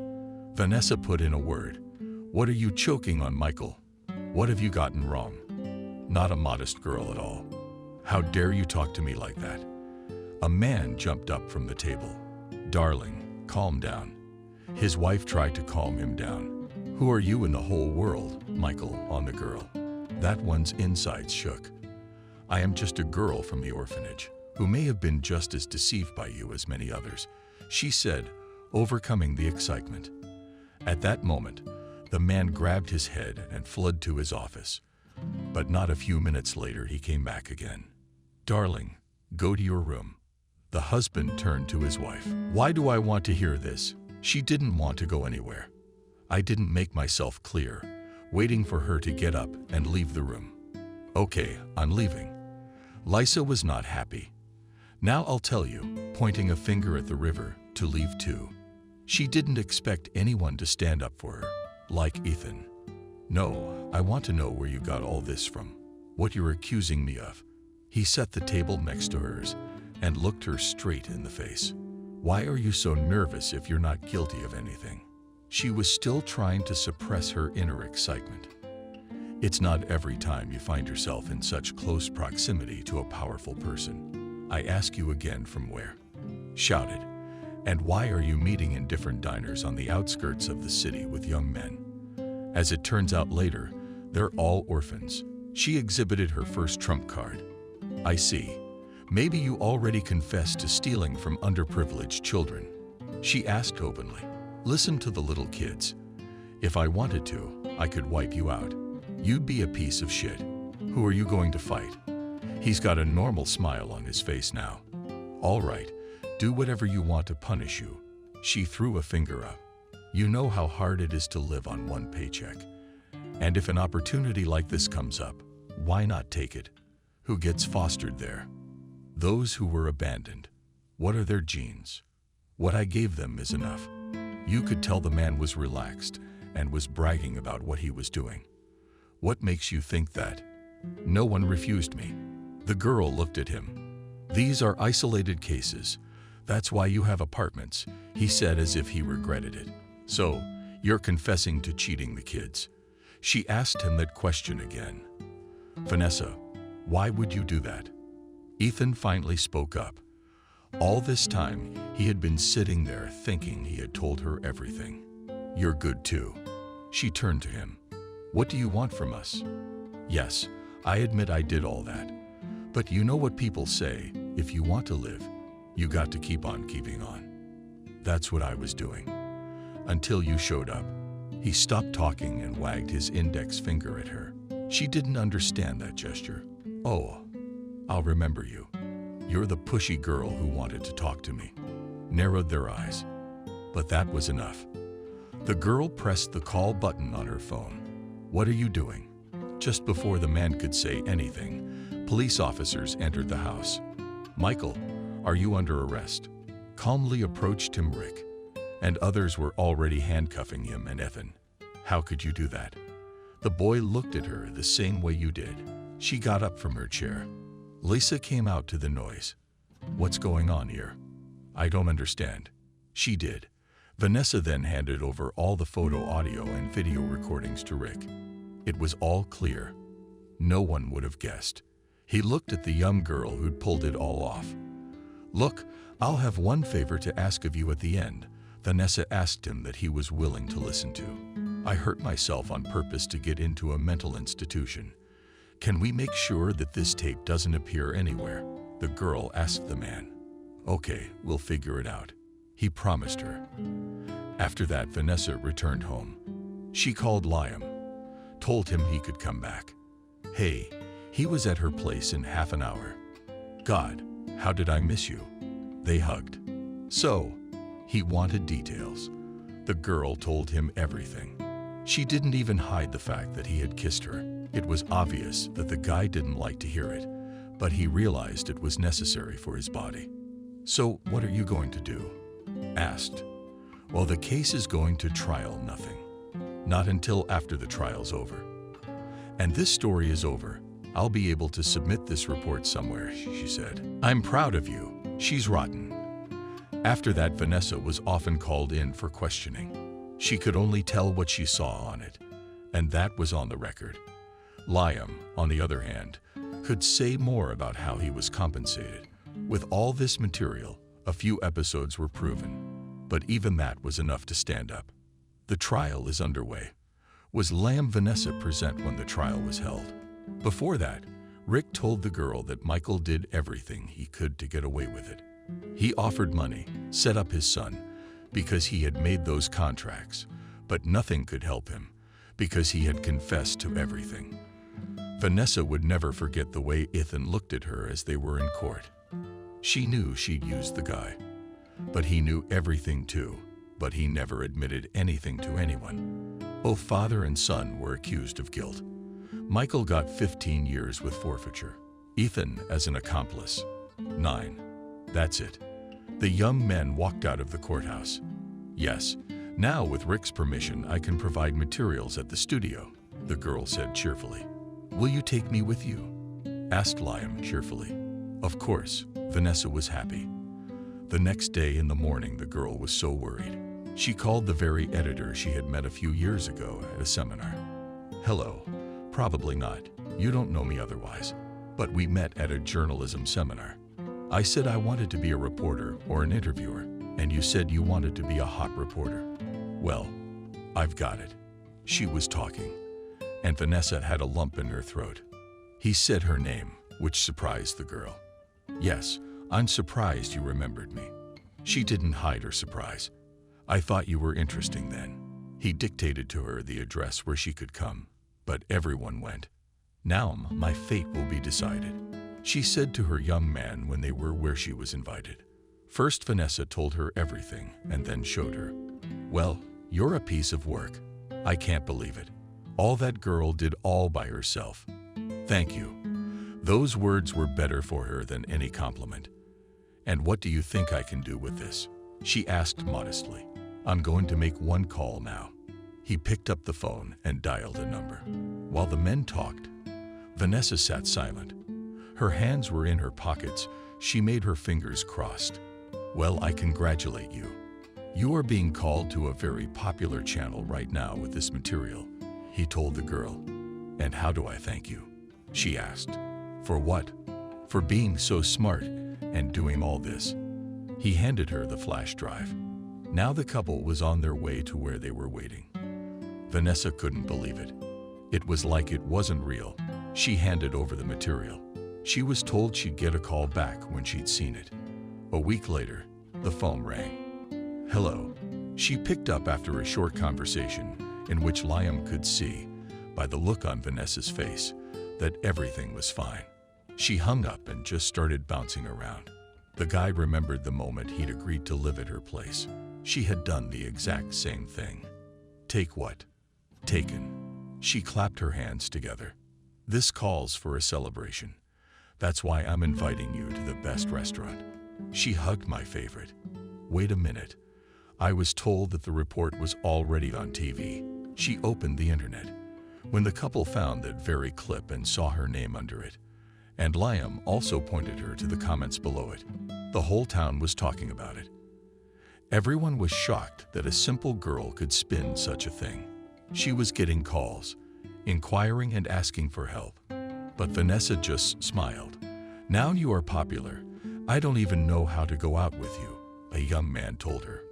Vanessa put in a word. "What are you choking on, Michael? What have you gotten wrong? Not a modest girl at all. How dare you talk to me like that?" A man jumped up from the table. "Darling, calm down." His wife tried to calm him down. "Who are you in the whole world, Michael?" on the girl. That one's insides shook. "I am just a girl from the orphanage, who may have been just as deceived by you as many others." she said, overcoming the excitement. At that moment, the man grabbed his head and fled to his office. But not a few minutes later, he came back again. "Darling, go to your room." The husband turned to his wife. "Why do I want to hear this?" She didn't want to go anywhere. I didn't make myself clear, waiting for her to get up and leave the room. "Okay, I'm leaving." Lisa was not happy. "Now I'll tell you," pointing a finger at the river, "to leave too." She didn't expect anyone to stand up for her, like Ethan. "No, I want to know where you got all this from, what you're accusing me of." He set the table next to hers and looked her straight in the face. "Why are you so nervous if you're not guilty of anything?" She was still trying to suppress her inner excitement. It's not every time you find yourself in such close proximity to a powerful person. "I ask you again, from where?" Shouted. "And why are you meeting in different diners on the outskirts of the city with young men? As it turns out later, they're all orphans." She exhibited her first trump card. "I see. Maybe you already confessed to stealing from underprivileged children." She asked openly. "Listen to the little kids. If I wanted to, I could wipe you out. You'd be a piece of shit. Who are you going to fight?" He's got a normal smile on his face now. "All right, do whatever you want to punish you." She threw a finger up. "You know how hard it is to live on one paycheck. And if an opportunity like this comes up, why not take it? Who gets fostered there? Those who were abandoned. What are their genes? What I gave them is enough." You could tell the man was relaxed and was bragging about what he was doing. "What makes you think that?" "No one refused me." The girl looked at him. "These are isolated cases. That's why you have apartments," he said as if he regretted it. "So, you're confessing to cheating the kids?" She asked him that question again. "Vanessa, why would you do that?" Ethan finally spoke up. All this time, he had been sitting there thinking he had told her everything. "You're good too." She turned to him. "What do you want from us?" "Yes, I admit I did all that. But you know what people say, if you want to live, you got to keep on keeping on. That's what I was doing. Until you showed up." He stopped talking and wagged his index finger at her. She didn't understand that gesture. "Oh, I'll remember you. You're the pushy girl who wanted to talk to me." Narrowed their eyes. But that was enough. The girl pressed the call button on her phone. "What are you doing?" Just before the man could say anything, police officers entered the house. "Michael, are you under arrest?" Calmly approached him Rick, and others were already handcuffing him and Ethan. "How could you do that?" The boy looked at her the same way you did. She got up from her chair. Lisa came out to the noise. "What's going on here?" "I don't understand." She did. Vanessa then handed over all the photo, audio, and video recordings to Rick. It was all clear. No one would have guessed. He looked at the young girl who'd pulled it all off. "Look, I'll have one favor to ask of you at the end," Vanessa asked him that he was willing to listen to. "I hurt myself on purpose to get into a mental institution. Can we make sure that this tape doesn't appear anywhere?" The girl asked the man. "Okay, we'll figure it out," he promised her. After that, Vanessa returned home. She called Liam, told him he could come back. Hey, he was at her place in half an hour. "God, how did I miss you?" They hugged. So, he wanted details. The girl told him everything. She didn't even hide the fact that he had kissed her. It was obvious that the guy didn't like to hear it, but he realized it was necessary for his body. "So, what are you going to do?" asked. "Well, the case is going to trial, nothing. Not until after the trial's over. And this story is over. I'll be able to submit this report somewhere," she said. "I'm proud of you. She's rotten." After that, Vanessa was often called in for questioning. She could only tell what she saw on it, and that was on the record. Liam, on the other hand, could say more about how he was compensated. With all this material, a few episodes were proven, but even that was enough to stand up. The trial is underway. Was Liam Vanessa present when the trial was held? Before that, Rick told the girl that Michael did everything he could to get away with it. He offered money, set up his son, because he had made those contracts, but nothing could help him, because he had confessed to everything. Vanessa would never forget the way Ethan looked at her as they were in court. She knew she'd used the guy, but he knew everything too, but he never admitted anything to anyone. Both father and son were accused of guilt. Michael got 15 years with forfeiture. Ethan as an accomplice, 9. That's it. The young men walked out of the courthouse. Yes, now with Rick's permission, I can provide materials at the studio, the girl said cheerfully. Will you take me with you? Asked Liam cheerfully. Of course, Vanessa was happy. The next day in the morning, the girl was so worried. She called the very editor she had met a few years ago at a seminar. Hello, probably not. You don't know me otherwise, but we met at a journalism seminar. I said I wanted to be a reporter or an interviewer, and you said you wanted to be a hot reporter. Well, I've got it. She was talking, and Vanessa had a lump in her throat. He said her name, which surprised the girl. Yes, I'm surprised you remembered me. She didn't hide her surprise. I thought you were interesting then. He dictated to her the address where she could come, but everyone went. Now my fate will be decided, she said to her young man when they were where she was invited. First, Vanessa told her everything and then showed her. Well, you're a piece of work. I can't believe it. All that girl did all by herself. Thank you. Those words were better for her than any compliment. And what do you think I can do with this? She asked modestly. I'm going to make one call now. He picked up the phone and dialed a number. While the men talked, Vanessa sat silent. Her hands were in her pockets. She made her fingers crossed. Well, I congratulate you. You are being called to a very popular channel right now with this material, he told the girl. And how do I thank you? She asked. For what? For being so smart and doing all this. He handed her the flash drive. Now the couple was on their way to where they were waiting. Vanessa couldn't believe it. It was like it wasn't real. She handed over the material. She was told she'd get a call back when she'd seen it. A week later, the phone rang. Hello. She picked up after a short conversation in which Liam could see, by the look on Vanessa's face, that everything was fine. She hung up and just started bouncing around. The guy remembered the moment he'd agreed to live at her place. She had done the exact same thing. Take what? Taken. She clapped her hands together. This calls for a celebration. That's why I'm inviting you to the best restaurant. She hugged my favorite. Wait a minute. I was told that the report was already on TV. She opened the internet. When the couple found that very clip and saw her name under it, and Liam also pointed her to the comments below it, the whole town was talking about it. Everyone was shocked that a simple girl could spin such a thing. She was getting calls, inquiring and asking for help. But Vanessa just smiled. Now you are popular. I don't even know how to go out with you, a young man told her.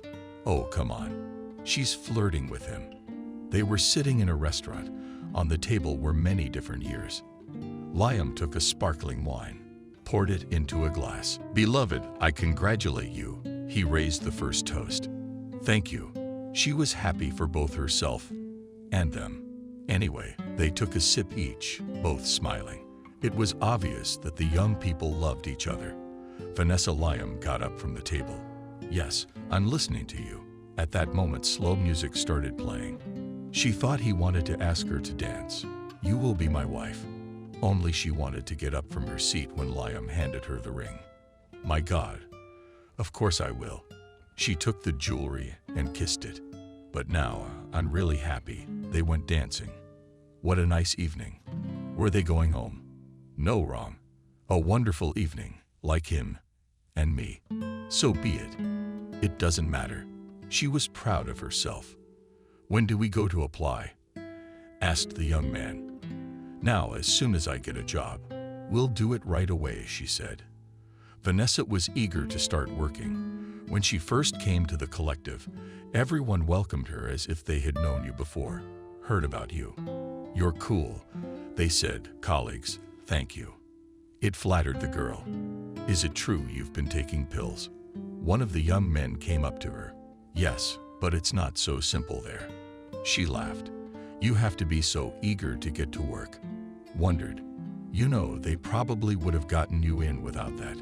Oh, come on. She's flirting with him. They were sitting in a restaurant. On the table were many different years. Liam took a sparkling wine, poured it into a glass. Beloved, I congratulate you. He raised the first toast. Thank you. She was happy for both herself and them. Anyway, they took a sip each, both smiling. It was obvious that the young people loved each other. Vanessa Liam got up from the table. Yes, I'm listening to you. At that moment, slow music started playing. She thought he wanted to ask her to dance. You will be my wife. Only she wanted to get up from her seat when Liam handed her the ring. My God, of course I will. She took the jewelry and kissed it. But now, I'm really happy. They went dancing. What a nice evening. Were they going home? No, wrong. A wonderful evening, like him and me. So be it. It doesn't matter. She was proud of herself. When do we go to apply? Asked the young man. Now, as soon as I get a job. We'll do it right away, she said. Vanessa was eager to start working. When she first came to the collective, everyone welcomed her as if they had known you before, heard about you. You're cool, they said, colleagues, thank you. It flattered the girl. Is it true you've been taking pills? One of the young men came up to her. Yes, but it's not so simple there. She laughed. You have to be so eager to get to work. Wondered. You know, they probably would have gotten you in without that.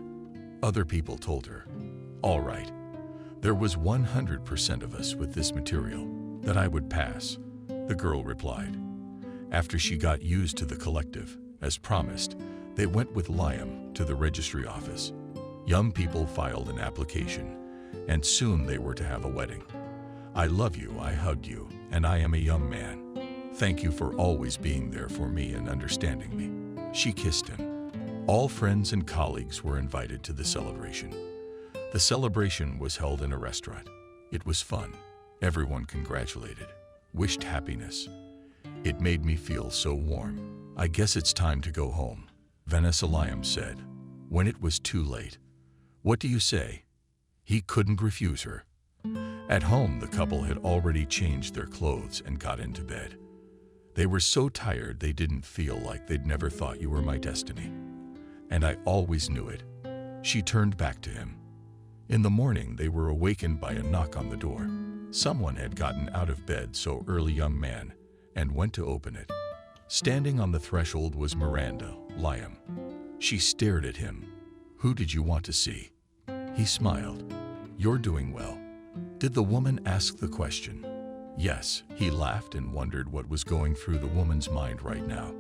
Other people told her. All right. There was 100% of us with this material that I would pass, the girl replied. After she got used to the collective, as promised, they went with Liam to the registry office. Young people filed an application, and soon they were to have a wedding. I love you, I hugged you, and I am a young man. Thank you for always being there for me and understanding me. She kissed him. All friends and colleagues were invited to the celebration. The celebration was held in a restaurant. It was fun. Everyone congratulated, wished happiness. It made me feel so warm. I guess it's time to go home, Vanessa Liam said, when it was too late. What do you say? He couldn't refuse her. At home, the couple had already changed their clothes and got into bed. They were so tired they didn't feel like they'd never thought you were my destiny. And I always knew it. She turned back to him. In the morning, they were awakened by a knock on the door. Someone had gotten out of bed so early, young man, and went to open it. Standing on the threshold was Miranda, Liam. She stared at him. Who did you want to see? He smiled. You're doing well. Did the woman ask the question? Yes, he laughed and wondered what was going through the woman's mind right now.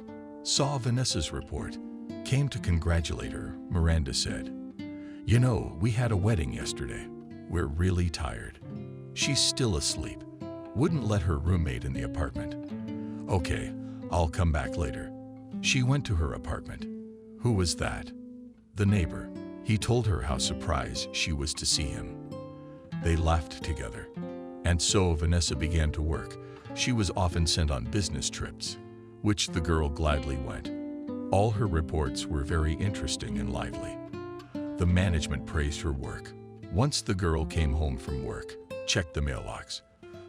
Saw Vanessa's report. Came to congratulate her, Miranda said. You know, we had a wedding yesterday. We're really tired. She's still asleep. Wouldn't let her roommate in the apartment. Okay, I'll come back later. She went to her apartment. Who was that? The neighbor. He told her how surprised she was to see him. They laughed together. And so Vanessa began to work. She was often sent on business trips, which the girl gladly went. All her reports were very interesting and lively. The management praised her work. Once the girl came home from work, checked the mailbox,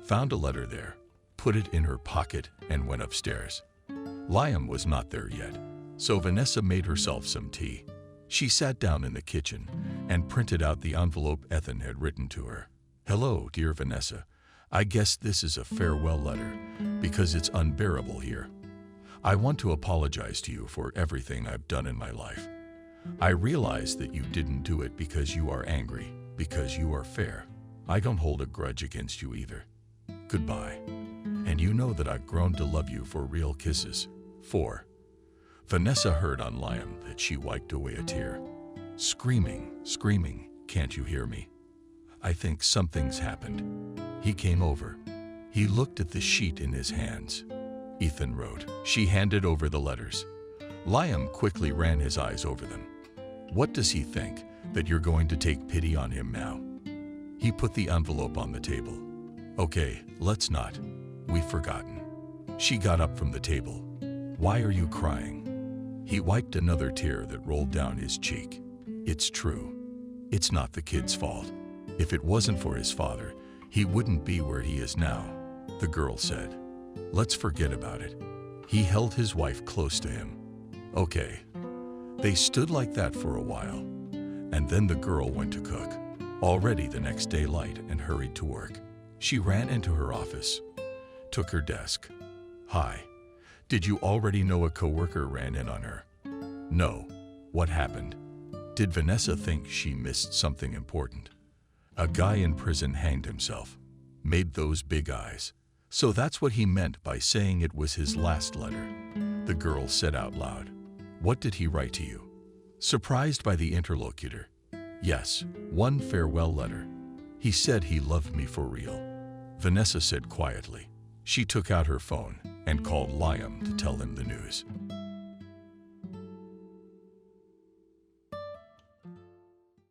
found a letter there, put it in her pocket, and went upstairs. Liam was not there yet, so Vanessa made herself some tea. She sat down in the kitchen and printed out the envelope Ethan had written to her. Hello, dear Vanessa. I guess this is a farewell letter because it's unbearable here. I want to apologize to you for everything I've done in my life. I realize that you didn't do it because you are angry, because you are fair. I don't hold a grudge against you either. Goodbye. And you know that I've grown to love you for real. Kisses. 4. Vanessa heard on Liam that she wiped away a tear. Screaming, can't you hear me? I think something's happened. He came over. He looked at the sheet in his hands. Ethan wrote. She handed over the letters. Liam quickly ran his eyes over them. What does he think? That you're going to take pity on him now? He put the envelope on the table. Okay, let's not. We've forgotten. She got up from the table. Why are you crying? He wiped another tear that rolled down his cheek. It's true. It's not the kid's fault. If it wasn't for his father, he wouldn't be where he is now, the girl said. Let's forget about it. He held his wife close to him. Okay. They stood like that for a while, and then the girl went to cook. Already the next day light and hurried to work. She ran into her office, took her desk. Hi. Did you already know a coworker ran in on her? No. What happened? Did Vanessa think she missed something important? A guy in prison hanged himself. Made those big eyes. So that's what he meant by saying it was his last letter, the girl said out loud. What did he write to you? Surprised by the interlocutor. Yes, one farewell letter. He said he loved me for real. Vanessa said quietly. She took out her phone and called Liam to tell him the news.